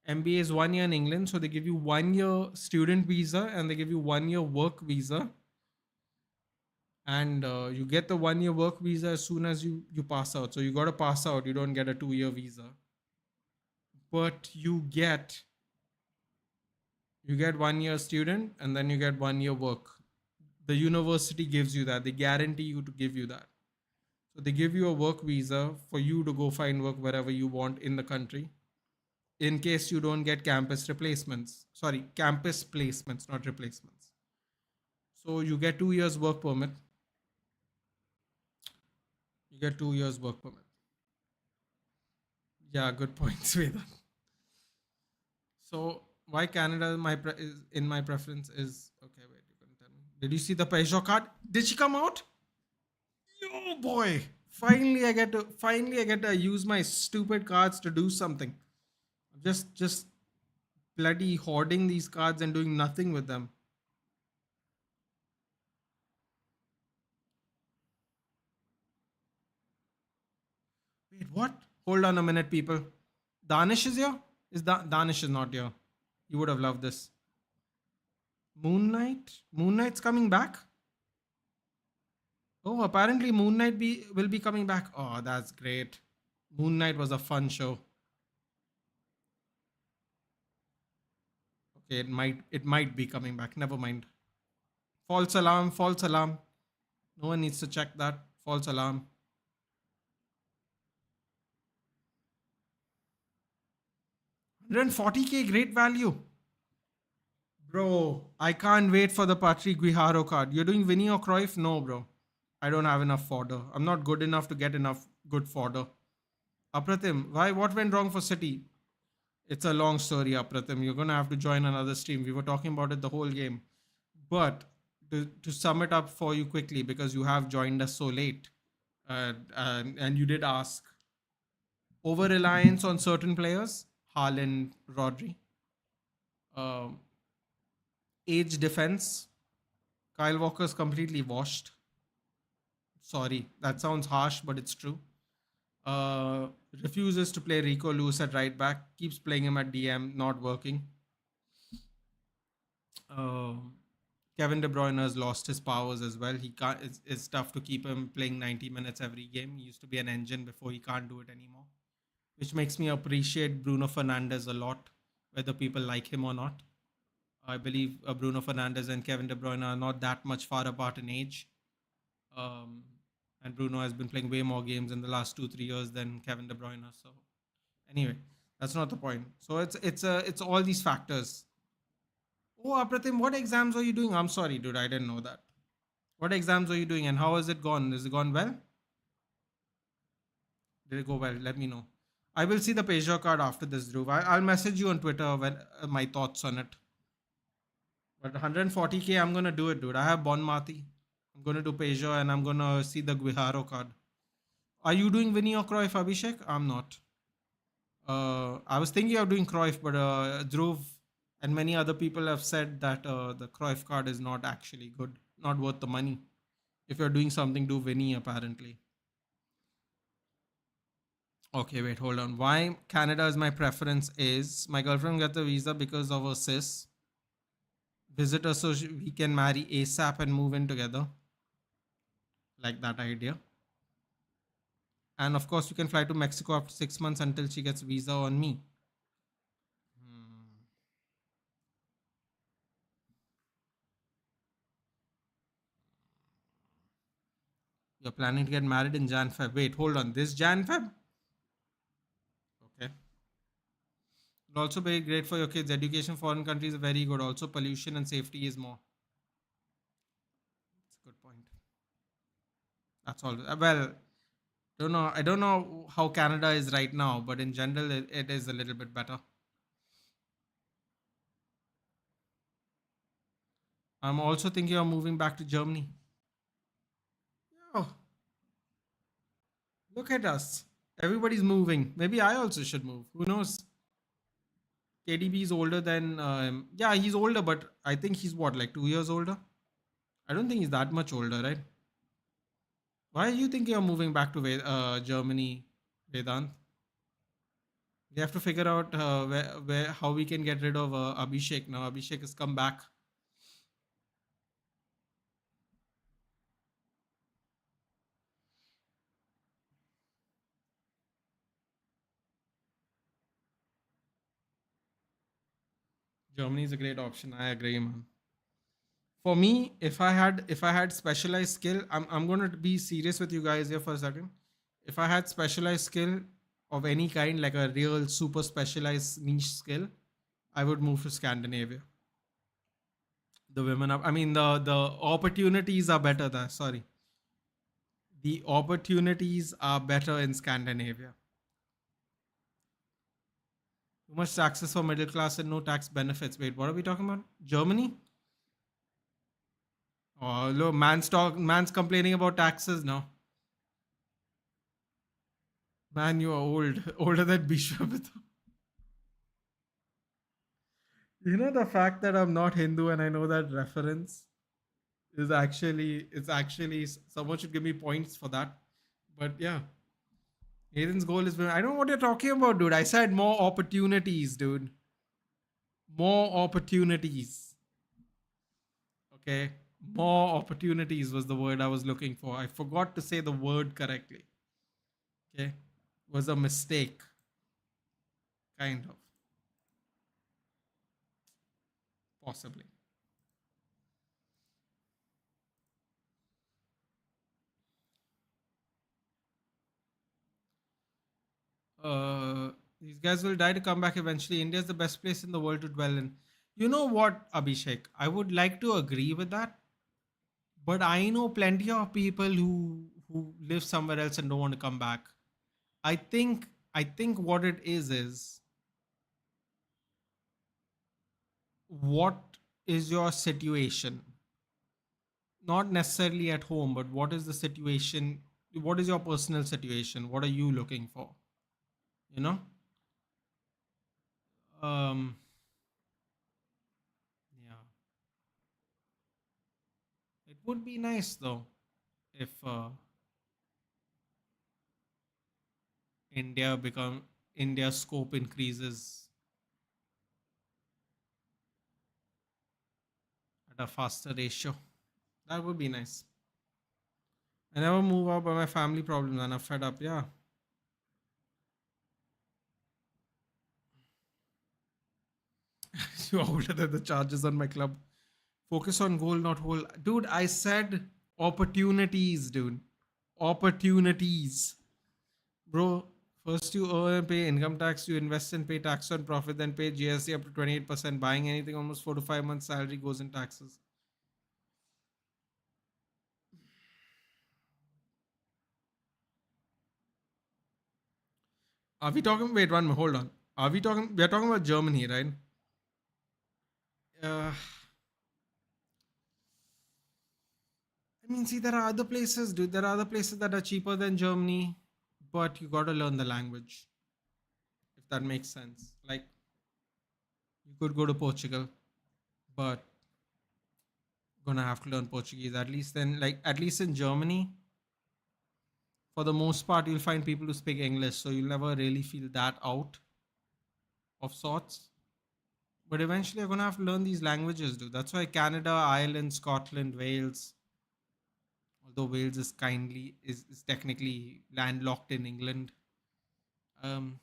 MBA is 1 year in England, so they give you 1 year student visa and they give you 1 year work visa, and you get the 1 year work visa as soon as you pass out. So you got to pass out. You don't get a 2 year visa, but you get 1 year student and then you get 1 year work. The university gives you that. They guarantee you to give you that. So they give you a work visa for you to go find work wherever you want in the country, in case you don't get campus replacements. Sorry, campus placements, not replacements. So you get 2 years work permit. You get 2 years work permit. Yeah, good point, Sweda. So why Canada is in my preference is okay. Wait, you can tell me. Did you see the Peugeot card? Did she come out? Yo, boy! Finally I get to use my stupid cards to do something. Just bloody hoarding these cards and doing nothing with them. Wait, what? Hold on a minute, people. Danish is here? Danish is not here? You would have loved this. Moon Knight? Moon Knight's coming back? Oh, apparently Moon Knight will be coming back. Oh, that's great. Moon Knight was a fun show. Okay, it might be coming back. Never mind. False alarm, false alarm. No one needs to check that. False alarm. 140k, great value. Bro, I can't wait for the Patrick Guijaro card. You're doing Vinny or Cruyff? No, bro. I don't have enough fodder. I'm not good enough to get enough good fodder. Apratim, why? What went wrong for City? It's a long story, Apratim. You're gonna have to join another stream. We were talking about it the whole game. But to sum it up for you quickly, because you have joined us so late, and you did ask, over reliance on certain players, Haaland, Rodri, um, age defense, Kyle Walker's completely washed. Sorry, that sounds harsh, but it's true. Uh, Refuses to play Rico Lewis at right back, keeps playing him at DM, not working. Uh, Kevin De Bruyne has lost his powers as well. He can't. It's tough to keep him playing 90 minutes every game. He used to be an engine before. He can't do it anymore, which makes me appreciate Bruno Fernandes a lot, whether people like him or not. I believe Bruno Fernandes and Kevin De Bruyne are not that much far apart in age. Um, and Bruno has been playing way more games in the last 2 3 years than Kevin De Bruyne. So anyway, that's not the point. So it's all these factors. Oh, Apratim, what exams are you doing? I'm sorry, dude, I didn't know that. What exams are you doing, and how has it gone? Is it gone well? Did it go well? Let me know. I will see the Peugeot card after this, Dhruv. I'll message you on Twitter when my thoughts on it. But 140k, I'm gonna do it, dude. I have Bon Mati. I'm gonna do Peugeot, and I'm gonna see the Guiharo card. Are you doing Vinny or Cruyff, Abhishek? I'm not. I was thinking of doing Cruyff, but Dhruv and many other people have said that the Cruyff card is not actually good, not worth the money. If you're doing something, do Vinny apparently. Okay, wait, hold on. Why Canada is my preference is my girlfriend got the visa because of her sis. Visit her so we can marry ASAP and move in together. Like that idea. And of course, we can fly to Mexico after 6 months until she gets visa on me. Hmm. You're planning to get married in Jan Feb. Wait, hold on. This Jan Feb? Okay. It'll also be great for your kids. Education foreign countries is very good. Also, pollution and safety is more. That's a good point. That's all. Well, don't know. I don't know how Canada is right now, but in general, it is a little bit better. I'm also thinking of moving back to Germany. Oh, look at us. Everybody's moving. Maybe I also should move. Who knows? KDB is older than. Yeah, he's older, but I think he's what, like 2 years older? I don't think he's that much older, right? Why are you thinking of moving back to Germany, Vedant? We have to figure out how we can get rid of Abhishek now. Abhishek has come back. Germany is a great option. I agree, man. For me, if I had specialized skill, I'm gonna be serious with you guys here for a second. If I had specialized skill of any kind, like a real super specialized niche skill, I would move to Scandinavia. The women are, I mean, the opportunities are better there. Sorry, the opportunities are better in Scandinavia. Too much taxes for middle class and no tax benefits. Wait, what are we talking about? Germany? Oh, look, man's complaining about taxes now. Man, you are old, older than Bishwamitra. You know the fact that I'm not Hindu and I know that reference it's actually someone should give me points for that. But yeah, Aiden's goal is I don't know what you're talking about, dude. I said more opportunities, dude. More opportunities. Okay. More opportunities was the word I was looking for. I forgot to say the word correctly. Okay. Was a mistake. Kind of. Possibly. These guys will die to come back eventually. India is the best place in the world to dwell in. You know what, Abhishek? I would like to agree with that, but I know plenty of people who live somewhere else and don't want to come back. I think what it is what is your situation? Not necessarily at home, but what is the situation? What is your personal situation? What are you looking for? You know? Um, yeah. It would be nice though if India become India's scope increases at a faster ratio. That would be nice. I never move out by my family problems and I'm fed up. Yeah. You're older than the charges on my club. Focus on goal, not whole. Dude, I said opportunities, dude. Opportunities. Bro, first you earn and pay income tax, you invest and pay tax on profit, then pay GST up to 28%. Buying anything almost 4 to 5 months' salary goes in taxes. Are we talking? Wait, one minute, hold on. Are we talking? We are talking about Germany, right? Uh, I mean, see, there are other places, dude. There are other places that are cheaper than Germany, but you got to learn the language, if that makes sense. Like, you could go to Portugal, but gonna have to learn Portuguese. At least then, like, at least in Germany, For the most part, you'll find people who speak English, so you'll never really feel that out of sorts. But eventually, you're gonna have to learn these languages, dude. That's why Canada, Ireland, Scotland, Wales, although Wales is technically landlocked in England, um,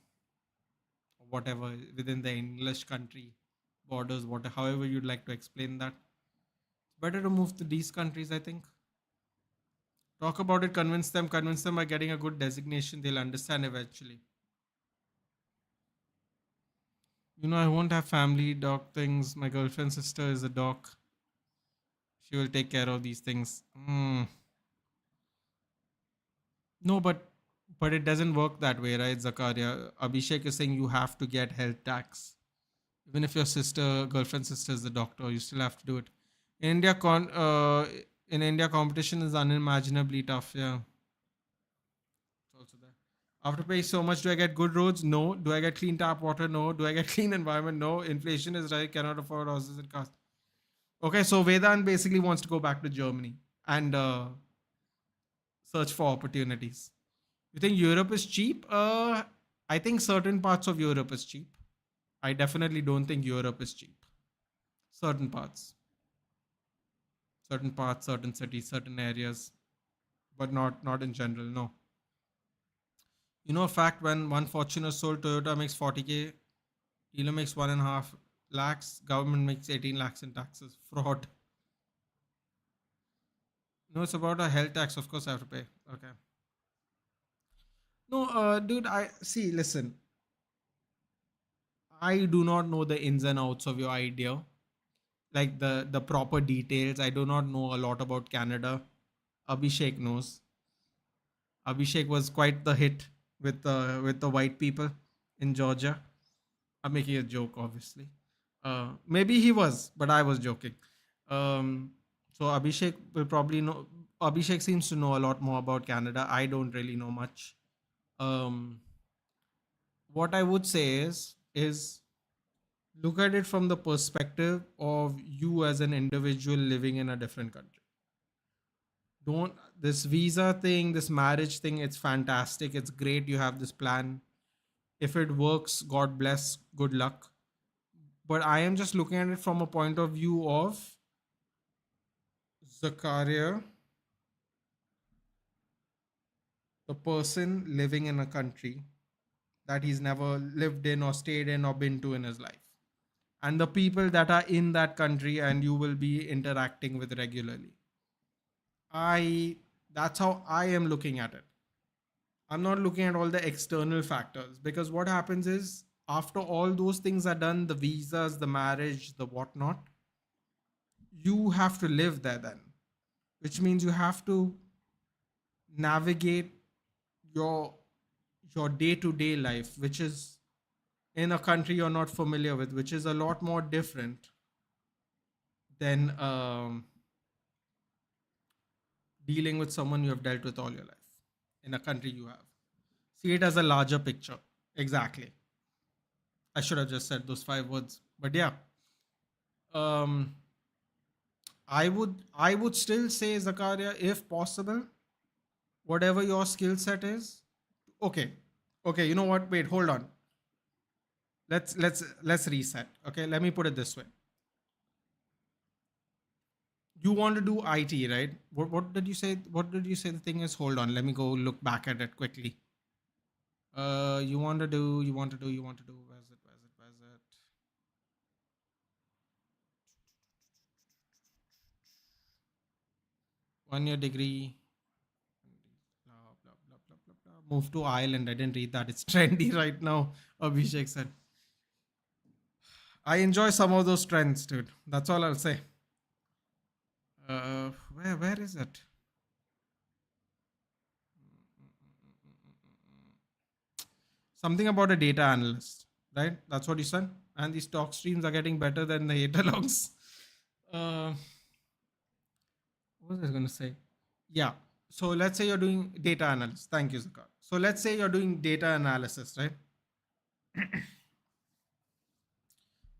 or whatever within the English country borders, whatever, however you'd like to explain that. It's better to move to these countries, I think. Talk about it, convince them by getting a good designation. They'll understand eventually. I won't have family doc things. My girlfriend's sister is a doc. She will take care of these things. No, but it doesn't work that way, right, Zakaria? Abhishek is saying you have to get health tax. Even if your girlfriend's sister is the doctor, you still have to do it. In India, in India, competition is unimaginably tough. Yeah, it's also there. After paying so much, do I get good roads? No. Do I get clean tap water? No. Do I get clean environment? No. Inflation is right. Cannot afford houses and cars. Okay, so Vedan basically wants to go back to Germany and search for opportunities. You think Europe is cheap? I think certain parts of Europe is cheap. I definitely don't think Europe is cheap. Certain parts, certain cities, certain areas, but not in general. No. A fact, when one Fortuner sold, Toyota makes 40K, dealer makes 1.5 lakhs, government makes 18 lakhs in taxes. Fraud. No, it's about a health tax. Of course, I have to pay. Okay. No, dude. I see. Listen, I do not know the ins and outs of your idea, like the proper details. I do not know a lot about Canada. Abhishek knows. Abhishek was quite the hit with the white people in Georgia. I'm making a joke, obviously. Maybe he was, but I was joking. So Abhishek will probably know. Abhishek seems to know a lot more about Canada. I don't really know much. Um, what I would say is look at it from the perspective of you as an individual living in a different country. Don't This visa thing, this marriage thing, it's fantastic. It's great you have this plan. If it works, God bless, good luck. But I am just looking at it from a point of view of Zakaria, the person living in a country that he's never lived in or stayed in or been to in his life. And the people that are in that country and you will be interacting with regularly. I That's how I am looking at it. I'm not looking at all the external factors, because what happens is after all those things are done, the visas, the marriage, the whatnot, you have to live there then, which means you have to navigate your day-to-day life, which is in a country you're not familiar with, which is a lot more different than dealing with someone you have dealt with all your life in a country you have. See it as a larger picture. Exactly. I should have just said those 5 words, but yeah. Um, I would still say, Zakaria, if possible, whatever your skill set is. Okay, okay. You know what? Wait, hold on. Let's reset. Okay, let me put it this way. You want to do IT, right? What did you say? What did you say the thing is? Hold on, let me go look back at it quickly. You want to do. Where's it? 1 year degree. Blah, blah, blah, blah, blah, blah. Move to Ireland. I didn't read that. It's trendy right now. Abhishek said. I enjoy some of those trends, dude. That's all I'll say. Where is it? Something about a data analyst, right? That's what you said. And these talk streams are getting better than the hate logs. Uh, what was I going to say? Yeah. So let's say you're doing data analysis. Thank you, Zakar. So let's say you're doing data analysis, right?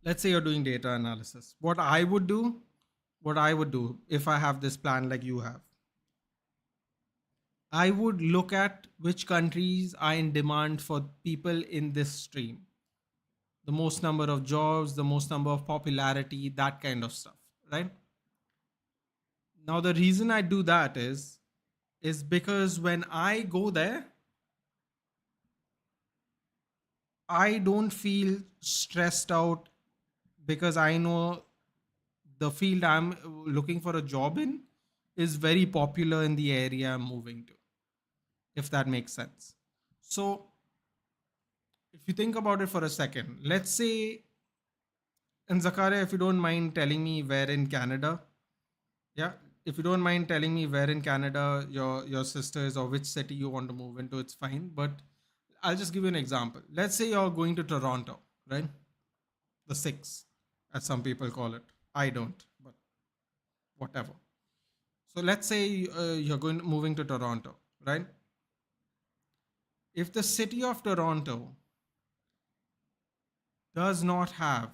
Let's say you're doing data analysis. What I would do if I have this plan like you have, I would look at which countries are in demand for people in this stream, the most number of jobs, the most number of popularity, that kind of stuff, right? Now the reason I do that is because when I go there, I don't feel stressed out because I know the field I'm looking for a job in is very popular in the area I'm moving to, if that makes sense. So, if you think about it for a second, let's say, and Zakaria, if you don't mind telling me where in Canada, yeah, if you don't mind telling me where in Canada your sister is or which city you want to move into, it's fine. But I'll just give you an example. Let's say you're going to Toronto, right? The six, as some people call it. I don't, but whatever. So let's say you're going moving to Toronto, right? If the city of Toronto does not have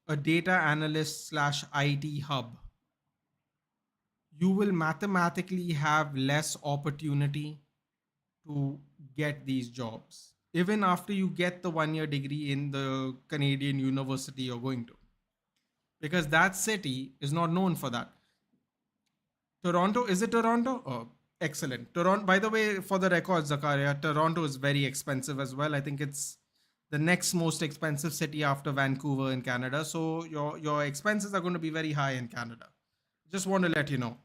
a data analyst slash IT hub, you will mathematically have less opportunity to get these jobs, even after you get the 1 year degree in the Canadian university you're going to, because that city is not known for that. Toronto, is it Toronto? Oh, excellent. Toronto, by the way, for the record, Zakaria, Toronto is very expensive as well. I think it's the next most expensive city after Vancouver in Canada. So your expenses are going to be very high in Canada. Just want to let you know.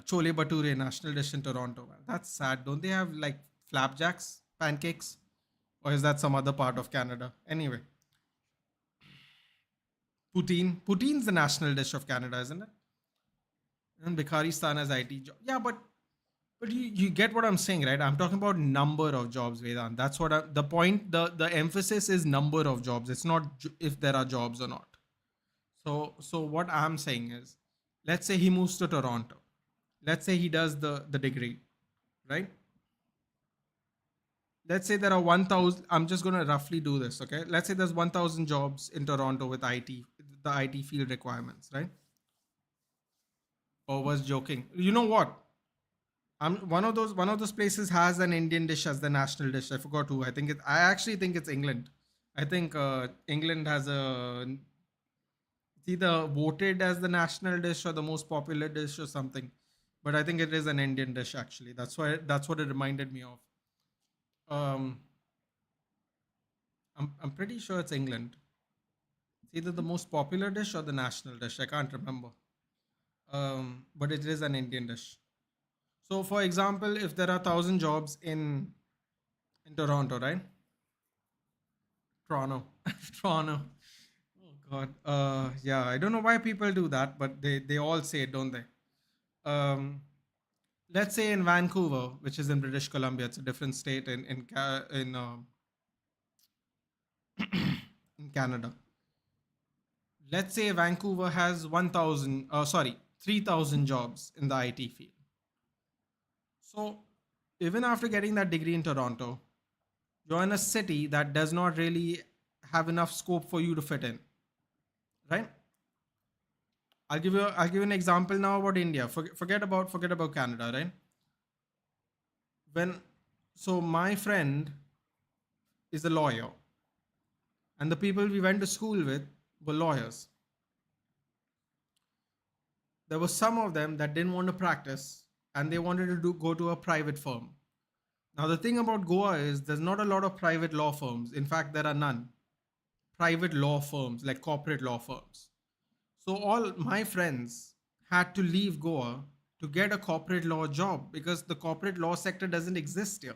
Chole Bhature, national dish in Toronto. Man. That's sad. Don't they have like flapjacks, pancakes? Or is that some other part of Canada? Anyway, poutine. Poutine's the national dish of Canada, isn't it? And Bikharistan has IT job. Yeah, but you get what I'm saying, right? I'm talking about number of jobs, Vedant. That's what the point. The emphasis is number of jobs. It's not if there are jobs or not. So what I'm saying is, let's say he moves to Toronto. Let's say he does the degree, right? Let's say there are 1,000. I'm just gonna roughly do this, okay? Let's say there's 1,000 jobs in Toronto with IT, the IT field requirements, right? Or was joking. You know what? I'm one of those places has an Indian dish as the national dish. I forgot who. I actually think it's England. I think England has it's either voted as the national dish or the most popular dish or something. But I think it is an Indian dish actually. That's what it reminded me of. Um, I'm pretty sure it's England. It's either the most popular dish or the national dish. I can't remember. But it is an Indian dish. So, for example, if there are 1,000 jobs in Toronto, right? Toronto, Toronto. Oh God. Yeah, I don't know why people do that, but they all say it, don't they? Um, let's say in Vancouver, which is in British Columbia, it's a different state in Canada. Let's say Vancouver has 3,000 jobs in the IT field. So even after getting that degree in Toronto, you're in a city that does not really have enough scope for you to fit in, right? I'll give you an example now about India. Forget about Canada, right? When so my friend is a lawyer, and the people we went to school with were lawyers. There were some of them that didn't want to practice and they wanted to go to a private firm. Now the thing about Goa is there's not a lot of private law firms. In fact, there are none. Private law firms like corporate law firms. So all my friends had to leave Goa to get a corporate law job because the corporate law sector doesn't exist here.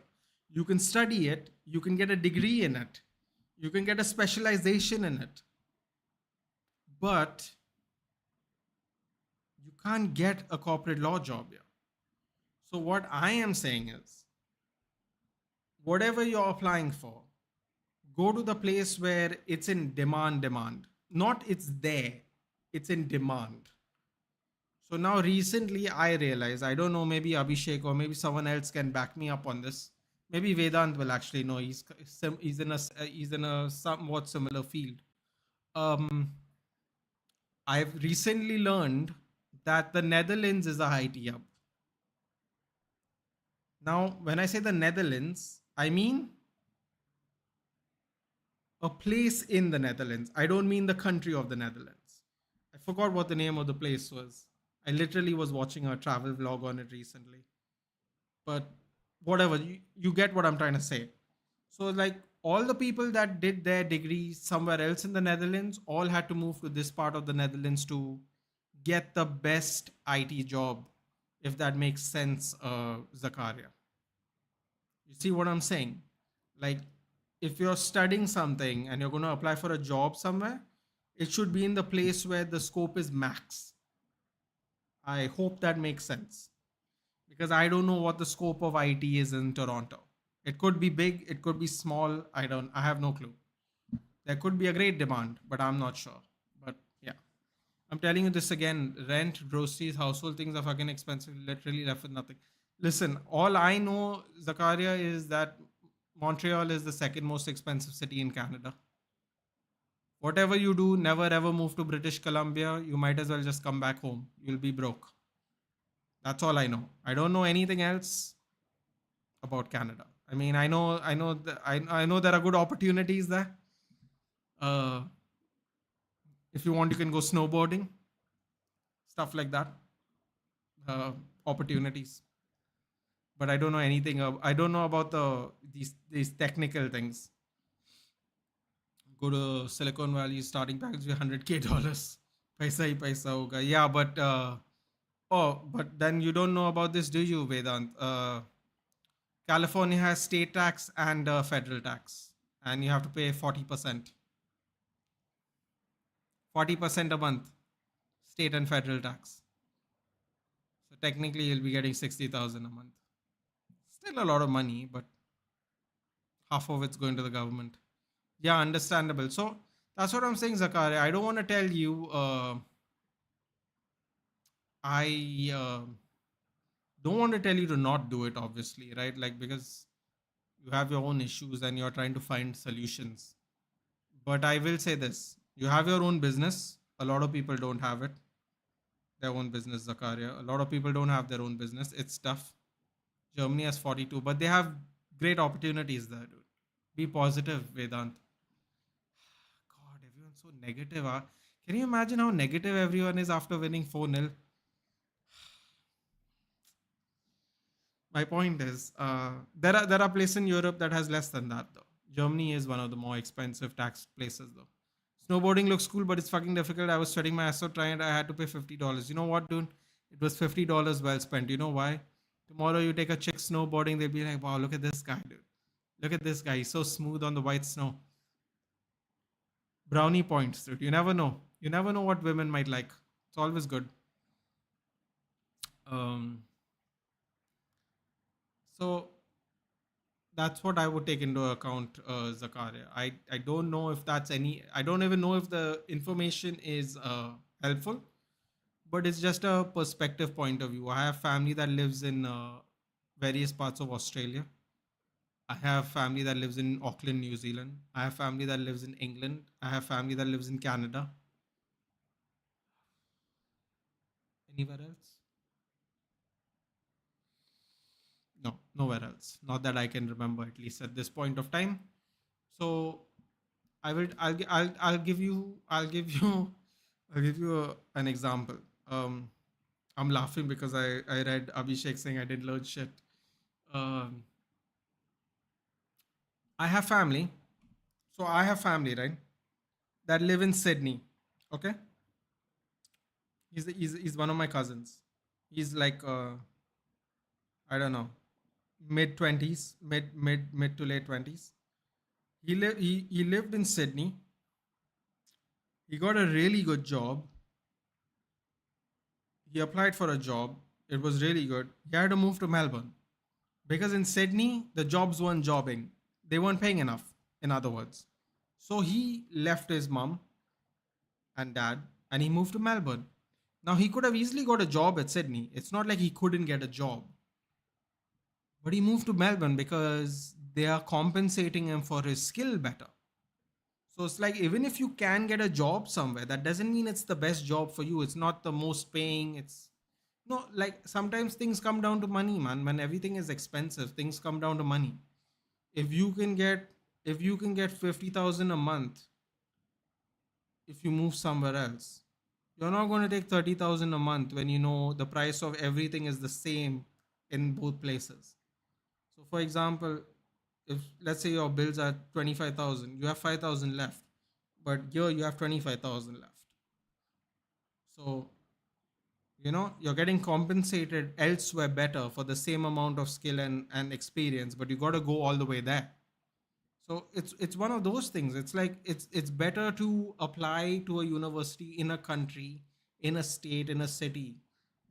You can study it, you can get a degree in it, you can get a specialization in it, but you can't get a corporate law job here. So what I am saying is, whatever you're applying for, go to the place where it's in demand. Not it's there, it's in demand. So now recently I realized, I don't know, maybe Abhishek or maybe someone else can back me up on this. Maybe Vedant will actually know. He's in a somewhat similar field. Um, I've recently learned that the Netherlands is a IT hub. Now, when I say the Netherlands, I mean a place in the Netherlands. I don't mean the country of the Netherlands. I forgot what the name of the place was. I literally was watching a travel vlog on it recently. But whatever, you get what I'm trying to say. So, like, all the people that did their degrees somewhere else in the Netherlands all had to move to this part of the Netherlands to get the best IT job, if that makes sense, Zakaria. You see what I'm saying? Like, if you're studying something and you're going to apply for a job somewhere, it should be in the place where the scope is max. I hope that makes sense because I don't know what the scope of IT is in Toronto. It could be big, it could be small. I have no clue. There could be a great demand, but I'm not sure. But yeah, I'm telling you this again: rent, groceries, household things are fucking expensive. Literally left with nothing. Listen, all I know, Zakaria, is that Montreal is the second most expensive city in Canada. Whatever you do, never ever move to British Columbia. You might as well just come back home. You'll be broke. That's all I know. I don't know anything else about Canada. I mean, I know there are good opportunities there. Uh, if you want, you can go snowboarding, stuff like that. Uh, Opportunities, but I don't know anything. I don't know about these technical things. Go to Silicon Valley, starting package with $100K. Paisa hi paisa hoga. Yeah, but but then you don't know about this, do you, Vedant? California has state tax and federal tax, and you have to pay 40%. 40% a month, state and federal tax. So technically, you'll be getting 60,000 a month. Still a lot of money, but half of it's going to the government. Yeah, understandable. So that's what I'm saying, Zakaria. I don't want to tell you. I don't want to tell you to not do it, obviously, right? Like, because you have your own issues and you're trying to find solutions. But I will say this: you have your own business. A lot of people don't have it. Their own business, Zakaria. A lot of people don't have their own business. It's tough. Germany has 42, but they have great opportunities there, dude. Be positive, Vedant. God, everyone's so negative. Huh? Can you imagine how negative everyone is after winning 4-0? My point is, there are places in Europe that has less than that though. Germany is one of the more expensive tax places though. Snowboarding looks cool, but it's fucking difficult. I was sweating my ass out trying it. I had to pay $50. You know what, dude? It was $50 well spent. You know why? Tomorrow you take a chick snowboarding, they'll be like, wow, look at this guy, dude. Look at this guy. He's so smooth on the white snow. Brownie points, dude. You never know. You never know what women might like. It's always good. Um, so that's what I would take into account, Zakaria. I don't know if that's any. I don't even know if the information is helpful, but it's just a perspective point of view. I have family that lives in various parts of Australia. I have family that lives in Auckland, New Zealand. I have family that lives in England. I have family that lives in Canada. Anywhere else? No, nowhere else. Not that I can remember, at least at this point of time. So I will. I'll give you. I'll give you. I'll give you an example. I'm laughing because I read Abhishek saying I didn't learn shit. Um, I have family. So I have family, right? That live in Sydney. Okay, he's one of my cousins. He's like I don't know, mid 20s, mid to late 20s. He lived in Sydney. He got a really good job. He applied for a job. It was really good. He had to move to Melbourne because in Sydney the jobs weren't jobbing. They weren't paying enough. In other words, so he left his mom and dad and he moved to Melbourne. Now he could have easily got a job at Sydney. It's not like he couldn't get a job, but he moved to Melbourne because they are compensating him for his skill better. So it's like even if you can get a job somewhere, that doesn't mean it's the best job for you. It's not the most paying. It's no, like sometimes things come down to money, man. When everything is expensive, things come down to money. If you can get if you can get 50,000 a month if you move somewhere else, you're not going to take 30,000 a month when you know the price of everything is the same in both places. So for example, if let's say your bills are 25,000, you have 5,000 left, but here you have 25,000 left. So, you're getting compensated elsewhere better for the same amount of skill and experience, but you got to go all the way there. So it's one of those things. It's like it's better to apply to a university in a country, in a state, in a city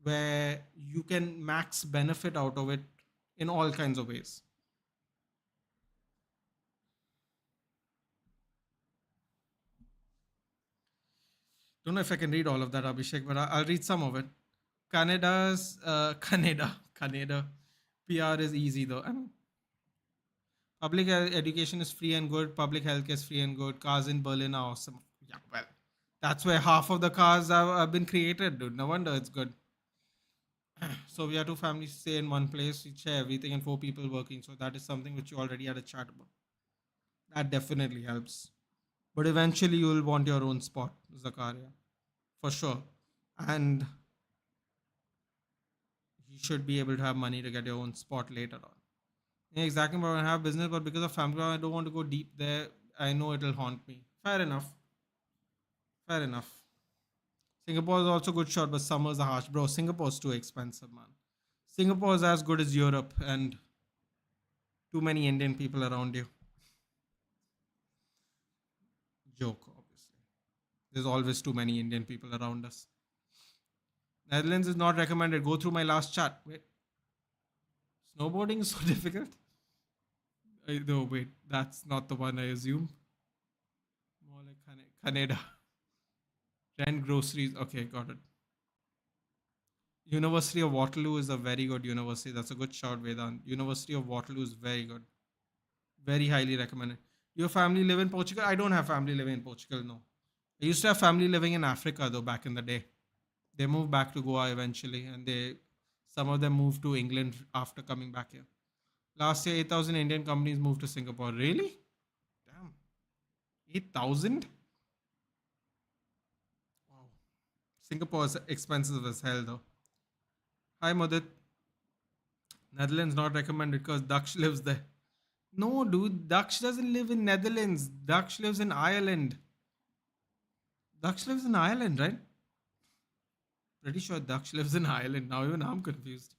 where you can max benefit out of it in all kinds of ways. Don't know if I can read all of that, Abhishek, but I'll read some of it. Canada's Canada PR is easy though. I mean, public education is free and good. Public healthcare is free and good. Cars in Berlin are awesome. Yeah, well, that's where half of the cars have been created, dude. No wonder it's good. So we are two families stay in one place. We share everything and four people working. So that is something which you already had a chat about. That definitely helps. But eventually you will want your own spot, Zakaria, for sure. And you should be able to have money to get your own spot later on. Yeah, exactly. But I have business, but because of family, I don't want to go deep there. I know it'll haunt me. Fair enough. Fair enough. Singapore is also good shot, but summers are harsh, bro. Singapore's too expensive, man. Singapore is as good as Europe, and too many Indian people around you. Joke, obviously. There's always too many Indian people around us. Netherlands is not recommended. Go through my last chat. Wait, snowboarding is so difficult. No, wait, that's not the one I assume. More like Canada. Rent groceries. Okay, got it. University of Waterloo is a very good university. That's a good shout, Vedant. University of Waterloo is very good. Very highly recommended. Your family live in Portugal? I don't have family living in Portugal, no. I used to have family living in Africa though back in the day. They moved back to Goa eventually, and they some of them moved to England after coming back here. Last year, 8,000 Indian companies moved to Singapore. Really? Damn, 8,000? Wow. Singapore is expensive as hell though. Hi, Mudit. Netherlands not recommended because Daksh lives there. No, dude, Daksh doesn't live in Netherlands. Daksh lives in Ireland. Daksh lives in Ireland, right? Pretty sure Daksh lives in Ireland. Now even I'm confused.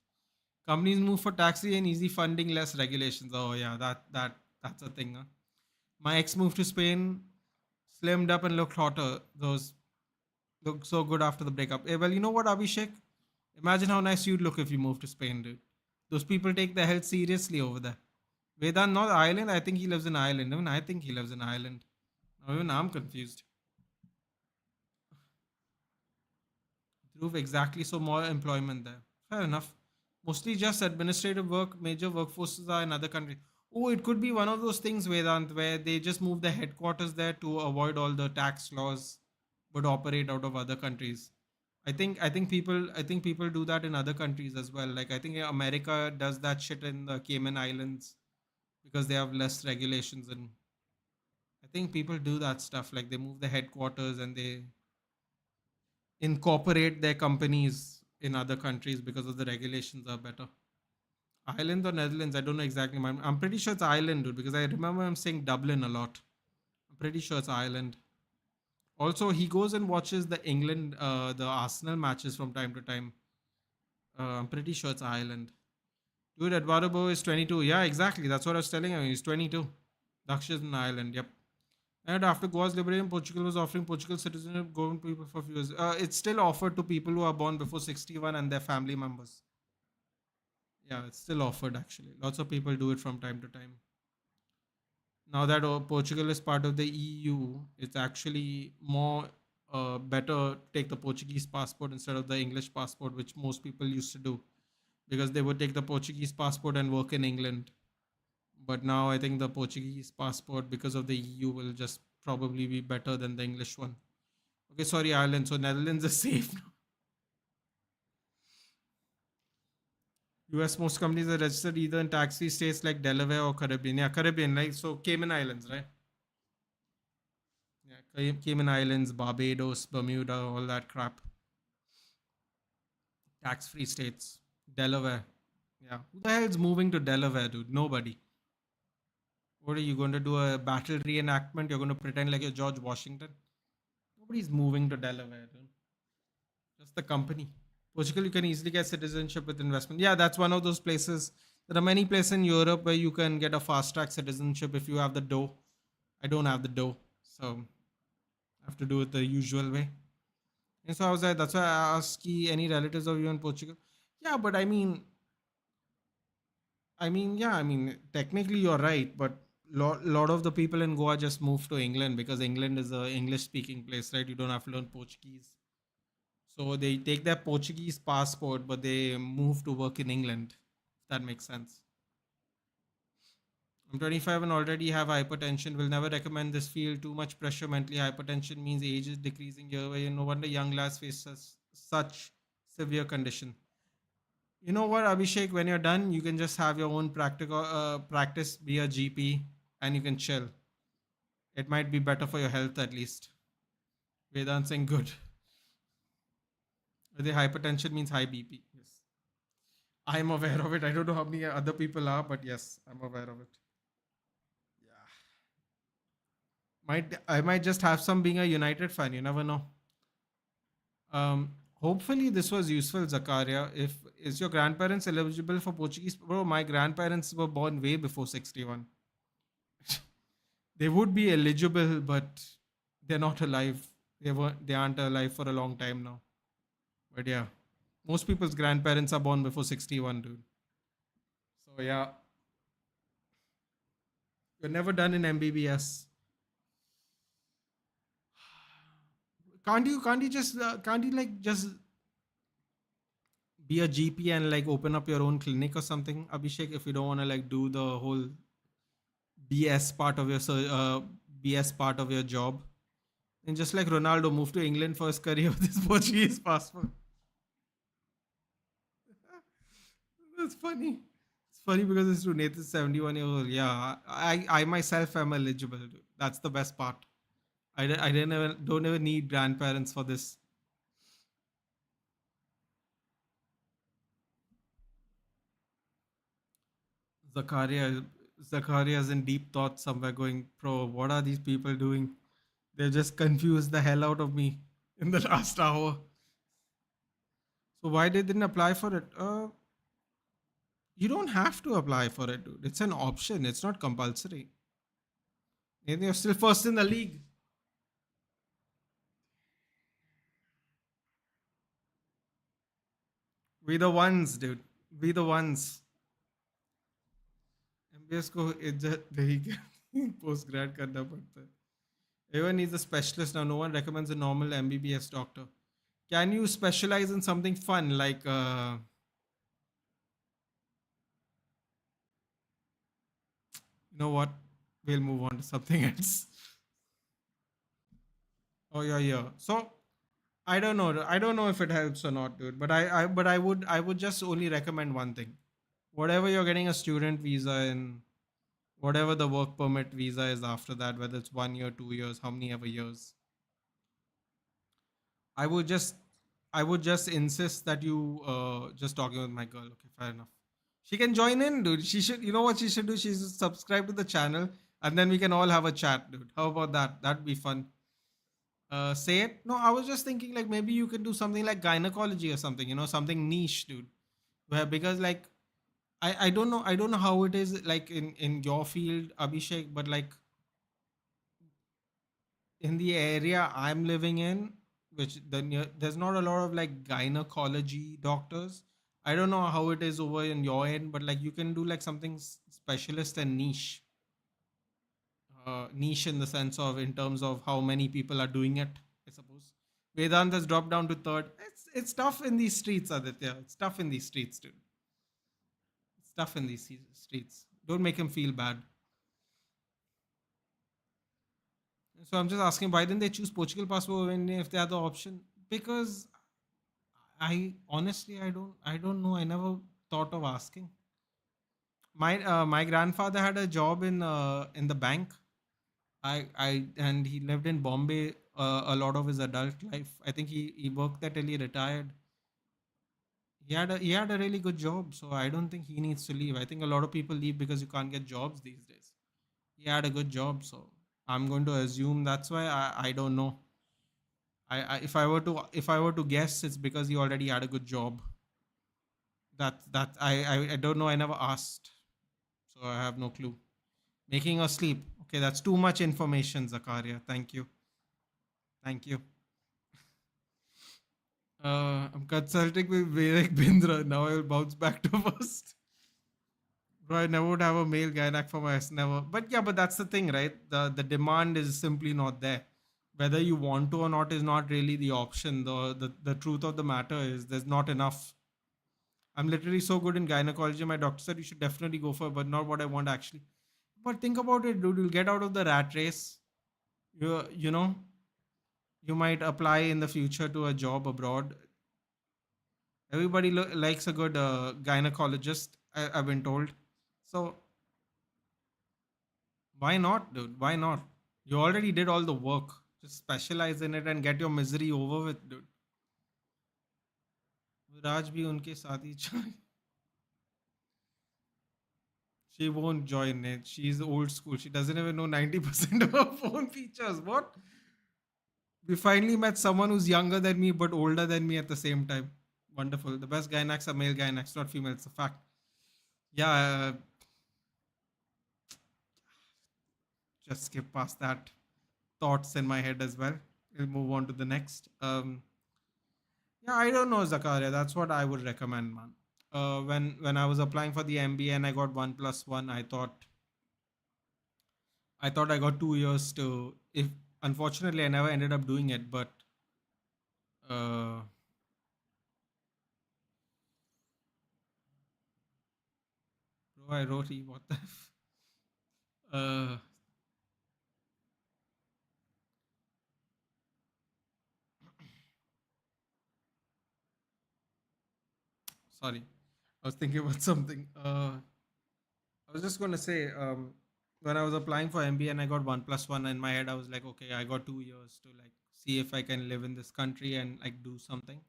Companies move for tax-free and easy funding, less regulations. Oh yeah, that's a thing. Huh? My ex moved to Spain, slimmed up and looked hotter. Those looked so good after the breakup. Well, you know what, Abhishek? Imagine how nice you'd look if you moved to Spain, dude. Those people take their health seriously over there. Vedant, not Ireland. I think he lives in Ireland. Even I think he lives in Ireland. Now even I'm confused. Dhruv, exactly. So more employment there. Fair enough. Mostly just administrative work. Major workforces are in other countries. Oh, it could be one of those things, Vedant, where they just move the headquarters there to avoid all the tax laws, but operate out of other countries. I think people do that in other countries as well. Like I think America does that shit in the Cayman Islands because they have less regulations, and I think people do that stuff. Like they move the headquarters and they incorporate their companies in other countries because of the regulations are better. Ireland or Netherlands, I don't know exactly. I'm pretty sure it's Ireland, dude, because I remember I'm saying Dublin a lot. I'm pretty sure it's Ireland. Also, he goes and watches the Arsenal matches from time to time. I'm pretty sure it's Ireland. Dude, Eduardo Bo is 22. Yeah, exactly. That's what I was telling him. He's 22. Daksha is in Ireland. Yep. And after Goa's liberation, Portugal was offering Portugal citizenship going people for a few years. It's still offered to people who are born before 61 and their family members. Yeah, it's still offered actually. Lots of people do it from time to time. Now that Portugal is part of the EU, it's actually more better take the Portuguese passport instead of the English passport, which most people used to do because they would take the Portuguese passport and work in England. But now I think the Portuguese passport, because of the EU, will just probably be better than the English one. Okay, sorry, Ireland. So Netherlands is safe now. US most companies are registered either in tax-free states like Delaware or Caribbean. Yeah, Caribbean, like so Cayman Islands, right? Yeah, Cayman Islands, Barbados, Bermuda, all that crap. Tax-free states. Delaware. Yeah. Who the hell is moving to Delaware, dude? Nobody. What are you going to do? A battle reenactment? You're going to pretend like you're George Washington? Nobody's moving to Delaware, dude. Just the company. Portugal, you can easily get citizenship with investment. Yeah, that's one of those places. There are many places in Europe where you can get a fast track citizenship if you have the dough. I don't have the dough, so I have to do it the usual way. And so I was like, that's why I asked any relatives of you in Portugal. Yeah, but technically you're right, but lot of the people in Goa just moved to England because England is a English speaking place, right? You don't have to learn Portuguese. So they take their Portuguese passport, but they move to work in England. If that makes sense. I'm 25 and already have hypertension. Will never recommend this field. Too much pressure. Mentally, hypertension means age is decreasing year by year. No wonder young lads face such severe condition. You know what, Abhishek? When you're done, you can just have your own practical practice, be a GP, and you can chill. It might be better for your health at least. Vedant saying good. The hypertension means high BP. Yes, I am aware of it. I don't know how many other people are, but yes, I'm aware of it. Yeah, I might just have some being a United fan. You never know. Hopefully this was useful, Zakaria. If is your grandparents eligible for Portuguese? Bro, my grandparents were born way before 61. They would be eligible, but they're not alive. They aren't alive for a long time now. But yeah, most people's grandparents are born before 61, dude. So yeah, you're never done in MBBS. Can't you like just be a GP and like open up your own clinic or something, Abhishek, if you don't want to like do the whole BS part of your BS part of your job. And just like Ronaldo moved to England for his career with his Portuguese passport. That's funny. It's funny because it's true. Nathan's 71 years old. Yeah, I myself am eligible. Dude. That's the best part. I don't even need grandparents for this. Zakaria, Zacharia's in deep thought somewhere going, bro, what are these people doing? They just confused the hell out of me in the last hour. So why they didn't apply for it? You don't have to apply for it, dude. It's an option. It's not compulsory. And you're still first in the league. We the ones, dude. We the ones. MBS को इज्जत नहीं करनी post grad करना पड़ता है. Everyone needs a specialist now. No one recommends a normal MBBS doctor. Can you specialize in something fun like you know what? We'll move on to something else. Oh yeah, yeah. So I don't know. I don't know if it helps or not, dude. But I would just only recommend one thing. Whatever you're getting a student visa in, whatever the work permit visa is after that, whether it's 1 year, 2 years, how many ever years, I would just I would just insist that you just talking with my girl. Okay, fair enough. She can join in, dude. She should. You know what she should do? She should subscribe to the channel, and then we can all have a chat, dude. How about that? That'd be fun. Say it. No, I was just thinking like maybe you can do something like gynecology or something. Something niche, dude. Where because like I don't know how it is like in your field, Abhishek, but like in the area I'm living in, which there's not a lot of like gynecology doctors. I don't know how it is over in your end, but like you can do like something specialist and niche. Niche in the sense of in terms of how many people are doing it, I suppose. Vedant has dropped down to third. It's tough in these streets, Aditya. It's tough in these streets, dude. It's tough in these streets. Don't make him feel bad. So I'm just asking, why didn't they choose Portugal passport when if they had the option? Because I honestly I don't know. I never thought of asking. My grandfather had a job in the bank. I and he lived in Bombay a lot of his adult life. I think he worked there till he retired. He had a really good job, so I don't think he needs to leave. I think a lot of people leave because you can't get jobs these days. He had a good job, so I'm going to assume that's why. I don't know. If I were to guess, it's because he already had a good job. I don't know. I never asked, so I have no clue. Making us sleep. Okay, that's too much information, Zakaria. Thank you. Thank you. I'm consulting with Vivek Bindra. Now I will bounce back to first. Bro, I never would have a male gynac for my ass, never. But yeah, but that's the thing, right? The demand is simply not there. Whether you want to or not is not really the option. The truth of the matter is there's not enough. I'm literally so good in gynecology. My doctor said you should definitely go for, it, but not what I want actually. But think about it, dude. You'll get out of the rat race. You know, you might apply in the future to a job abroad. Everybody likes a good gynecologist. I've been told. So why not, dude? Why not? You already did all the work. Just specialize in it and get your misery over with, dude. Raj bhi unke साथ ही She won't join it. She's old school. She doesn't even know 90% of her phone features. What? We finally met someone who's younger than me but older than me at the same time. Wonderful. The best gynacs are male gynacs, not female. It's a fact. Yeah, just skip past that. Thoughts in my head as well. We'll move on to the next. Yeah, I don't know, Zakaria. That's what I would recommend, man. When I was applying for the MBA and I got 1+1, I thought I got 2 years to. If unfortunately I never ended up doing it, but uh, bro, I wrote what the. Uh, Sorry, I was thinking about something. I was just gonna say, when I was applying for MBA and I got 1+1 in my head, I was like, okay, I got 2 years to like see if I can live in this country and like do something.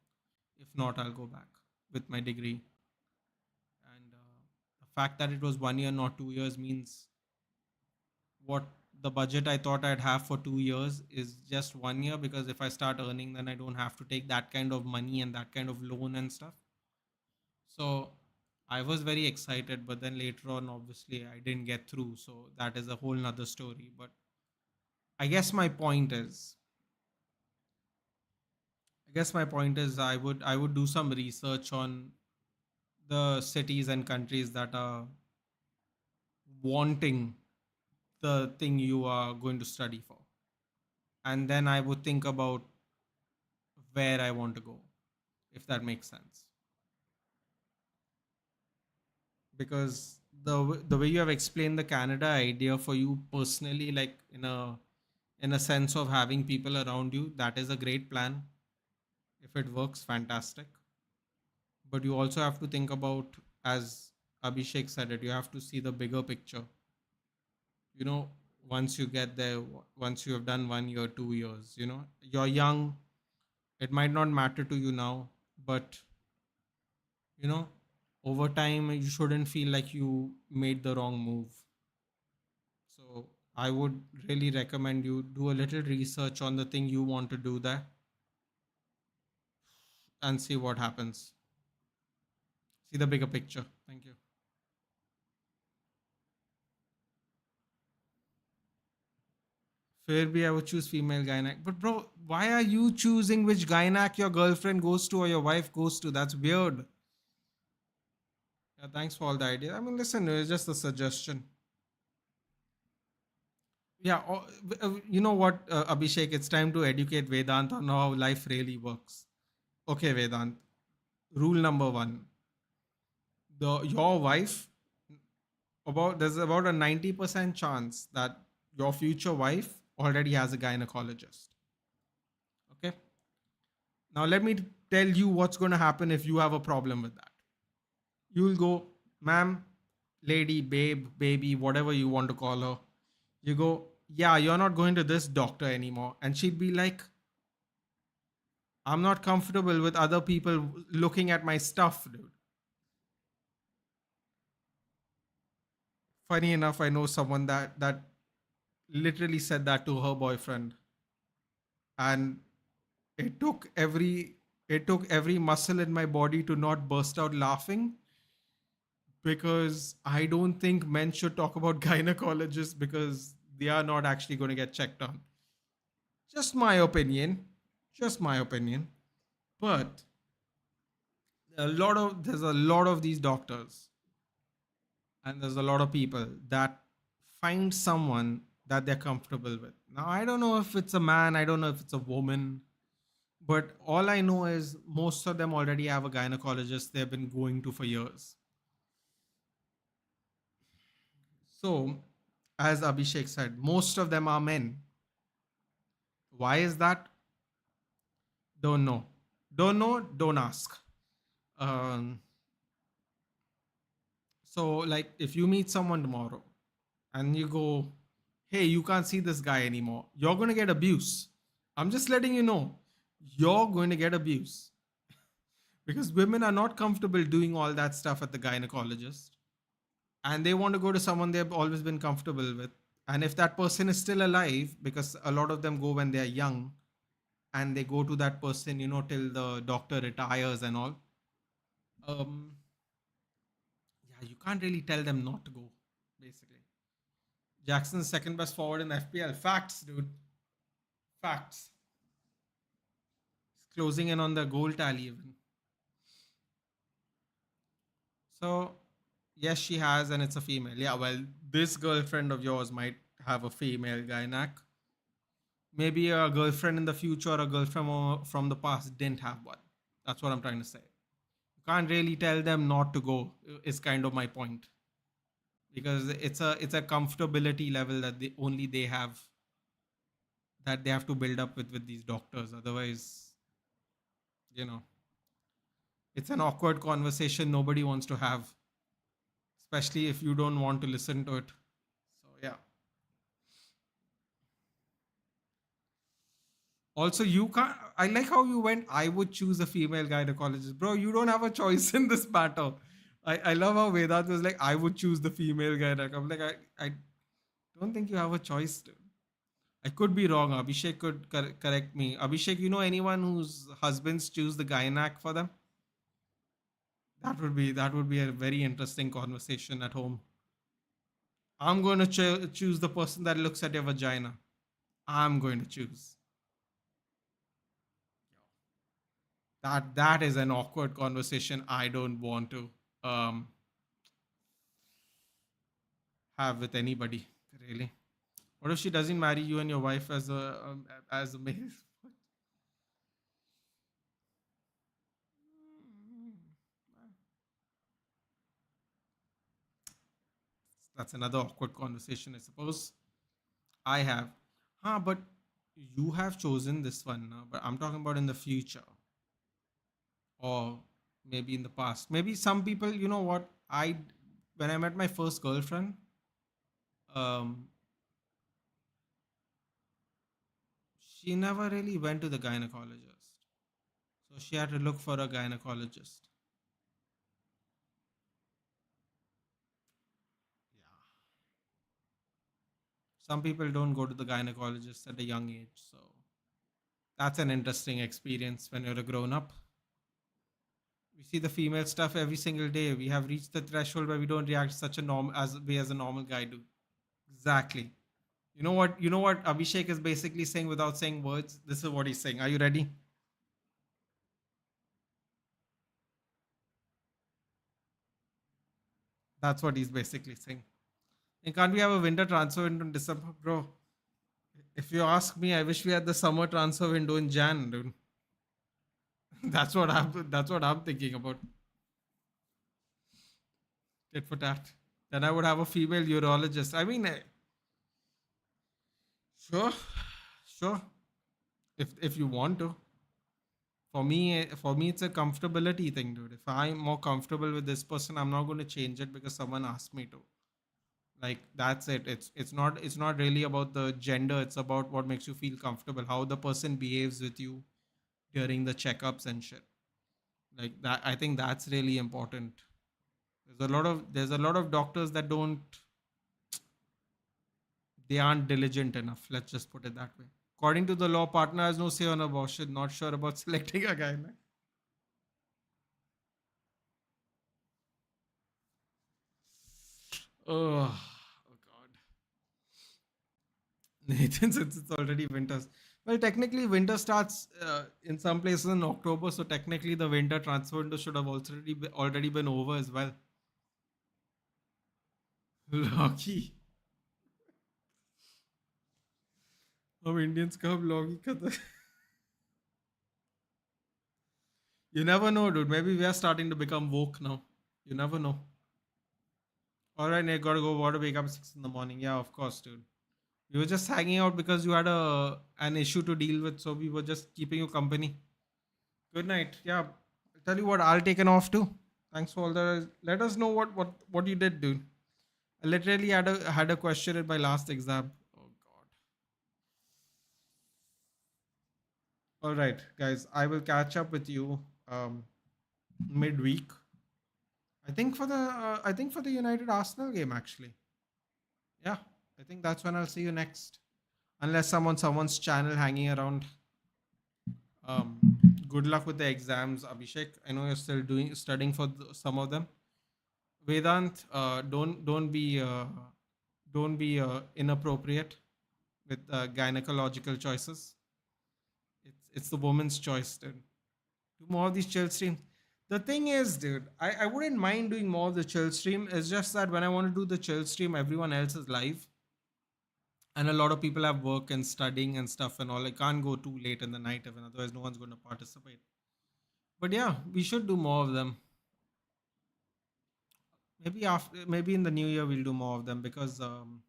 If not, I'll go back with my degree. And the fact that it was 1 year, not 2 years, means what the budget I thought I'd have for 2 years is just 1 year, because if I start earning, then I don't have to take that kind of money and that kind of loan and stuff. So I was very excited, but then later on, obviously, I didn't get through. So that is a whole nother story. But I guess my point is, I would do some research on the cities and countries that are wanting the thing you are going to study for, and then I would think about where I want to go, if that makes sense. Because the way you have explained the Canada idea for you personally, like in a sense of having people around you, that is a great plan. If it works, fantastic. But you also have to think about, as Abhishek said it, you have to see the bigger picture. You know, once you get there, once you have done 1 year, 2 years, you're young. It might not matter to you now, but you know, over time, you shouldn't feel like you made the wrong move. So I would really recommend you do a little research on the thing you want to do there and see what happens. See the bigger picture. Thank you. Fair be, I would choose female gynac. But bro, why are you choosing which gynac your girlfriend goes to or your wife goes to? That's weird. Yeah, thanks for all the idea. I mean, listen, it's just a suggestion. Yeah, you know what, Abhishek? It's time to educate Vedant on how life really works. Okay, Vedant. Rule number one: your wife, there's about a 90% chance that your future wife already has a gynecologist. Okay. Now, let me tell you what's going to happen if you have a problem with that. You'll go, ma'am, lady, babe, baby, whatever you want to call her. You go, yeah, you're not going to this doctor anymore. And she'd be like, I'm not comfortable with other people looking at my stuff, dude. Funny enough, I know someone that literally said that to her boyfriend, and it took every it took every muscle in my body to not burst out laughing, because I don't think men should talk about gynecologists because they are not actually going to get checked on. Just my opinion. Just my opinion. But there's a lot of these doctors, and there's a lot of people that find someone that they're comfortable with. Now, I don't know if it's a man, I don't know if it's a woman, but all I know is most of them already have a gynecologist they've been going to for years. So, as Abhishek said, most of them are men. Why is that? Don't know. Don't know, don't ask. Um, so, like, if you meet someone tomorrow and you go, hey, you can't see this guy anymore, you're going to get abuse. I'm just letting you know, you're going to get abuse because women are not comfortable doing all that stuff at the gynecologist, and they want to go to someone they've always been comfortable with. And if that person is still alive, because a lot of them go when they're young, and they go to that person, till the doctor retires and all. Um, yeah, you can't really tell them not to go, basically. Jackson's second best forward in FPL. Facts, dude. Facts. He's closing in on the goal tally even. So, yes, she has, and it's a female. Yeah, well, this girlfriend of yours might have a female gynac. Maybe a girlfriend in the future or a girlfriend from the past didn't have one. That's what I'm trying to say. You can't really tell them not to go, is kind of my point. Because it's a comfortability level that they have, that they have to build up with these doctors. Otherwise, you know, it's an awkward conversation nobody wants to have, especially if you don't want to listen to it. So yeah. Also, you can't. I like how you went. I would choose a female gynecologist, bro. You don't have a choice in this matter. I love how Vedant was like, I would choose the female gynecologist. I'm like, I don't think you have a choice. Dude. I could be wrong. Abhishek could correct me. Abhishek, you know anyone whose husbands choose the gynac for them? That would be a very interesting conversation at home. I'm going to choose the person that looks at your vagina. I'm going to choose. That is an awkward conversation I don't want to um, have with anybody. Really. What if she doesn't marry you and your wife as a male? That's another awkward conversation, I suppose. I have. But you have chosen this one. But I'm talking about in the future, or maybe in the past. Maybe some people, you know what? When I met my first girlfriend, um, she never really went to the gynecologist. So she had to look for a gynecologist. Yeah. Some people don't go to the gynecologist at a young age. So that's an interesting experience when you're a grown up. We see the female stuff every single day. We have reached the threshold where we don't react such a norm as way as a normal guy do. Exactly. You know what? You know what Abhishek is basically saying without saying words? This is what he's saying. Are you ready? That's what he's basically saying. And can't we have a winter transfer window in December, bro? If you ask me, I wish we had the summer transfer window in Jan, dude. That's what I'm thinking about. Tit for tat. Then I would have a female urologist. I mean, Sure, sure. If you want to. For me, it's a comfortability thing, dude. If I'm more comfortable with this person, I'm not going to change it because someone asked me to. Like that's it. It's not really about the gender. It's about what makes you feel comfortable, how the person behaves with you during the checkups and shit. Like that, I think that's really important. There's a lot of doctors that don't they aren't diligent enough. Let's just put it that way. According to the law, partner has no say on abortion. Not sure about selecting a guy. Man. Oh, oh God. Nathan, since it's already winter. Well, technically, winter starts in some places in October, so technically the winter transfer window should have already been over as well. Lucky. हम Indians का अब log ही खत्म. You never know, dude. Maybe we are starting to become woke now. You never know. All right, Nick, gotta go. Water wake up at 6 in the morning. Yeah, of course, dude. We were just hanging out because you had an issue to deal with, so we were just keeping you company. Good night. Yeah, I'll tell you what, I'll take an off too. Thanks for all the. Let us know what you did, dude. I literally had a question in my last exam. Oh God. All right, guys. I will catch up with you midweek. I think for the United Arsenal game actually. Yeah, I think that's when I'll see you next. Unless someone's channel hanging around. Um, Good luck with the exams, Abhishek. I know you're still doing studying for some of them. Vedant, don't be inappropriate with gynecological choices. It's the woman's choice, dude. Do more of these chill streams. The thing is, dude, I wouldn't mind doing more of the chill stream. It's just that when I want to do the chill stream, everyone else is live, and a lot of people have work and studying and stuff and all. I can't go too late in the night, even otherwise no one's going to participate. But yeah, we should do more of them. Maybe in the new year we'll do more of them because I'm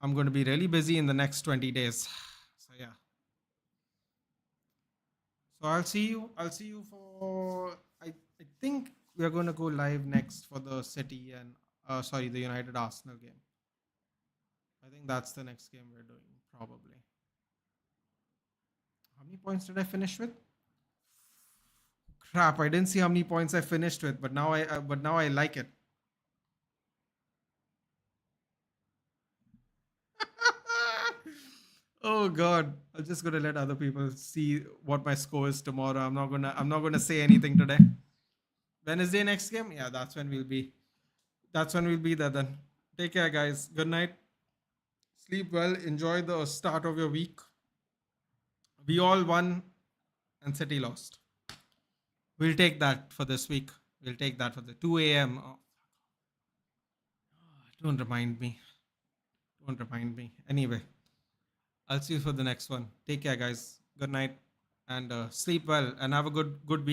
going to be really busy in the next 20 days. So yeah. So I'll see you for I think we are going to go live next for the City and sorry, the United Arsenal game. I think that's the next game we're doing probably. How many points did I finish with? Crap, I didn't see how many points I finished with, but now I like it. Oh God, I'm just gonna let other people see what my score is tomorrow. I'm not gonna say anything today. Wednesday next game, yeah, that's when we'll be there then. Take care, guys. Good night. Sleep well. Enjoy the start of your week. We all won and City lost. We'll take that for this week. We'll take that for the 2 a.m. Oh, don't remind me. Don't remind me. Anyway, I'll see you for the next one. Take care, guys. Good night and sleep well and have a good week.